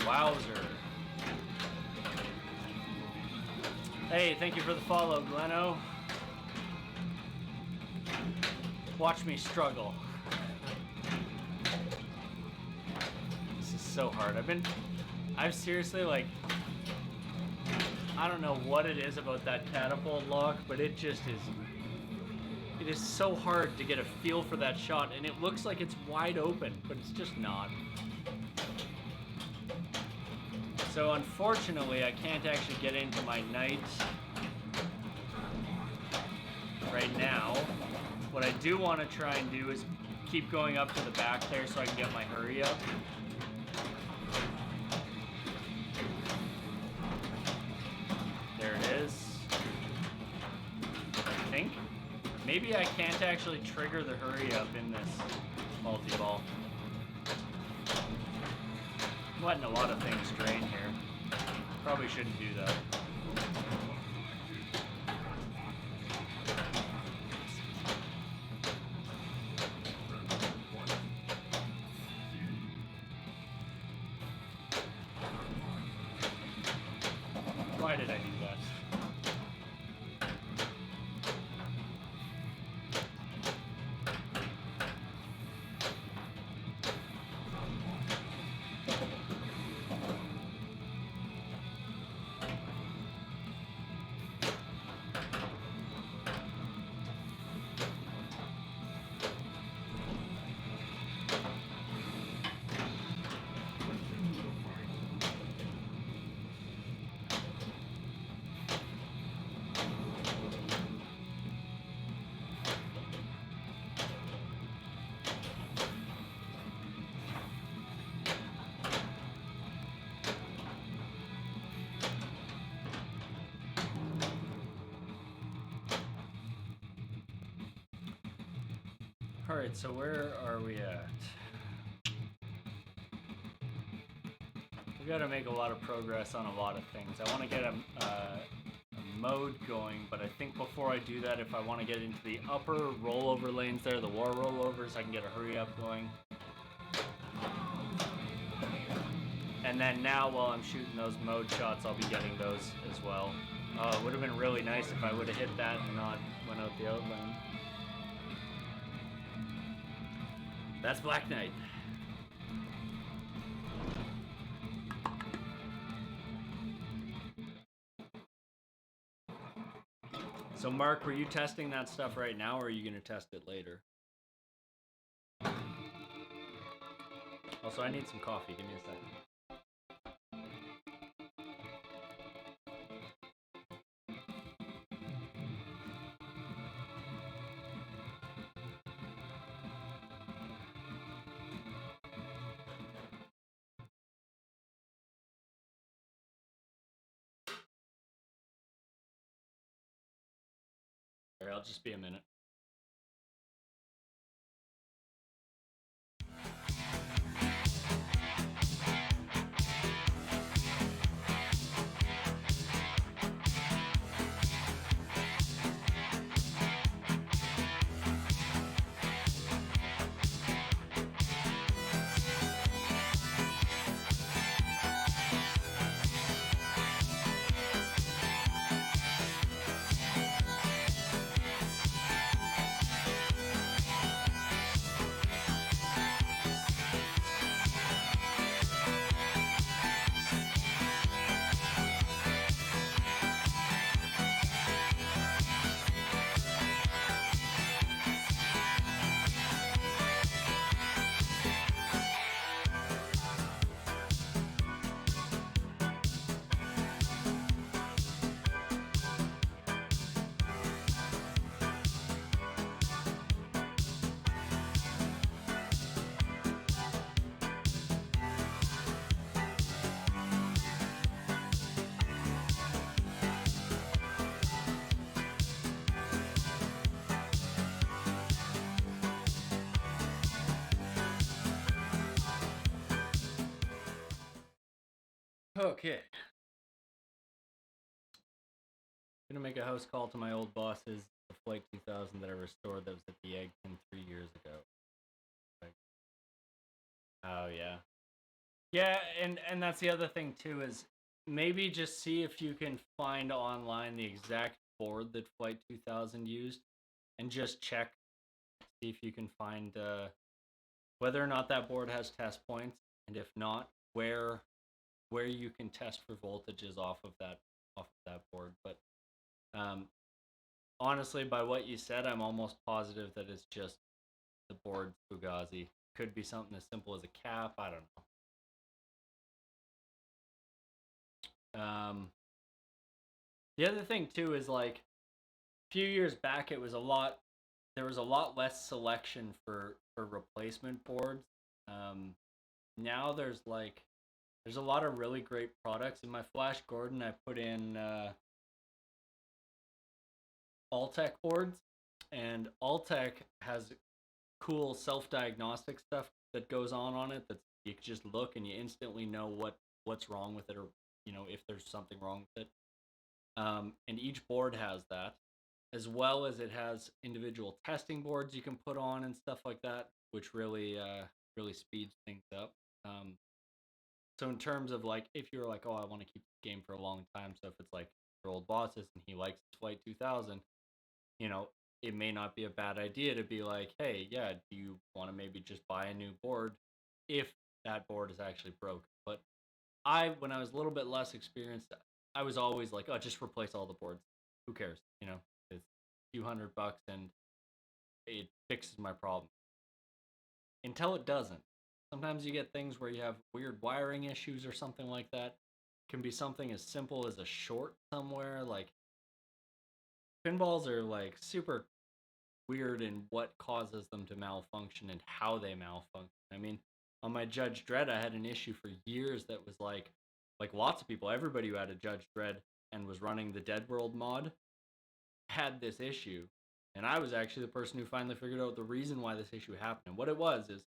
Wowzer. Hey, thank you for the follow, Gleno. Watch me struggle. This is so hard. I've seriously, like, I don't know what it is about that catapult lock, but it just is, it is so hard to get a feel for that shot, and it looks like it's wide open, but it's just not. So unfortunately, I can't actually get into my knight right now. What I do want to try and do is keep going up to the back there so I can get my hurry up. There it is. I think. Maybe I can't actually trigger the hurry up in this multi-ball. I'm letting a lot of things drain here. Probably shouldn't do that. Why did I do that? Alright, so where are we at? We gotta make a lot of progress on a lot of things. I want to get a mode going, but I think before I do that, if I want to get into the upper rollover lanes there, the war rollovers, I can get a hurry up going. And then now while I'm shooting those mode shots, I'll be getting those as well. It would have been really nice if I would have hit that and not went out the outline. That's Black Knight. So Mark, were you testing that stuff right now, or are you going to test it later? Also, I need some coffee. Give me a second. I'll just be a minute. Okay. Gonna make a house call to my old bosses. The Flight 2000 that I restored that was at the egg pin 3 years ago. Like, oh yeah, yeah, and that's the other thing too is maybe just see if you can find online the exact board that Flight 2000 used, and just check, see if you can find whether or not that board has test points, and if not, where you can test for voltages off of that board. But um, honestly, by what you said, I'm almost positive that it's just the board's Fugazi. Could be something as simple as a cap. I don't know. The other thing too is like a few years back, it was a lot. There was a lot less selection for replacement boards. Um, Now there's a lot of really great products. In my Flash Gordon, I put in Alltech boards, and Alltech has cool self-diagnostic stuff that goes on it that you can just look and you instantly know what's wrong with it, or if there's something wrong with it. And each board has that, as well as it has individual testing boards you can put on and stuff like that, which really speeds things up. So in terms of like, if you're like, oh, I want to keep the game for a long time, so if it's like your old bosses and he likes Flight 2000, you know, it may not be a bad idea to be like, hey, yeah, do you want to maybe just buy a new board if that board is actually broken? But when I was a little bit less experienced, I was always like, oh, just replace all the boards. Who cares? It's a few $100 and it fixes my problem. Until it doesn't. Sometimes you get things where you have weird wiring issues or something like that. It can be something as simple as a short somewhere. Like pinballs are like super weird in what causes them to malfunction and how they malfunction. I mean, on my Judge Dredd, I had an issue for years that was like lots of people, everybody who had a Judge Dredd and was running the Dead World mod had this issue. And I was actually the person who finally figured out the reason why this issue happened. And what it was is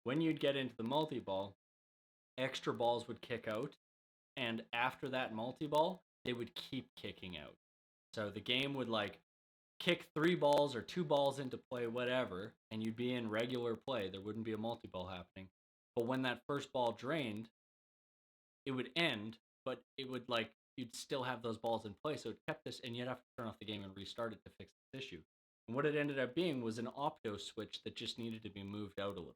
when you'd get into the multi ball, extra balls would kick out, and after that multi ball, they would keep kicking out. So the game would like kick 3 balls or 2 balls into play, whatever, and you'd be in regular play. There wouldn't be a multi ball happening. But when that first ball drained, it would end, but it would like you'd still have those balls in play. So it kept this, and you'd have to turn off the game and restart it to fix this issue. And what it ended up being was an opto switch that just needed to be moved out a little.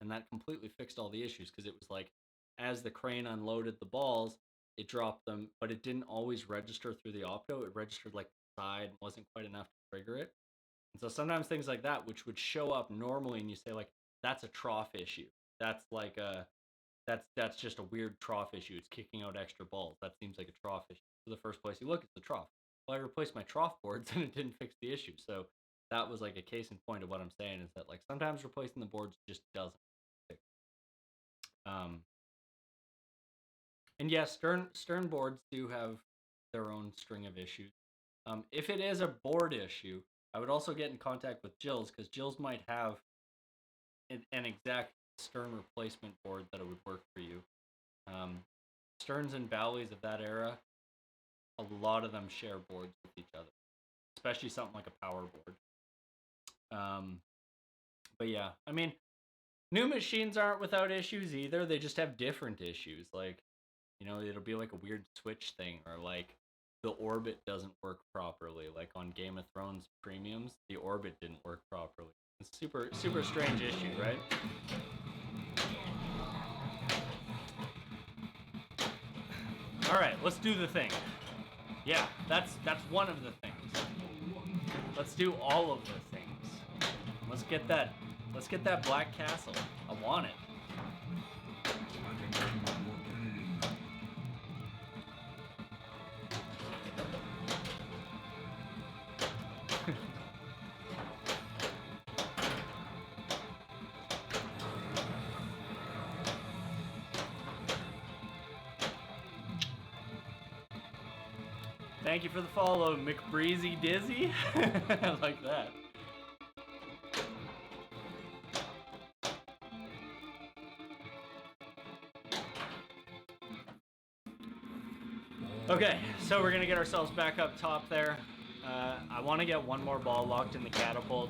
And that completely fixed all the issues because it was like as the crane unloaded the balls, it dropped them, but it didn't always register through the opto. It registered like the side, wasn't quite enough to trigger it. And so sometimes things like that, which would show up normally, and you say like that's a trough issue. That's like a that's just a weird trough issue. It's kicking out extra balls. That seems like a trough issue. So the first place you look is the trough. Well, I replaced my trough boards and it didn't fix the issue. So that was like a case in point of what I'm saying is that like sometimes replacing the boards just doesn't fix. Um, and yes, Stern boards do have their own string of issues. If it is a board issue, I would also get in contact with Jill's because Jill's might have an exact Stern replacement board that would work for you. Sterns and Bowleys of that era, a lot of them share boards with each other, especially something like a power board. But yeah, I mean, new machines aren't without issues either. They just have different issues. Like, it'll be like a weird switch thing, or like the orbit doesn't work properly. Like on Game of Thrones premiums, the orbit didn't work properly. It's super super strange issue, right? All right, let's do the thing. Yeah, that's one of the things. Let's do all of the things. Let's get that. Let's get that Black Castle. I want it. Thank you for the follow, McBreezy Dizzy. I like that. Okay, so we're gonna get ourselves back up top there. I want to get one more ball locked in the catapult,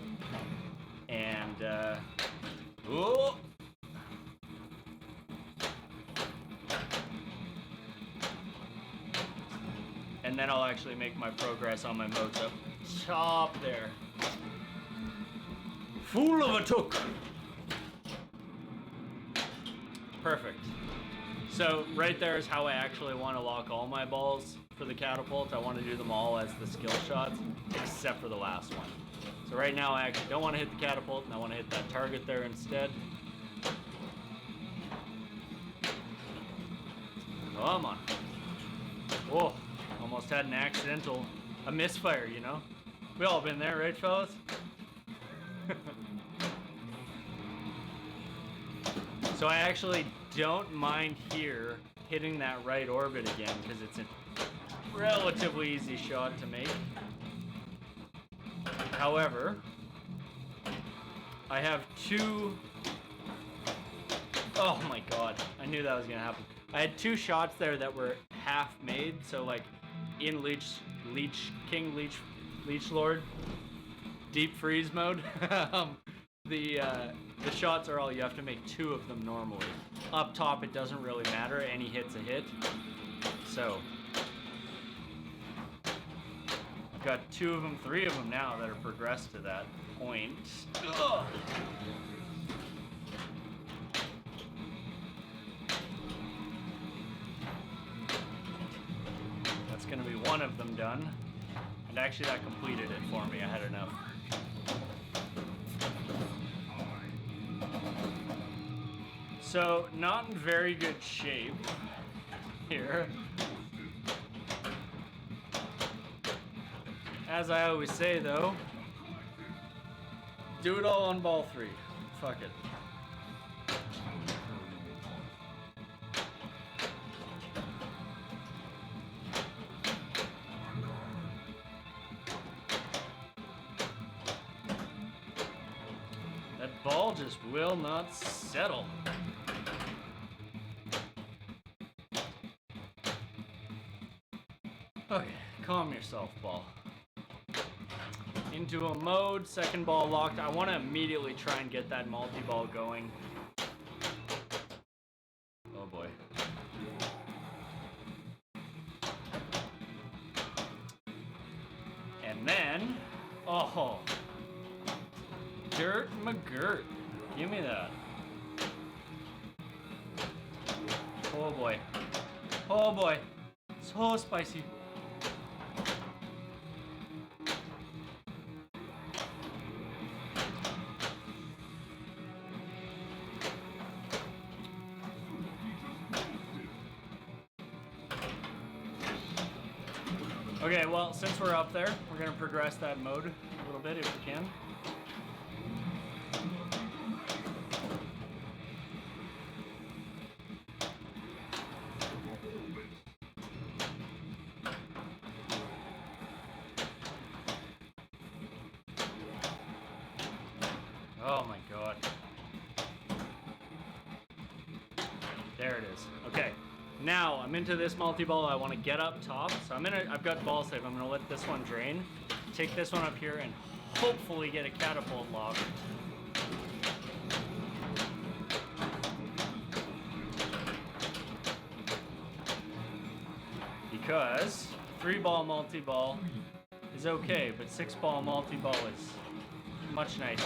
and oh, and then I'll actually make my progress on my modes up top there. Fool of a took. Perfect. So right there is how I actually want to lock all my balls for the catapult. I want to do them all as the skill shots, except for the last one. So right now I actually don't want to hit the catapult, and I want to hit that target there instead. Come on. Whoa, almost had a misfire, you know? We all been there, right, fellas? So I actually don't mind here hitting that right orbit again because it's a relatively easy shot to make. However, I have two... Oh my god, I knew that was gonna happen. I had two shots there that were half made, so like in Leech Lord, deep freeze mode. The shots are all, you have to make two of them normally. Up top it doesn't really matter, any hit's a hit. So I've got three of them now that are progressed to that point. Ugh. That's gonna be one of them done. And actually that completed it for me, I had enough. So, not in very good shape here. As I always say though, do it all on ball 3. Fuck it. That ball just will not settle. Okay, calm yourself, ball. Into a mode, second ball locked. I want to immediately try and get that multi-ball going. Oh boy. And then, oh, Dirt McGirt. Give me that. Oh boy. Oh boy. So spicy. Okay, well, since we're up there, we're gonna progress that mode a little bit if we can. Oh my god. There it is. Okay. Now I'm into this multi-ball. I want to get up top. So I've got ball save. I'm gonna let this one drain. Take this one up here and hopefully get a catapult lock. Because 3-ball multi-ball is okay, but 6-ball multi-ball is much nicer.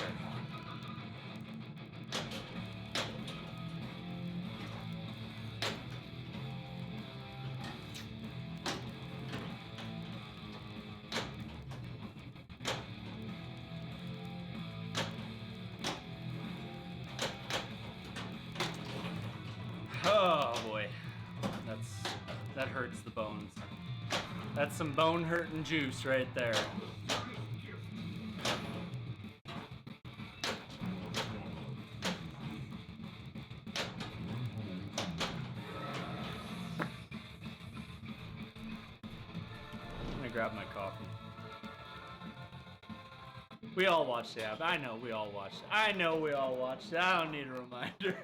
Oh boy, that hurts the bones. That's some bone hurting juice right there. I'm gonna grab my coffee. We all watched the app. I know we all watched it. I don't need a reminder.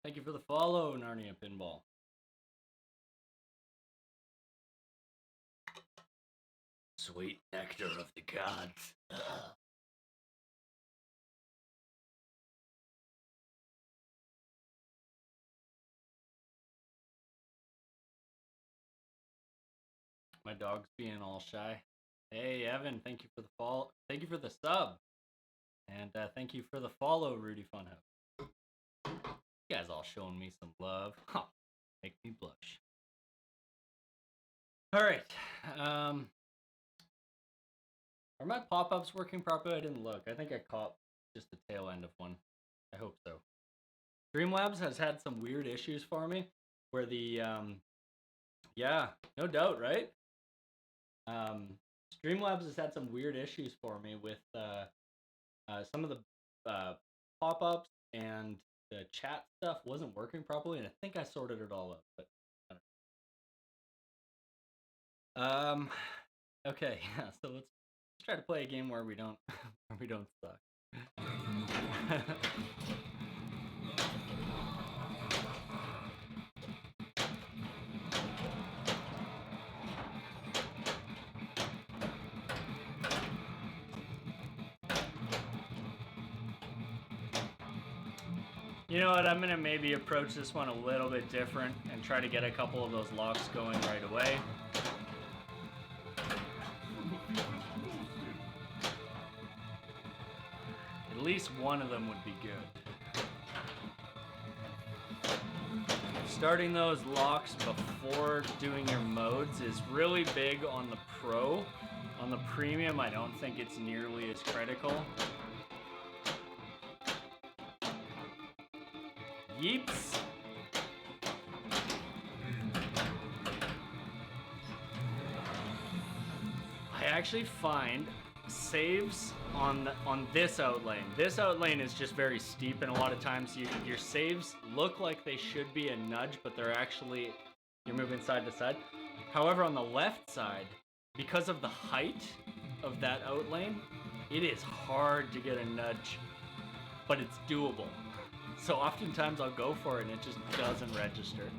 Thank you for the follow, Narnia Pinball. Sweet nectar of the gods. Ugh. My dog's being all shy. Hey, Evan, thank you for the follow. Thank you for the sub. And thank you for the follow, Rudy Funhouse. You guys all showing me some love. Huh. Make me blush. All right. Are my pop-ups working properly? I didn't look. I think I caught just the tail end of one. I hope so. Streamlabs has had some weird issues for me where the yeah, no doubt, right? Streamlabs has had some weird issues for me with some of the pop-ups, and the chat stuff wasn't working properly, and I think I sorted it all out. But okay, yeah. So let's try to play a game where we don't suck. You know what, I'm gonna maybe approach this one a little bit different and try to get a couple of those locks going right away. At least one of them would be good. Starting those locks before doing your modes is really big on the Pro. On the Premium, I don't think it's nearly as critical. Yeeps. I actually find saves on this outlane. This outlane is just very steep, and a lot of times your saves look like they should be a nudge, but they're actually, you're moving side to side. However, on the left side, because of the height of that outlane, it is hard to get a nudge, but it's doable. So oftentimes I'll go for it and it just doesn't register.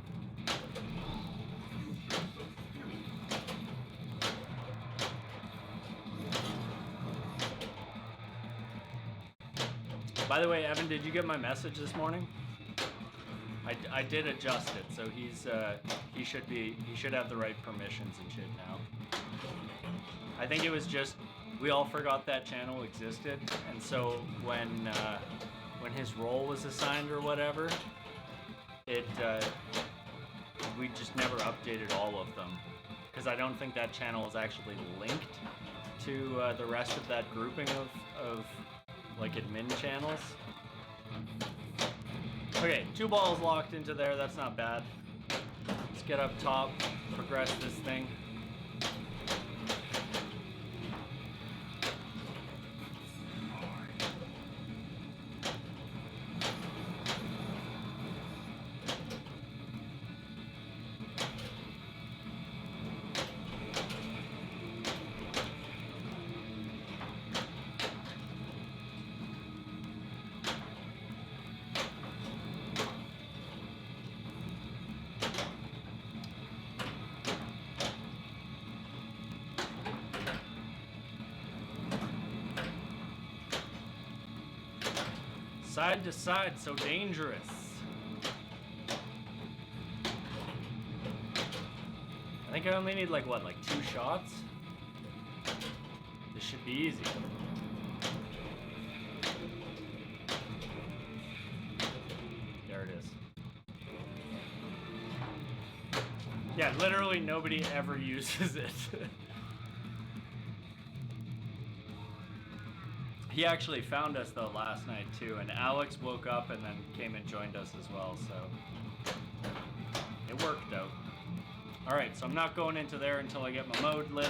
By the way, Evan, did you get my message this morning? I did adjust it, so he should have the right permissions and shit now. I think it was just we all forgot that channel existed, and so when his role was assigned or whatever, we just never updated all of them, because I don't think that channel is actually linked to the rest of that grouping of like admin channels. Okay, 2 balls locked into there, that's not bad. Let's get up top, progress this thing. Side to side, so dangerous. I think I only need like 2 shots? This should be easy. There it is. Yeah, literally nobody ever uses it. He actually found us though last night too, and Alex woke up and then came and joined us as well, so it worked out. Alright, so I'm not going into there until I get my mode lit.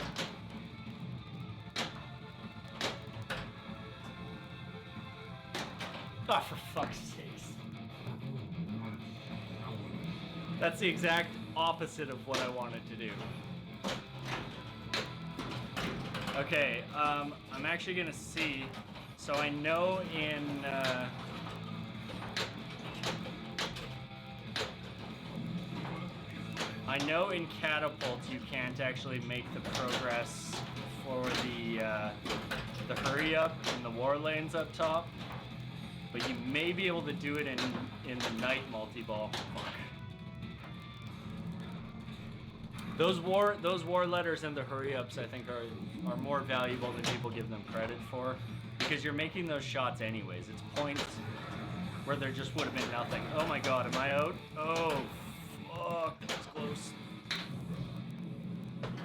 Oh, for fuck's sakes. That's the exact opposite of what I wanted to do. Okay, I'm actually gonna see. So I know in I know in catapults you can't actually make the progress for the hurry up in the war lanes up top, but you may be able to do it in the night multi-ball. Fuck. Those war letters and the hurry ups I think are more valuable than people give them credit for, because you're making those shots anyways. It's points where there just would have been nothing. Oh my god, am I out? Oh fuck, that's close.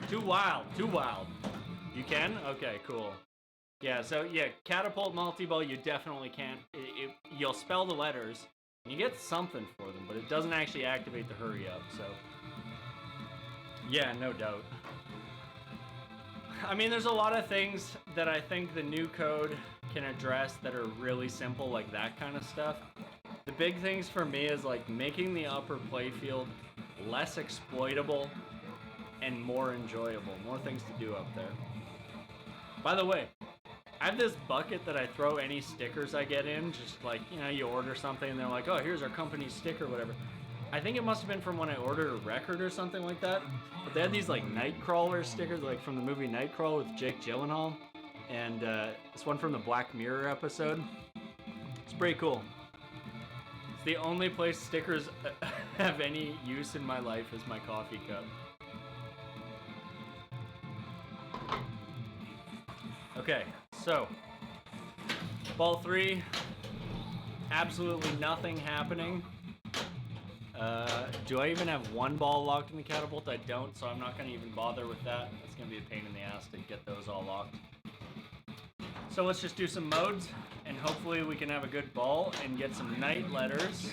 Too wild, too wild. You can? Okay, cool. Yeah, so yeah, catapult multi-ball you definitely can't. You'll spell the letters, and you get something for them, but it doesn't actually activate the hurry up, so. Yeah, no doubt. I mean, there's a lot of things that I think the new code can address that are really simple, like that kind of stuff. The big things for me is like making the upper playfield less exploitable and more enjoyable. More things to do up there. By the way, I have this bucket that I throw any stickers I get in, just like, you know, you order something and they're like, oh, here's our company sticker, whatever. I think it must have been from when I ordered a record or something like that. But they had these like Nightcrawler stickers, like from the movie Nightcrawler with Jake Gyllenhaal. And this one from the Black Mirror episode. It's pretty cool. It's the only place stickers have any use in my life is my coffee cup. Okay, so ball 3, absolutely nothing happening. Do I even have one ball locked in the catapult? I don't, so I'm not going to even bother with that. It's going to be a pain in the ass to get those all locked. So let's just do some modes, and hopefully we can have a good ball and get some night letters.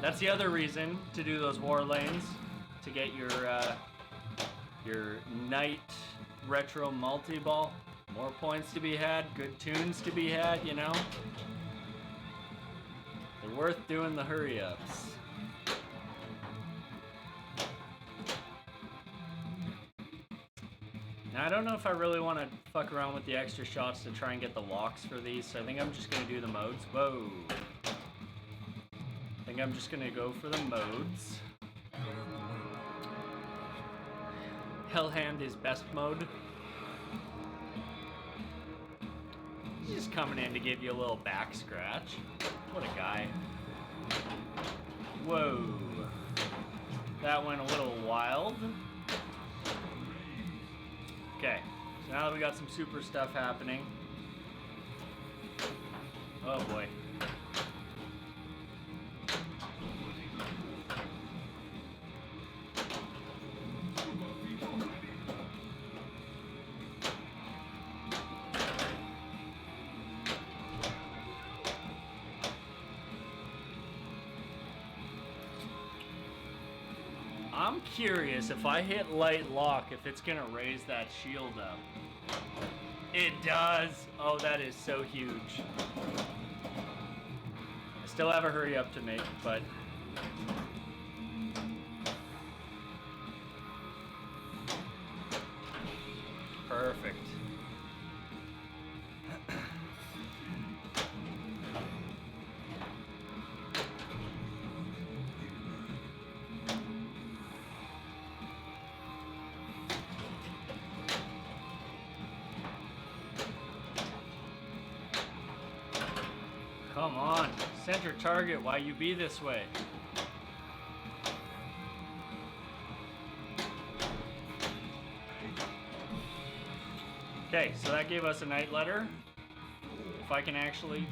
That's the other reason to do those war lanes, to get your night retro multi-ball. More points to be had, good tunes to be had, you know? They're worth doing the hurry-ups. Now, I don't know if I really want to fuck around with the extra shots to try and get the locks for these, so I think I'm just going to do the modes. Whoa. I think I'm just going to go for the modes. Hellhand is best mode. He's just coming in to give you a little back scratch. What a guy. Whoa. That went a little wild. Okay, so now that we got some super stuff happening. Oh boy. I'm curious if I hit light lock, if it's gonna raise that shield up. It does! Oh, that is so huge. I still have a hurry up to make, but... Perfect. Come on, center target, why you be this way? Okay, so that gave us a night letter. If I can actually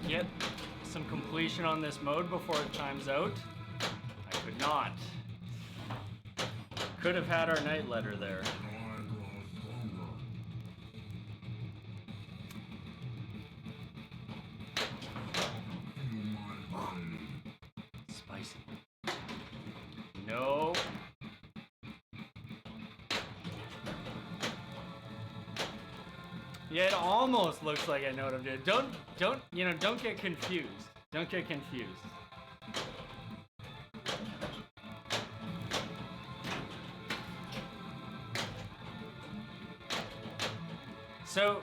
get some completion on this mode before it times out, I could not. Could have had our night letter there. Spicy. No. Yeah, it almost looks like I know what I'm doing. Don't get confused. Don't get confused. So,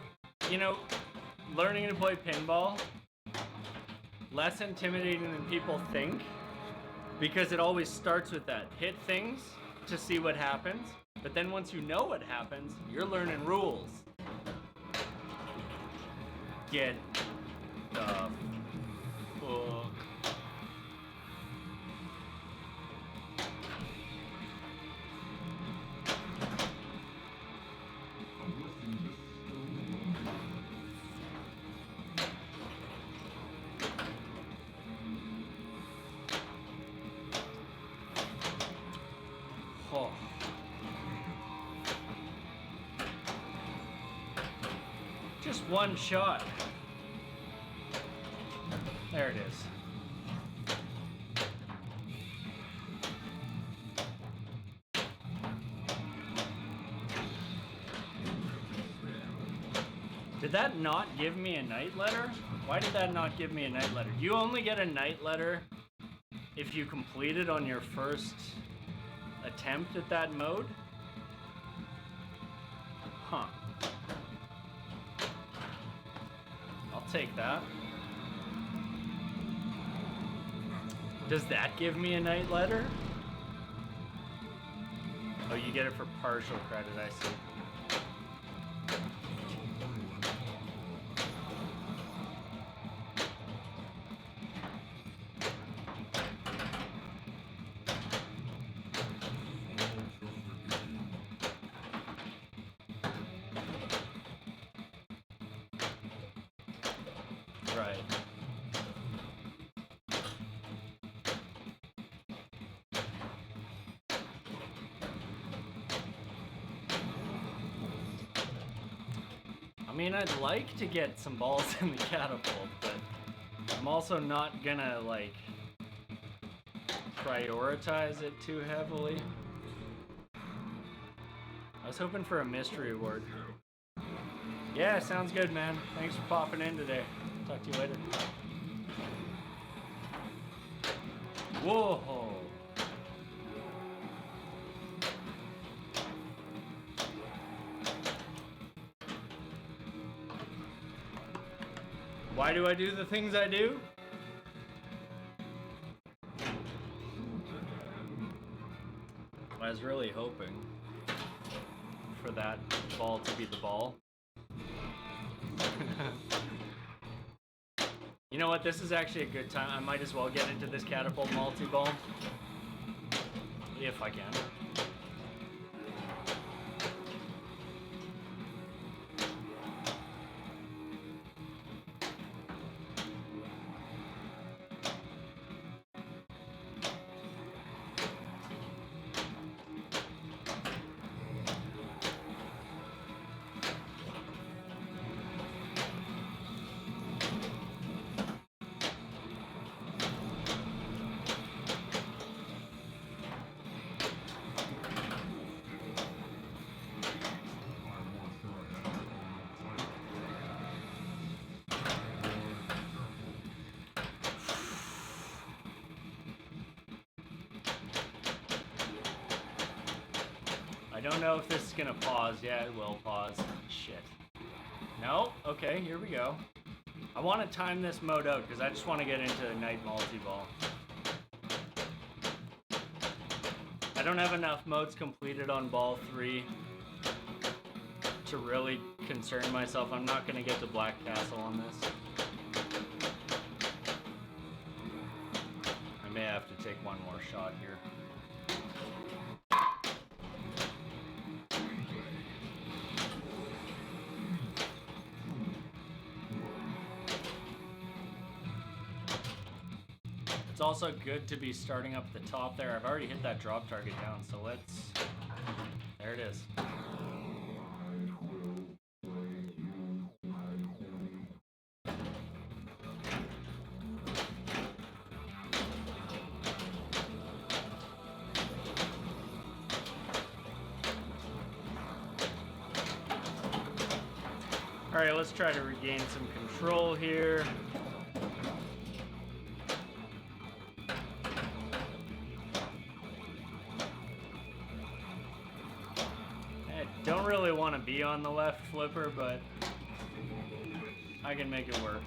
learning to play pinball, less intimidating than people think. Because it always starts with that. Hit things to see what happens, but then once you know what happens, you're learning rules. Get the fuck. Oh. Just one shot. There it is. Did that not give me a night letter? Why did that not give me a night letter? Do you only get a night letter if you complete it on your first attempt at that mode? Huh. I'll take that. Does that give me a night letter? Oh, you get it for partial credit, I see. Right. I mean, I'd like to get some balls in the catapult, but I'm also not gonna, like, prioritize it too heavily. I was hoping for a mystery award. Yeah, sounds good, man. Thanks for popping in today. Talk to you later. Whoa! Why do I do the things I do? I was really hoping for that ball to be the ball. You know what? This is actually a good time. I might as well get into this catapult multi-ball. If I can. I don't know if this is gonna pause. Yeah, it will pause. Shit. No? Okay, here we go. I want to time this mode out because I just want to get into night multi-ball. I don't have enough modes completed on ball 3 to really concern myself. I'm not gonna get to Black Castle on this. I may have to take one more shot here. It's also good to be starting up the top there. I've already hit that drop target down, so let's... There it is. Alright, let's try to regain some control here. Don't really want to be on the left flipper, but I can make it work.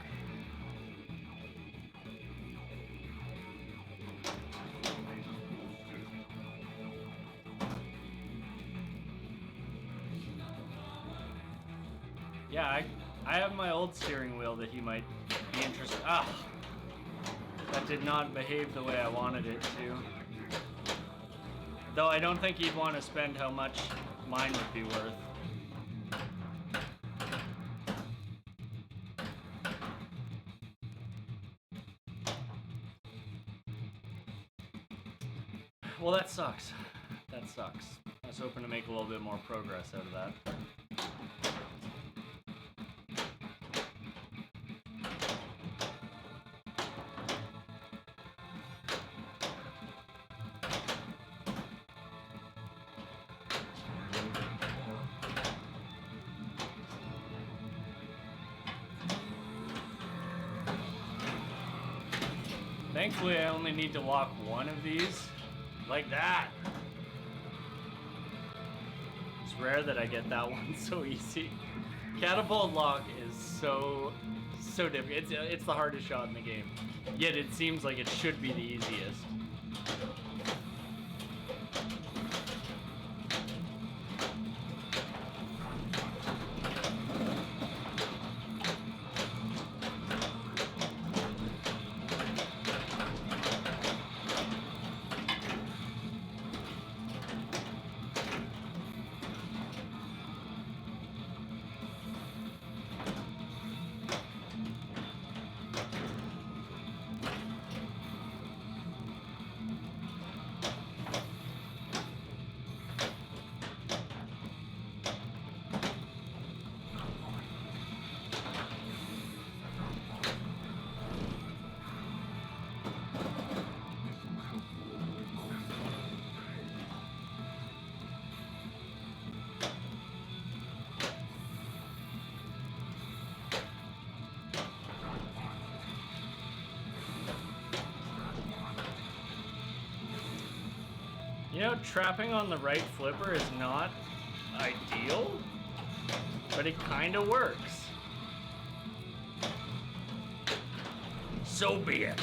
Yeah, I have my old steering wheel that he might be interested. Ah, that did not behave the way I wanted it to. Though I don't think he'd want to spend how much mine would be worth. Well, that sucks. That sucks. I was hoping to make a little bit more progress out of that. Thankfully, I only need to lock one of these. Like that. It's rare that I get that one so easy. Catapult lock is so difficult. It's the hardest shot in the game. Yet it seems like it should be the easiest. You know, trapping on the right flipper is not ideal, but it kind of works. So be it.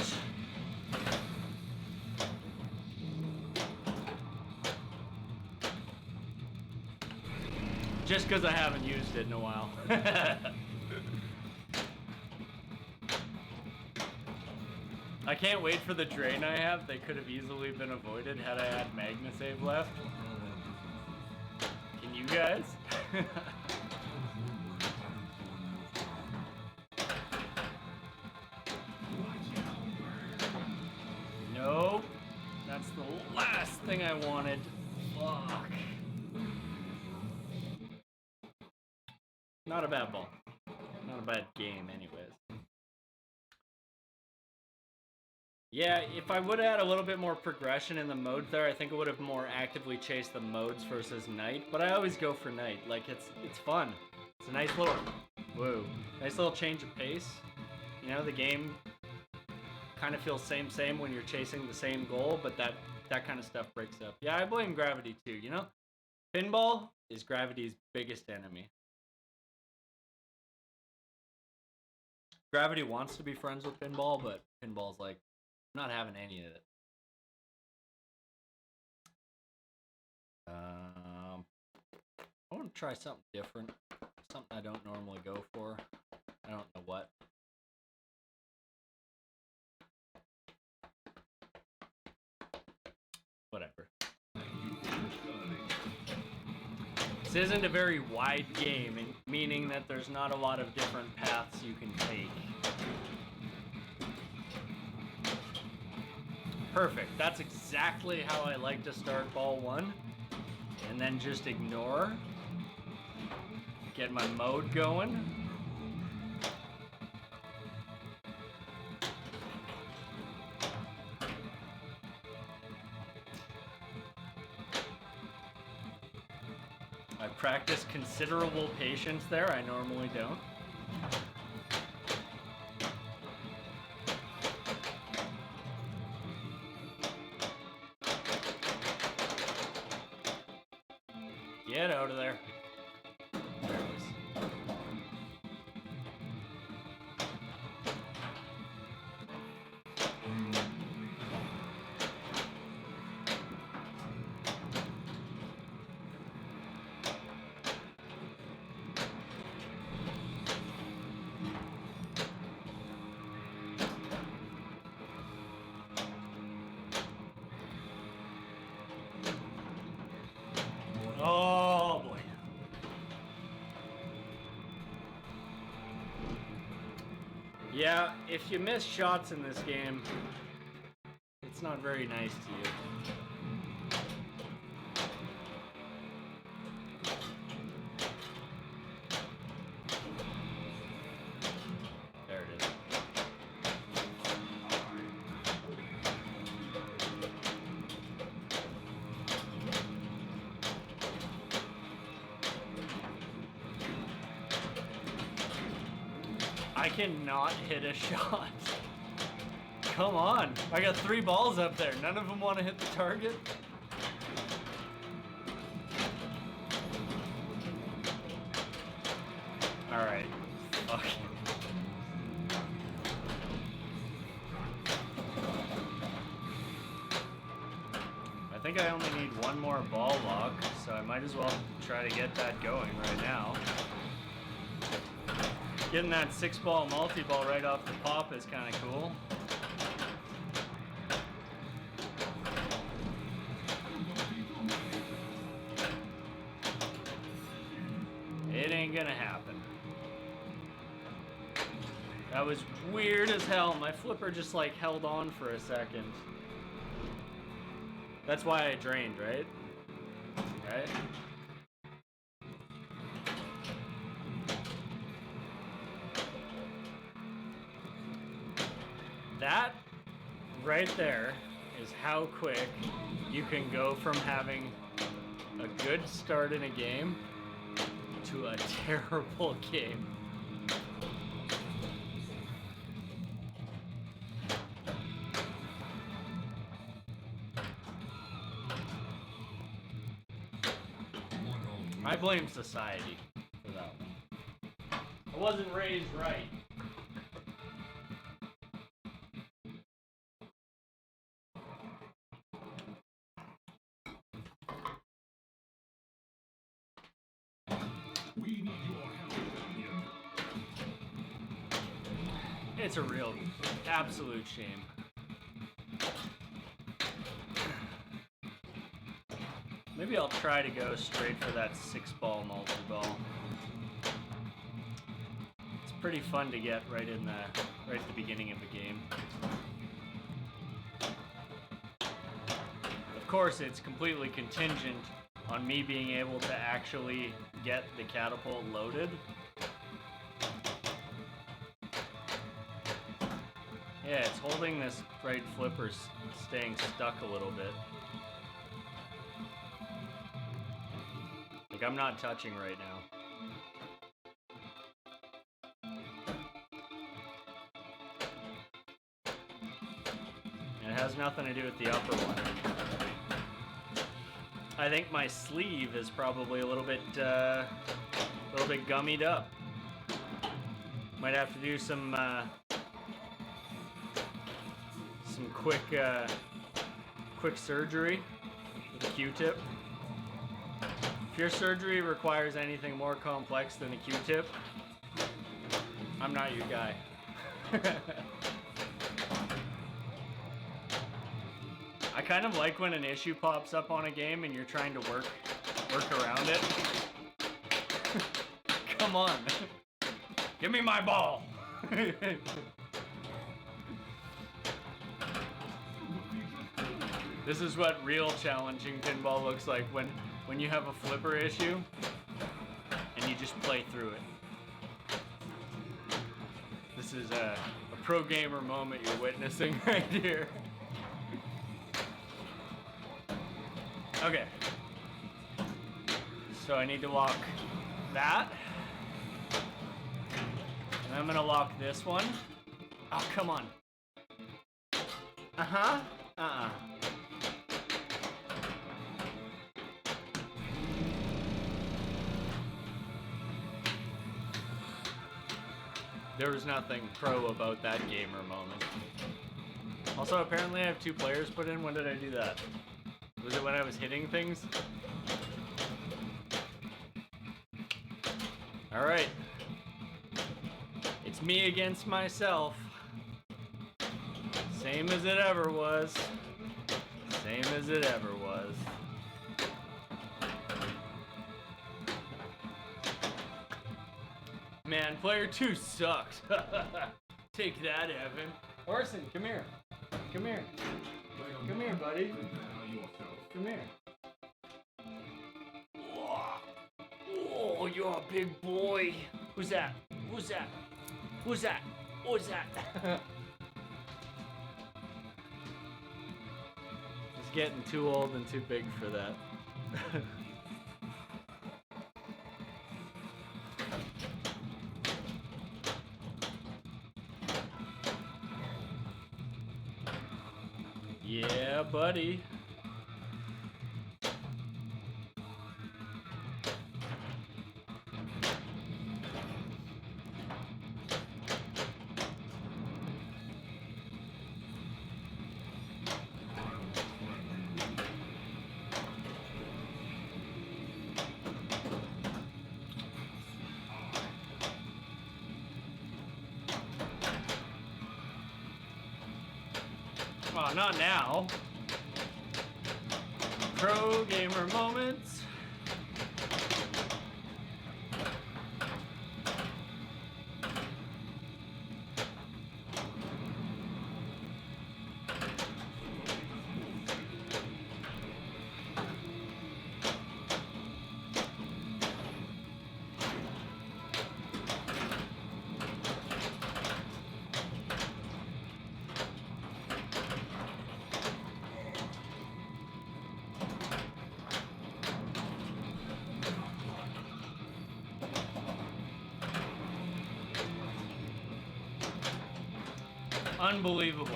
Just because I haven't used it in a while. I can't wait for the drain I have. They could have easily been avoided had I had Magna Save left. Can you guys? Nope. That's the last thing I wanted. Fuck. Not a bad ball. Not a bad game, anyways. Yeah, if I would have had a little bit more progression in the modes there, I think I would have more actively chased the modes versus night. But I always go for night. Like, it's fun. It's a nice little, whoa, nice little change of pace. You know, the game kind of feels same when you're chasing the same goal, but that kind of stuff breaks up. Yeah, I blame gravity too, you know? Pinball is gravity's biggest enemy. Gravity wants to be friends with pinball, but pinball's like, I'm not having any of it. I want to try something different. Something I don't normally go for. I don't know what. Whatever. This isn't a very wide game, meaning that there's not a lot of different paths you can take. Perfect. That's exactly how I like to start ball one. And then just ignore. Get my mode going. I practice considerable patience there. I normally don't. Get out of there. There it is. Yeah, if you miss shots in this game, it's not very nice to you. There it is. I cannot hit a shot. Come on. I got 3 balls up there. None of them want to hit the target. Alright. Fuck. I think I only need 1 more ball lock, so I might as well try to get that going right now. Getting that 6-ball multi-ball right off the pop is kind of cool. It ain't gonna happen. That was weird as hell. My flipper just like held on for a second. That's why I drained, right? Right? That right there is how quick you can go from having a good start in a game to a terrible game. I blame society for that one. I wasn't raised right. We need your help, champion. It's a real absolute shame. Maybe I'll try to go straight for that 6-ball multi-ball. It's pretty fun to get right at the beginning of the game. Of course, it's completely contingent on me being able to actually get the catapult loaded. Yeah, it's holding this right flipper staying stuck a little bit. Like, I'm not touching right now. And it has nothing to do with the upper one. I think my sleeve is probably a little bit gummied up. Might have to do some quick surgery with a Q-tip. If your surgery requires anything more complex than a Q-tip, I'm not your guy. I kind of like when an issue pops up on a game and you're trying to work around it. Come on. Give me my ball. This is what real challenging pinball looks like when you have a flipper issue and you just play through it. This is a pro gamer moment you're witnessing right here. Okay. So I need to lock that. And I'm gonna lock this one. Oh, come on. Uh-huh. Uh-uh. There was nothing pro about that gamer moment. Also, apparently I have 2 players put in. When did I do that? Was it when I was hitting things? Alright. It's me against myself. Same as it ever was. Same as it ever was. Man, player 2 sucks. Take that, Evan. Orson, come here. Come here. Come here, buddy. Come here. Oh, you're a big boy. Who's that? Who's that? Who's that? Who's that? He's getting too old and too big for that. Yeah, buddy. Oh, not now. Pro gamer moments. Unbelievable.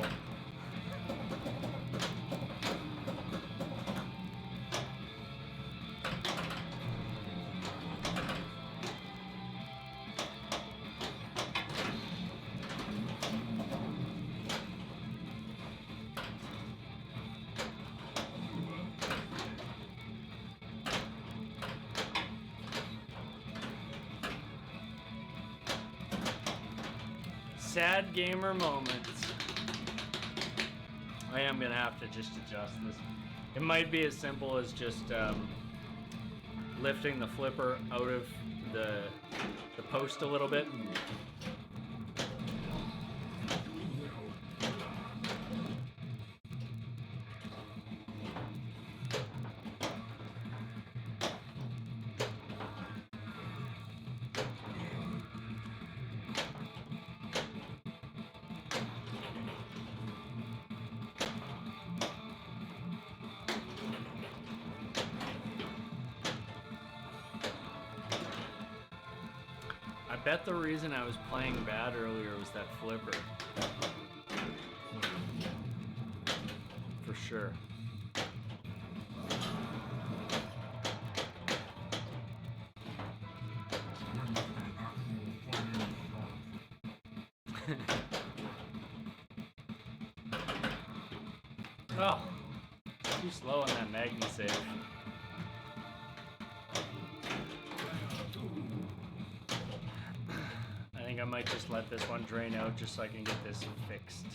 Sad gamer moments. I am gonna have to just adjust this. It might be as simple as just lifting the flipper out of the post a little bit. I bet the reason I was playing bad earlier was that flipper. For sure. Oh, too slow on that Magni save. I think I might just let this one drain out just so I can get this fixed.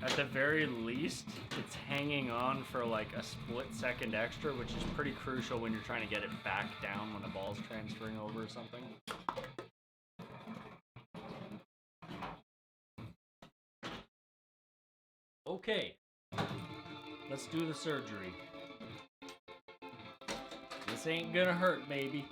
At the very least, it's hanging on for like a split second extra, which is pretty crucial when you're trying to get it back down when the ball's transferring over or something. Okay, let's do the surgery. This ain't gonna hurt, baby.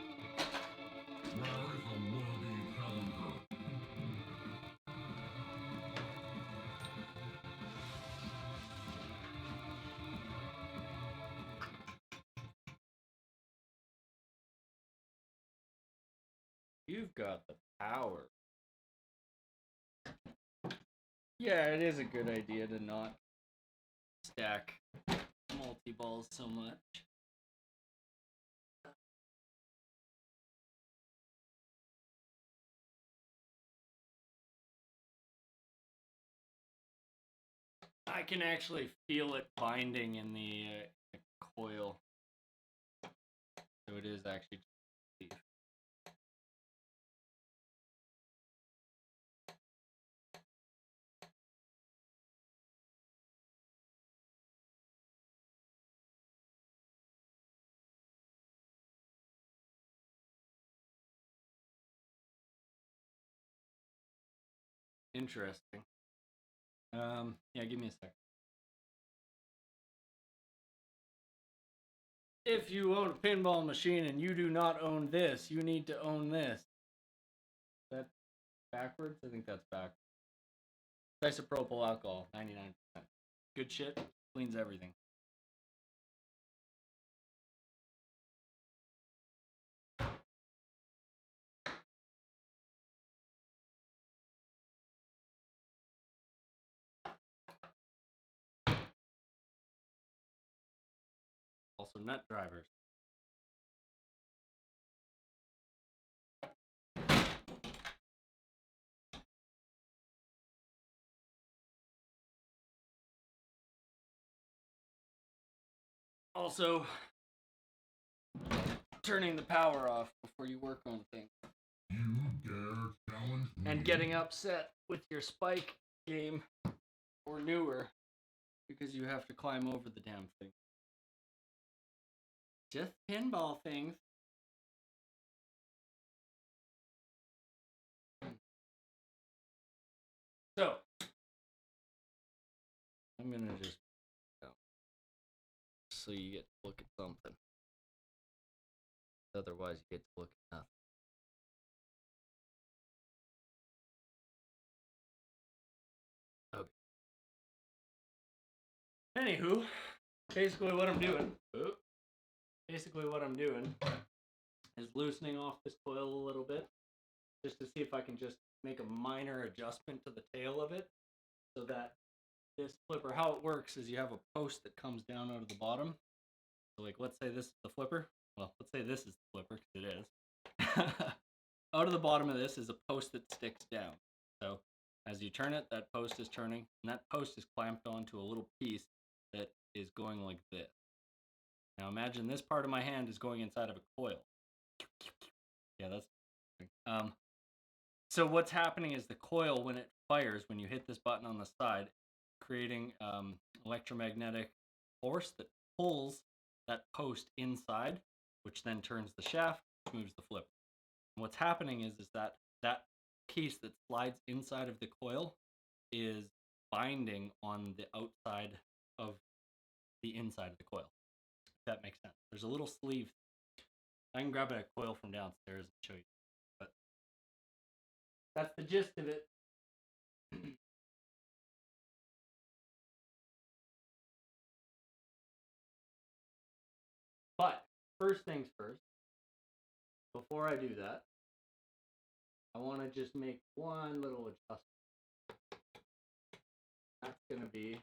You've got the power. Yeah, it is a good idea to not stack multi-balls so much. I can actually feel it binding in the coil. So it is actually Interesting. Yeah, give me a sec. If you own a pinball machine and you do not own this, you need to own this. Is that backwards? I think that's backwards. Isopropyl alcohol, 99%. Good shit. Cleans everything. Also, nut drivers. Also, turning the power off before you work on things. You dare challenge me? And getting upset with your Spike game or newer because you have to climb over the damn thing. Just pinball things. So, I'm gonna just so you get to look at something. Otherwise, you get to look at nothing. Okay. Anywho, basically what I'm doing is loosening off this coil a little bit, just to see if I can just make a minor adjustment to the tail of it, so that this flipper, how it works is you have a post that comes down out of the bottom. So like, let's say this is the flipper. Well, let's say this is the flipper, because it is. Out of the bottom of this is a post that sticks down. So as you turn it, that post is turning, and that post is clamped onto a little piece that is going like this. Now imagine this part of my hand is going inside of a coil. Yeah, that's so what's happening is the coil, when it fires, when you hit this button on the side, creating electromagnetic force that pulls that post inside, which then turns the shaft, which moves the flipper. And what's happening is that that piece that slides inside of the coil is binding on the outside of the inside of the coil. If that makes sense. There's a little sleeve. I can grab a coil from downstairs and show you. But that's the gist of it. But first things first, before I do that, I want to just make one little adjustment. That's going to be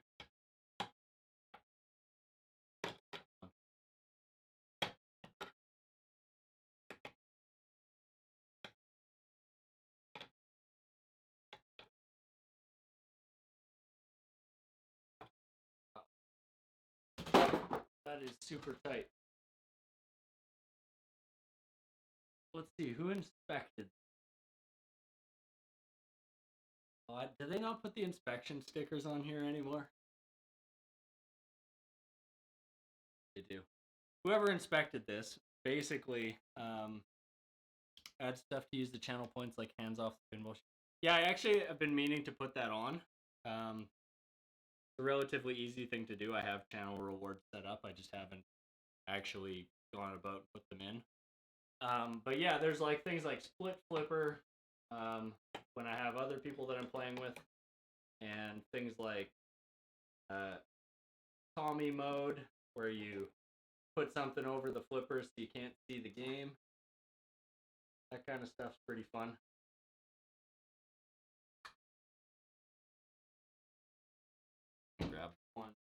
that is super tight. Let's see, who inspected? Do they not put the inspection stickers on here anymore? They do. Whoever inspected this basically had stuff to use the channel points like hands off the pinball. Yeah, I actually have been meaning to put that on. It's a relatively easy thing to do. I have channel rewards set up. I just haven't actually gone about and put them in. But yeah, there's like things like split flipper when I have other people that I'm playing with, and things like Tommy mode where you put something over the flipper so you can't see the game. That kind of stuff's pretty fun. Grab one.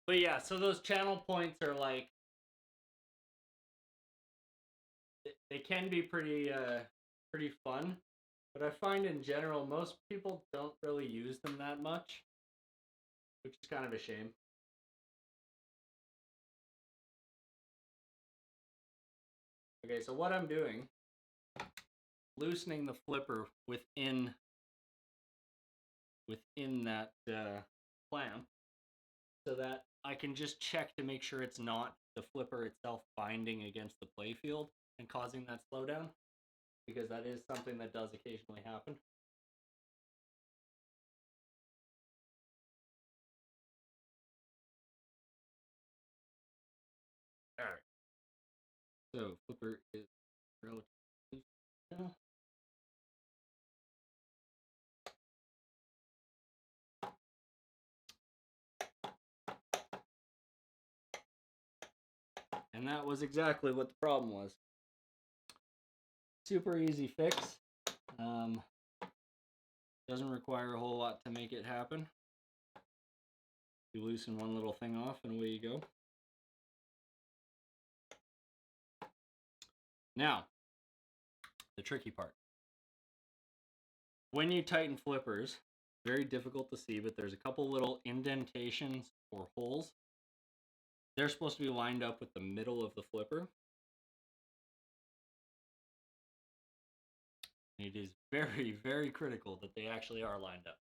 But yeah, so those channel points are like, they can be pretty fun, but I find in general most people don't really use them that much, which is kind of a shame. Okay, so what I'm doing, loosening the flipper within that clamp, so that I can just check to make sure it's not the flipper itself binding against the playfield and causing that slowdown, because that is something that does occasionally happen. All right. So flipper is relatively loose now. And that was exactly what the problem was. Super easy fix. Doesn't require a whole lot to make it happen. You loosen one little thing off and away you go. Now, the tricky part. When you tighten flippers, very difficult to see, but there's a couple little indentations or holes. They're supposed to be lined up with the middle of the flipper. It is very, very critical that they actually are lined up.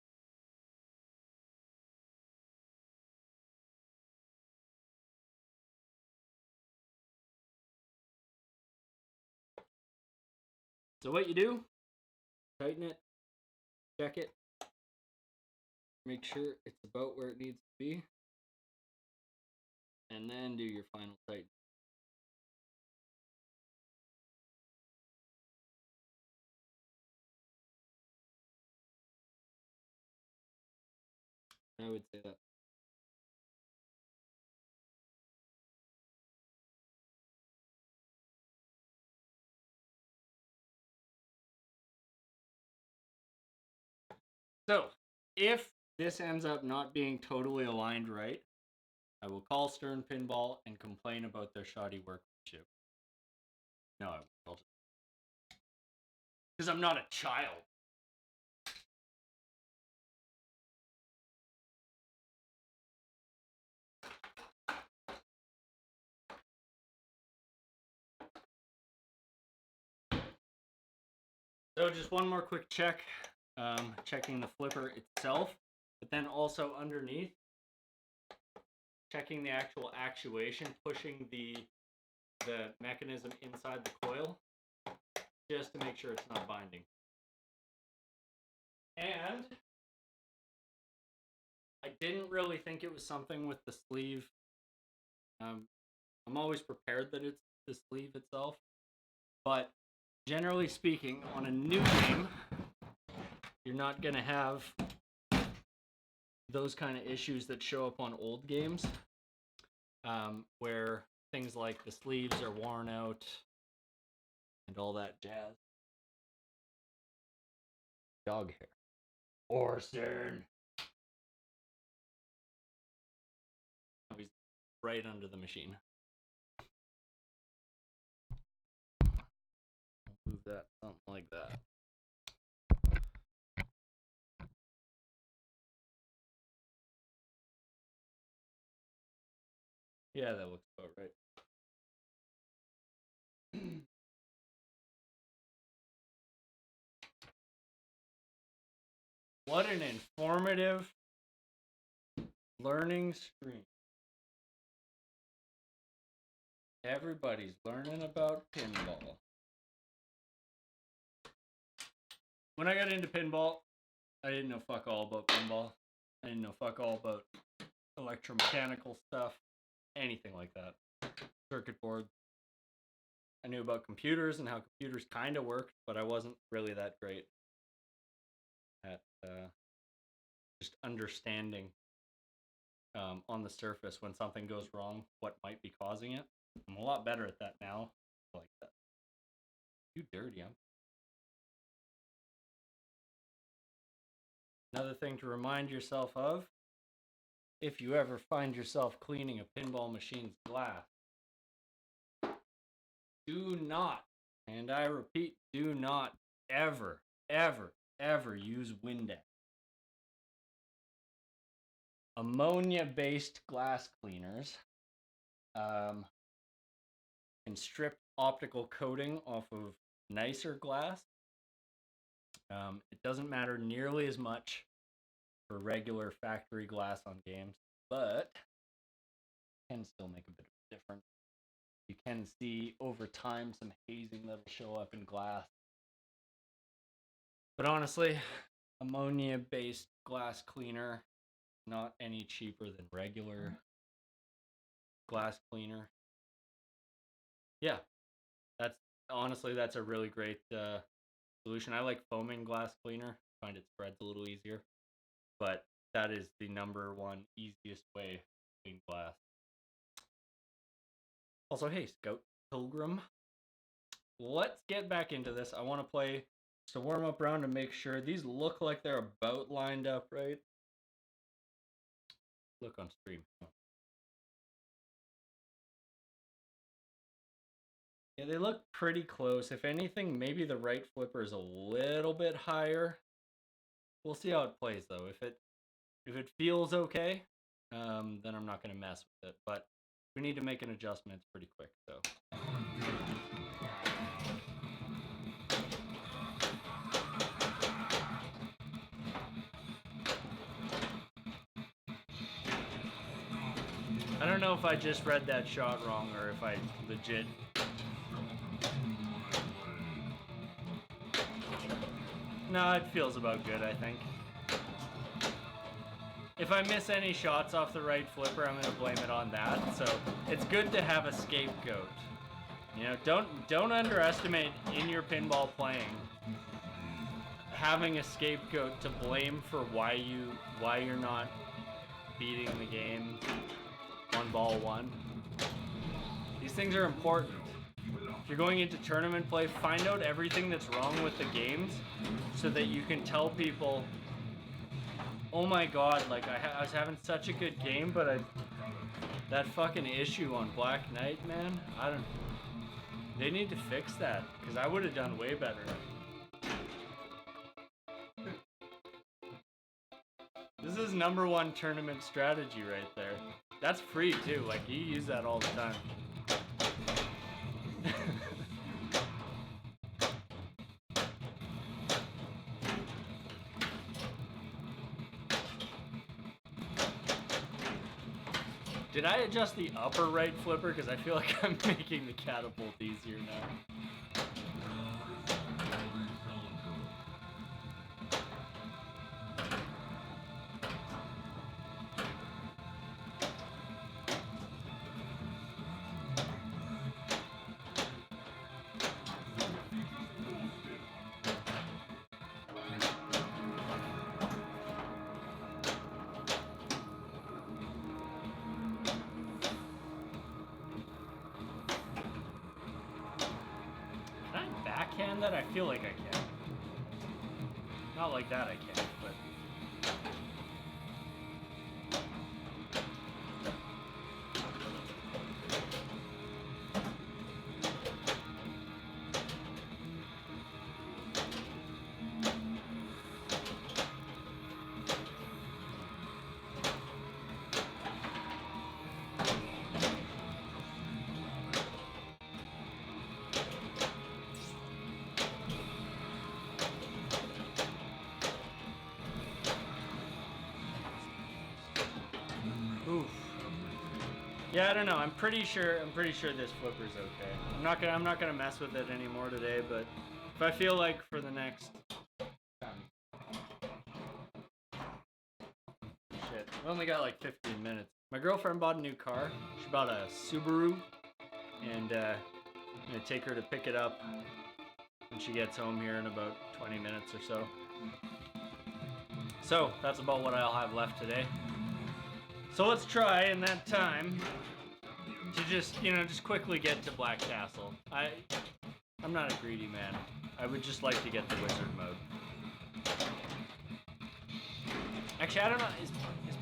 So what you do, tighten it, check it, make sure it's about where it needs to be, and then do your final tighten. I would say that. So, if this ends up not being totally aligned right, I will call Stern Pinball and complain about their shoddy workmanship. No, I won't. Because I'm not a child. So just one more quick check, checking the flipper itself, but then also underneath, checking the actual actuation, pushing the mechanism inside the coil, just to make sure it's not binding. And I didn't really think it was something with the sleeve. I'm always prepared that it's the sleeve itself, but generally speaking, on a new game, you're not going to have those kind of issues that show up on old games, where things like the sleeves are worn out and all that jazz. Dog hair. Orson. Oh, he's right under the machine. Move that, something like that. Yeah, that looks about right. What an informative learning stream. Everybody's learning about pinball. When I got into pinball, I didn't know fuck all about pinball. I didn't know fuck all about electromechanical stuff, anything like that. Circuit board. I knew about computers and how computers kind of worked, but I wasn't really that great at just understanding on the surface when something goes wrong, what might be causing it. I'm a lot better at that now. Like that. You dirty, huh? Another thing to remind yourself of, if you ever find yourself cleaning a pinball machine's glass, do not And I repeat, do not ever, ever, ever use Windex. Ammonia-based glass cleaners can strip optical coating off of nicer glass. It doesn't matter nearly as much for regular factory glass on games, but can still make a bit of a difference. You can see over time some hazing that'll show up in glass. But honestly, ammonia-based glass cleaner, not any cheaper than regular glass cleaner. Yeah, that's a really great solution. I like foaming glass cleaner. I find it spreads a little easier, but that is the number one easiest way to clean glass. Also, hey, Scout Pilgrim, let's get back into this. I want to play just a warm-up round to make sure these look like they're about lined up, right? Look on stream. Yeah, they look pretty close. If anything, maybe the right flipper is a little bit higher. We'll see how it plays, though. If it feels okay, then I'm not going to mess with it. But we need to make an adjustment pretty quick, so. I don't know if I just read that shot wrong or if I legit. No, it feels about good, I think. If I miss any shots off the right flipper, I'm going to blame it on that. So it's good to have a scapegoat. You know, don't underestimate in your pinball playing having a scapegoat to blame for why you're not beating the game on ball one. These things are important. If you're going into tournament play, find out everything that's wrong with the games so that you can tell people, oh my god, like I was having such a good game, but that fucking issue on Black Knight, man, they need to fix that, because I would have done way better. This is #1 tournament strategy right there. That's free too, like you use that all the time. Did I adjust the upper right flipper? Because I feel like I'm making the catapult easier now. That I feel like I can. Not like that I can't, but. Oof. Yeah, I don't know. I'm pretty sure this flipper's okay. I'm not gonna mess with it anymore today, but if I feel like for the next shit, we only got like 15 minutes. My girlfriend bought a new car. She bought a Subaru, and I'm gonna take her to pick it up when she gets home here in about 20 minutes or so. So that's about what I'll have left today. So let's try in that time to just quickly get to Black Castle. I'm not a greedy man. I would just like to get the wizard mode. Actually, I don't know. Is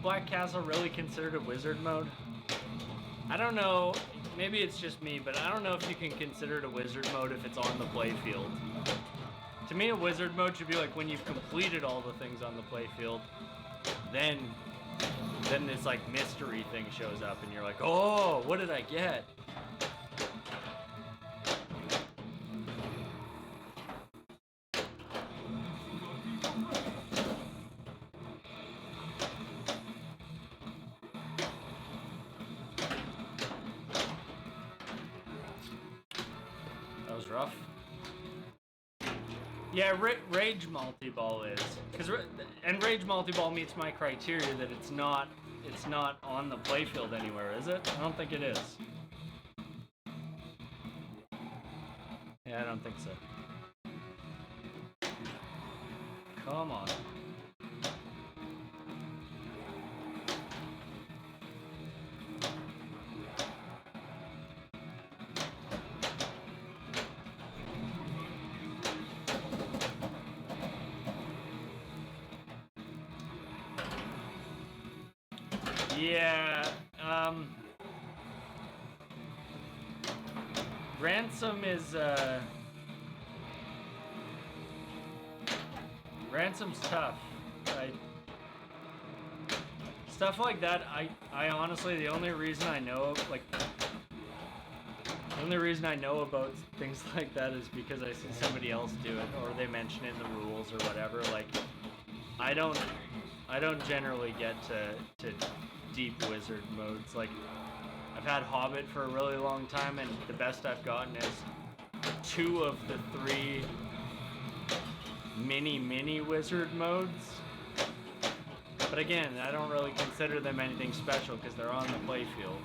Black Castle really considered a wizard mode? I don't know. maybe it's just me, but I don't know if you can consider it a wizard mode if it's on the playfield. To me, a wizard mode should be like when you've completed all the things on the playfield, then this like mystery thing shows up and you're like, oh, what did I get? That was rough. Yeah, Rage Multi-Ball is. And Rage Multi-Ball meets my criteria that it's not on the playfield anywhere, is it? I don't think it is. Yeah, I don't think so. Come on. Yeah, Ransom is, Ransom's tough. Stuff like that, I honestly, the only reason I know about things like that is because I see somebody else do it, or they mention it in the rules or whatever. Like, I don't generally get to deep wizard modes. Like, I've had Hobbit for a really long time, and the best I've gotten is 2 of the 3 mini wizard modes. But again, I don't really consider them anything special because they're on the playfield.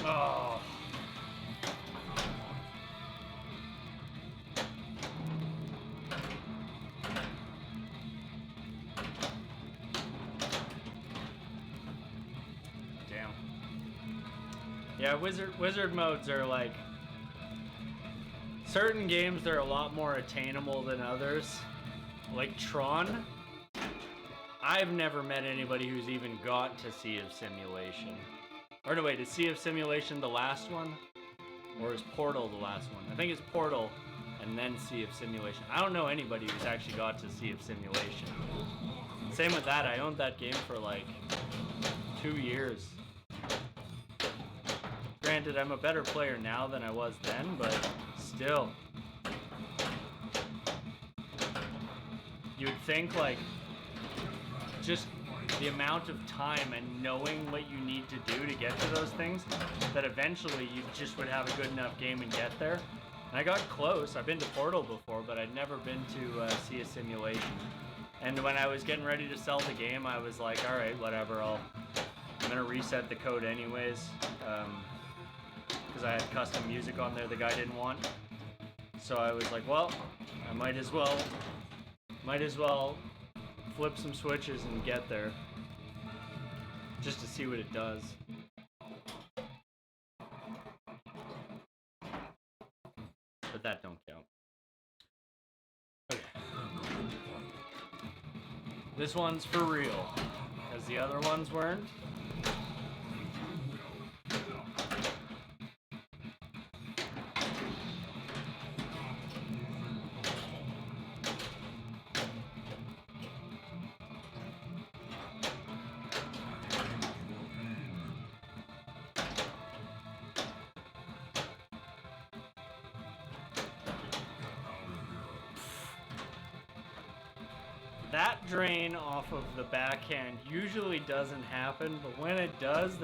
Oh. Damn. Yeah, wizard modes are like, certain games they're a lot more attainable than others. Like Tron, I've never met anybody who's even got to Sea of Simulation. Or no, wait, is Sea of Simulation the last one? Or is Portal the last one? I think it's Portal and then Sea of Simulation. I don't know anybody who's actually got to Sea of Simulation. Same with that, I owned that game for like 2 years. Granted, I'm a better player now than I was then, but still. You would think, like, just the amount of time and knowing what you need to do to get to those things, that eventually you just would have a good enough game and get there. And I got close. I've been to Portal before, but I'd never been to Sea of Simulation. And when I was getting ready to sell the game, I was like, all right, whatever, I'm gonna reset the code anyways, because I had custom music on there the guy didn't want. So I was like, well, I might as well flip some switches and get there, just to see what it does. But that don't count. Okay. This one's for real, as the other ones weren't. That drain off of the backhand usually doesn't happen, but when it does,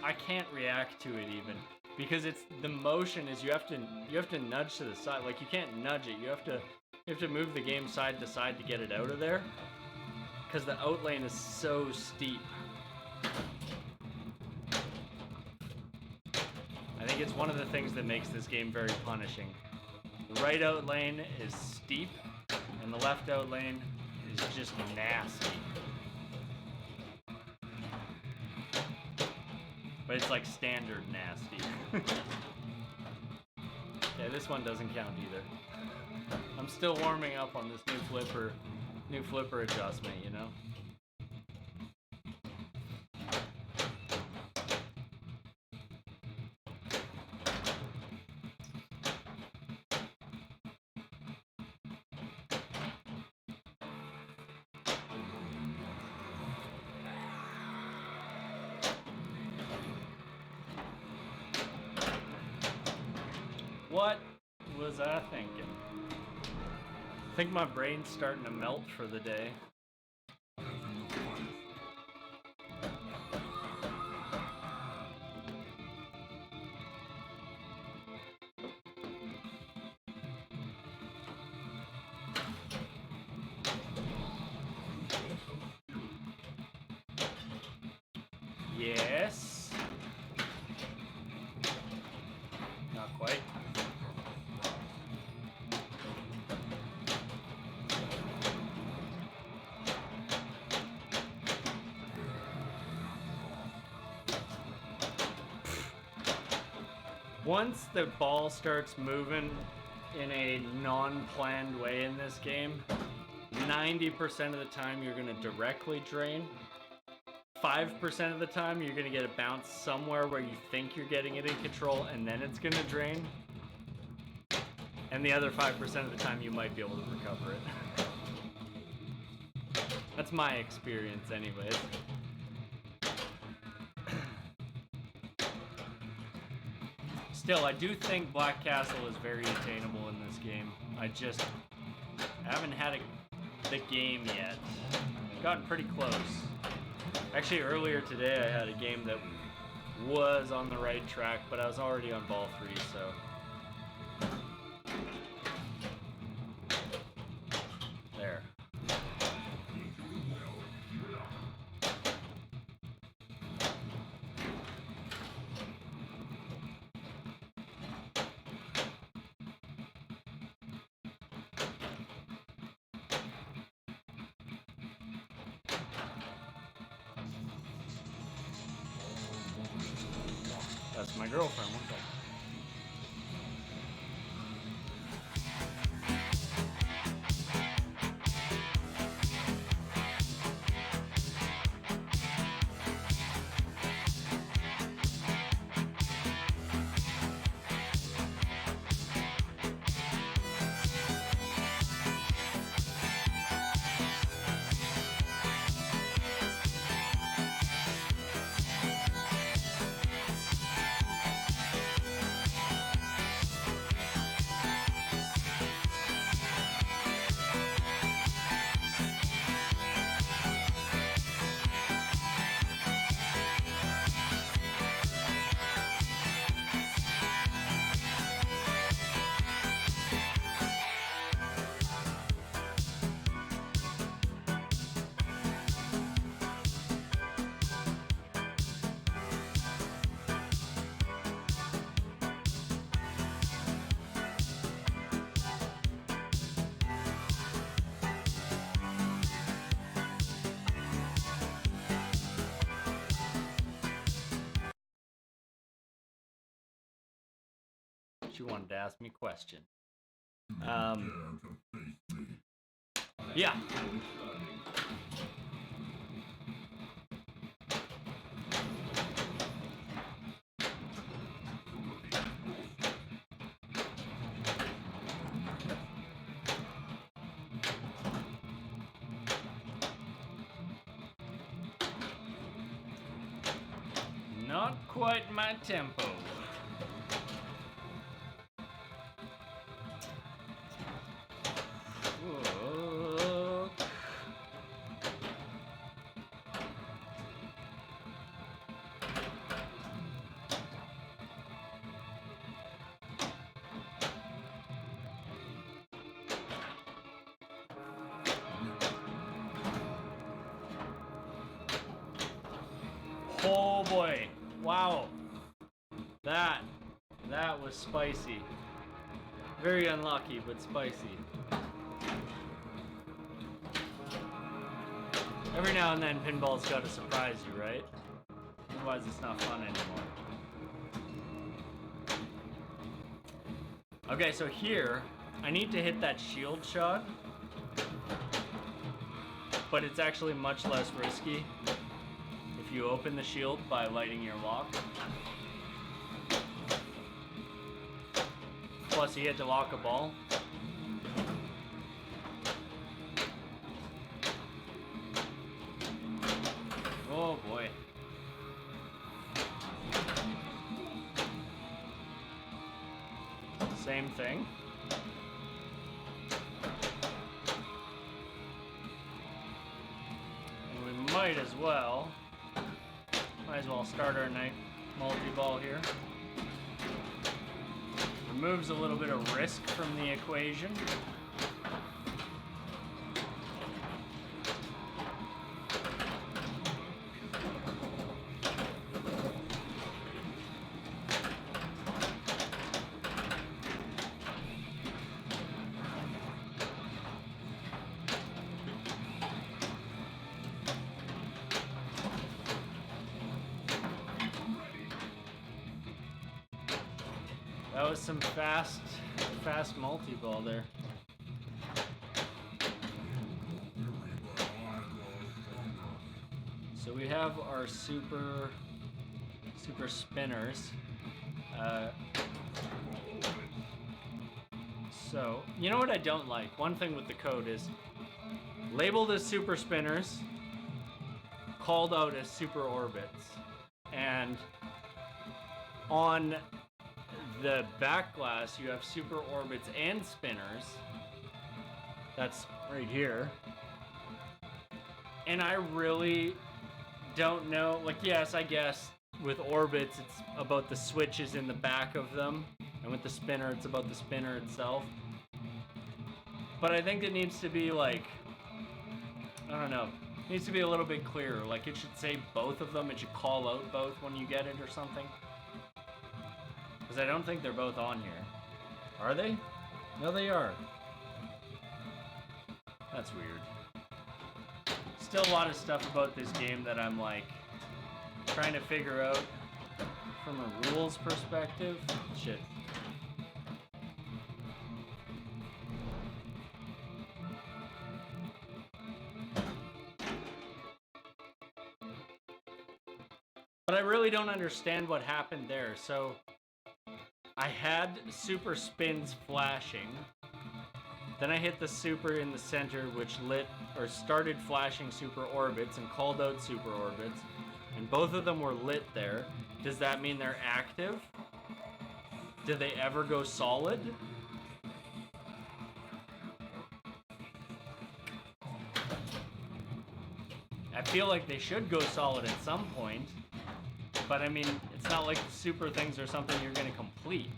I can't react to it even, because it's the motion is you have to nudge to the side. Like, you can't nudge it. You have to move the game side to side to get it out of there, because the out lane is so steep. I think it's one of the things that makes this game very punishing. The right out lane is steep, and the left out lane is just nasty. But it's like standard nasty. Yeah, this one doesn't count either. I'm still warming up on this new flipper adjustment, you know? What was I thinking? I think my brain's starting to melt for the day. Yes. Not quite. Once the ball starts moving in a non-planned way in this game, 90% of the time you're going to directly drain. 5% of the time you're going to get a bounce somewhere where you think you're getting it in control, and then it's going to drain. And the other 5% of the time you might be able to recover it. That's my experience anyways. Still, I do think Black Castle is very attainable in this game. I just haven't had the game yet. I've gotten pretty close. Actually, earlier today I had a game that was on the right track, but I was already on ball 3, so... There. That's my girlfriend, one second. She wanted to ask me a question. Yeah. Not quite my tempo. Oh boy. Wow. That was spicy. Very unlucky, but spicy. Every now and then, pinball's got to surprise you, right? Otherwise, it's not fun anymore. Okay, so here, I need to hit that shield shot, but it's actually much less risky if you open the shield by lighting your lock. Plus, you get to lock a ball. Oh boy. Same thing. And we might as well start our night multi-ball here. Removes a little bit of risk from the equation. That was some fast multi-ball there. So we have our super spinners. So, you know what I don't like? One thing with the code is labeled as super spinners, called out as super orbits. And on the back glass, you have super orbits and spinners. That's right here. And I really don't know. Like, yes, I guess with orbits, it's about the switches in the back of them. And with the spinner, it's about the spinner itself. But I think it needs to be like, I don't know. It needs to be a little bit clearer. Like, it should say both of them. It should call out both when you get it or something. Because I don't think they're both on here. Are they? No, they are. That's weird. Still a lot of stuff about this game that I'm like trying to figure out from a rules perspective. Shit. But I really don't understand what happened there. So I had super spins flashing. Then I hit the super in the center, which lit or started flashing super orbits and called out super orbits. And both of them were lit there. Does that mean they're active? Do they ever go solid? I feel like they should go solid at some point. But I mean, it's not like super things are something you're going to complete.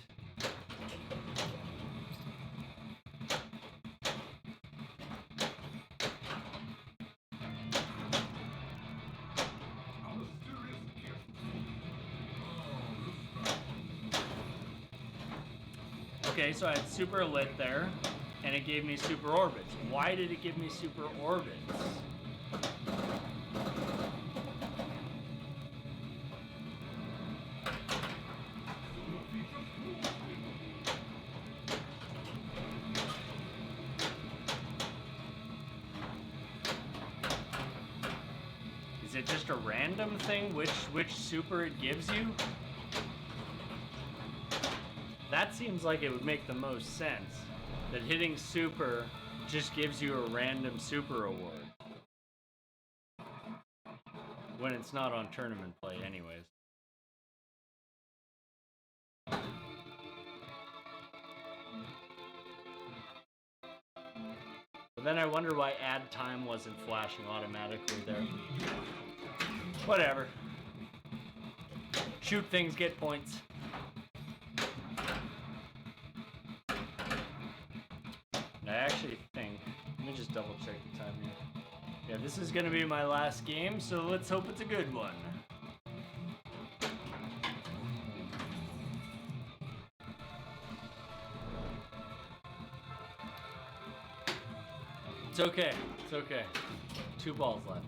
Okay, so I had super lit there, and it gave me super orbits. Why did it give me super orbits? Is it just a random thing which super it gives you? That seems like it would make the most sense. That hitting super just gives you a random super award. When it's not on tournament play anyways. But then I wonder why add time wasn't flashing automatically there. Whatever. Shoot things, get points. I actually think, let me just double check the time here. Yeah, this is gonna be my last game, so let's hope it's a good one. It's okay. It's okay. 2 balls left.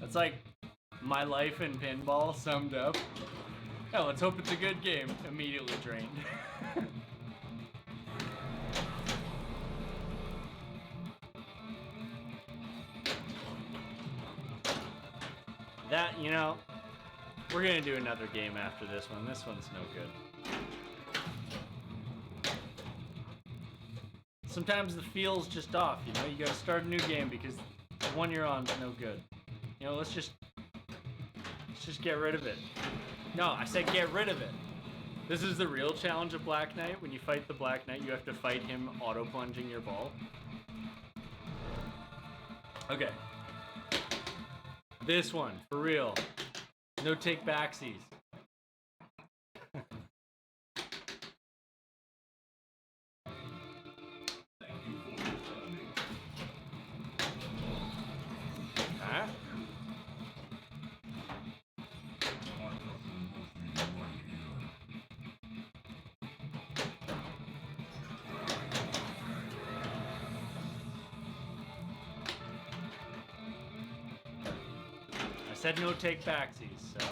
That's like my life in pinball summed up. Yeah, let's hope it's a good game. Immediately drained. That, you know, we're gonna do another game after this one. This one's no good. Sometimes the feel's just off, you know? You gotta start a new game because the one you're on is no good. You know, let's just get rid of it. No, I said get rid of it. This is the real challenge of Black Knight. When you fight the Black Knight, you have to fight him auto-plunging your ball. Okay. This one, for real. No take backsies. Huh? I said no take backsies, so.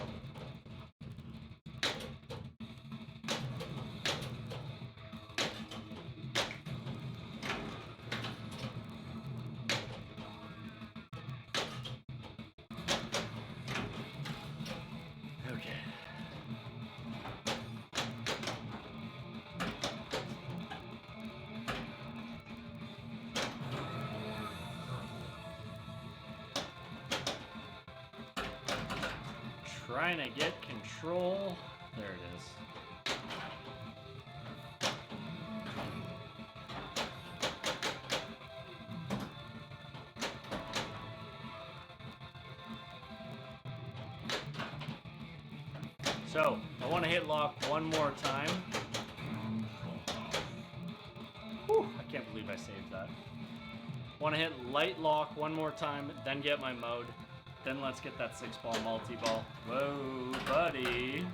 Okay. Trying to get control. There it is. So, I want to hit lock one more time. Whew, I can't believe I saved that. Want to hit light lock one more time, then get my mode. Then let's get that 6-ball multi-ball. Whoa, buddy.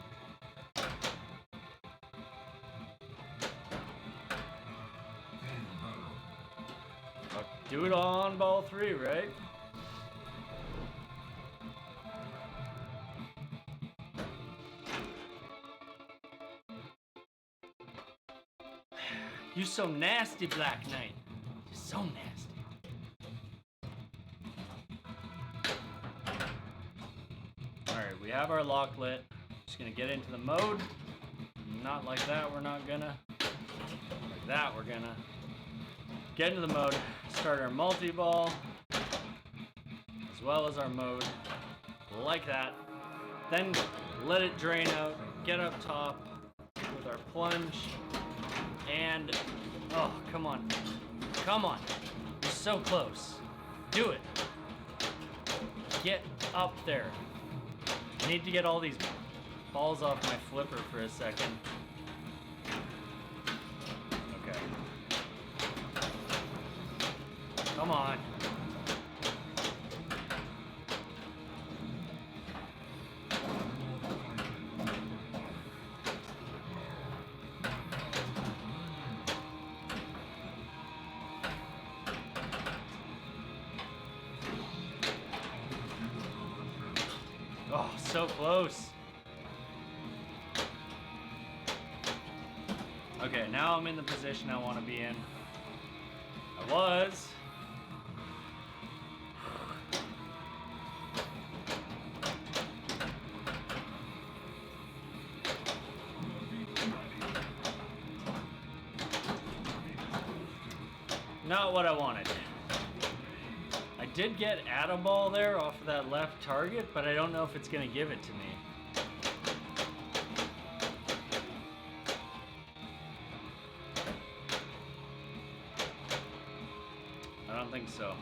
Do it on ball 3, right? You so nasty, Black Knight. You're so nasty. Alright, we have our lock lit. Just gonna get into the mode. Not like that, we're not gonna. Like that, we're gonna. Get into the mode, start our multi-ball, as well as our mode, like that. Then let it drain out, get up top with our plunge, and, oh, come on. Come on. You're so close. Do it. Get up there. I need to get all these balls off my flipper for a second. Okay. Come on. Oh, so close. Okay, now I'm in the position I want to be in. I was. Not what I wanted. I did get at a ball there off of that left target, but I don't know if it's going to give it to me. I don't think so.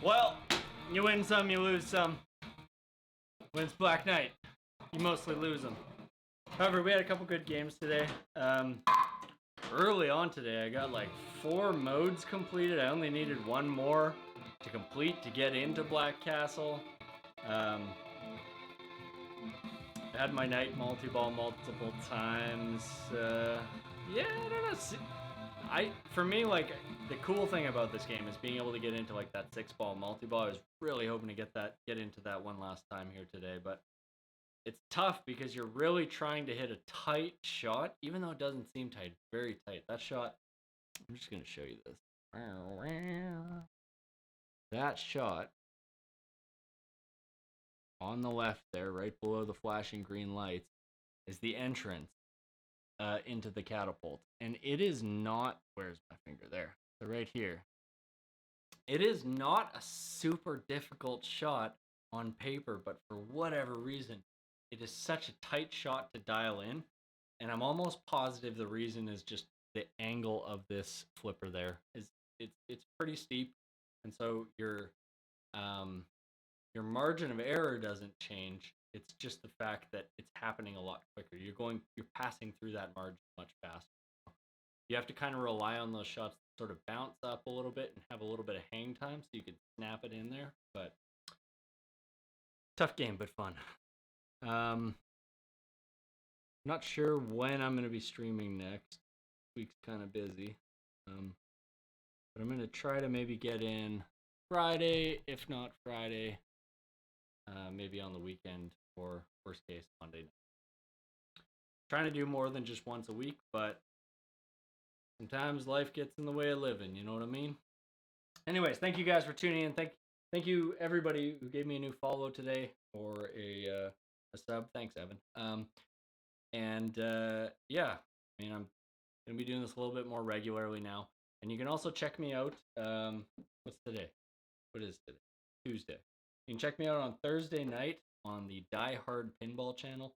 Well, you win some, you lose some. When it's Black Knight, you mostly lose them. However, we had a couple good games today. early on today. I got like 4 modes completed. I only needed 1 more to complete to get into Black Castle. Had my night multi-ball multiple times. Yeah, I don't know. For me, like, the cool thing about this game is being able to get into like that 6-ball multi-ball. I was really hoping to get into that one last time here today, but it's tough because you're really trying to hit a tight shot, even though it doesn't seem tight. It's very tight. That shot, I'm just gonna show you this. That shot on the left there, right below the flashing green lights, is the entrance into the catapult. And it is not, where's my finger there? So right here. It is not a super difficult shot on paper, but for whatever reason, it is such a tight shot to dial in. And I'm almost positive the reason is just the angle of this flipper there. It's pretty steep. And so your margin of error doesn't change. It's just the fact that it's happening a lot quicker. You're passing through that margin much faster. You have to kind of rely on those shots to sort of bounce up a little bit and have a little bit of hang time so you can snap it in there. But tough game, but fun. Not sure when I'm going to be streaming next. Week's kind of busy. But I'm going to try to maybe get in Friday, if not Friday, maybe on the weekend, or worst case Monday night. Trying to do more than just once a week, but sometimes life gets in the way of living, you know what I mean? Anyways, thank you guys for tuning in. Thank you everybody who gave me a new follow today or a sub. Thanks, Evan. Yeah, I mean, I'm gonna be doing this a little bit more regularly now. And you can also check me out. What's today? What is today? Tuesday. You can check me out on Thursday night on the Die Hard Pinball channel.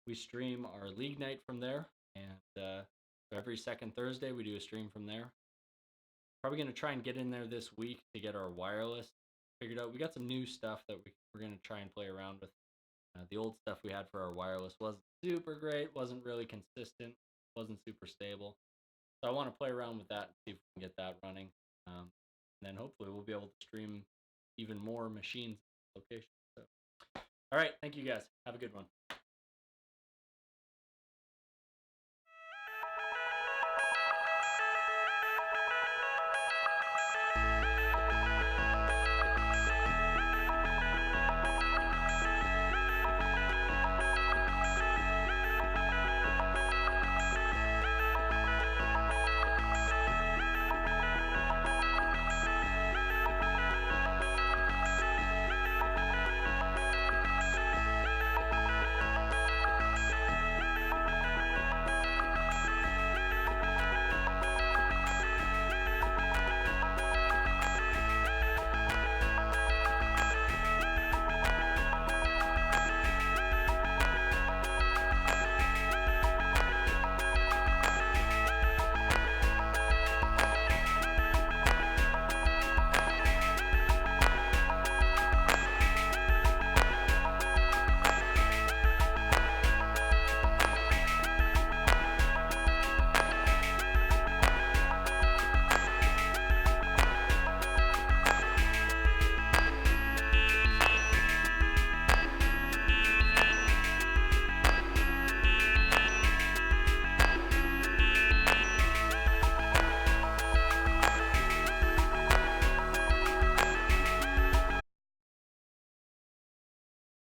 We stream our league night from there, and every second Thursday we do a stream from there. Probably gonna try and get in there this week to get our wireless figured out. We got some new stuff that we're gonna try and play around with. The old stuff we had for our wireless wasn't super great, wasn't really consistent, wasn't super stable. So I want to play around with that and see if we can get that running. And then hopefully we'll be able to stream even more machines location. So, all right, thank you guys. Have a good one.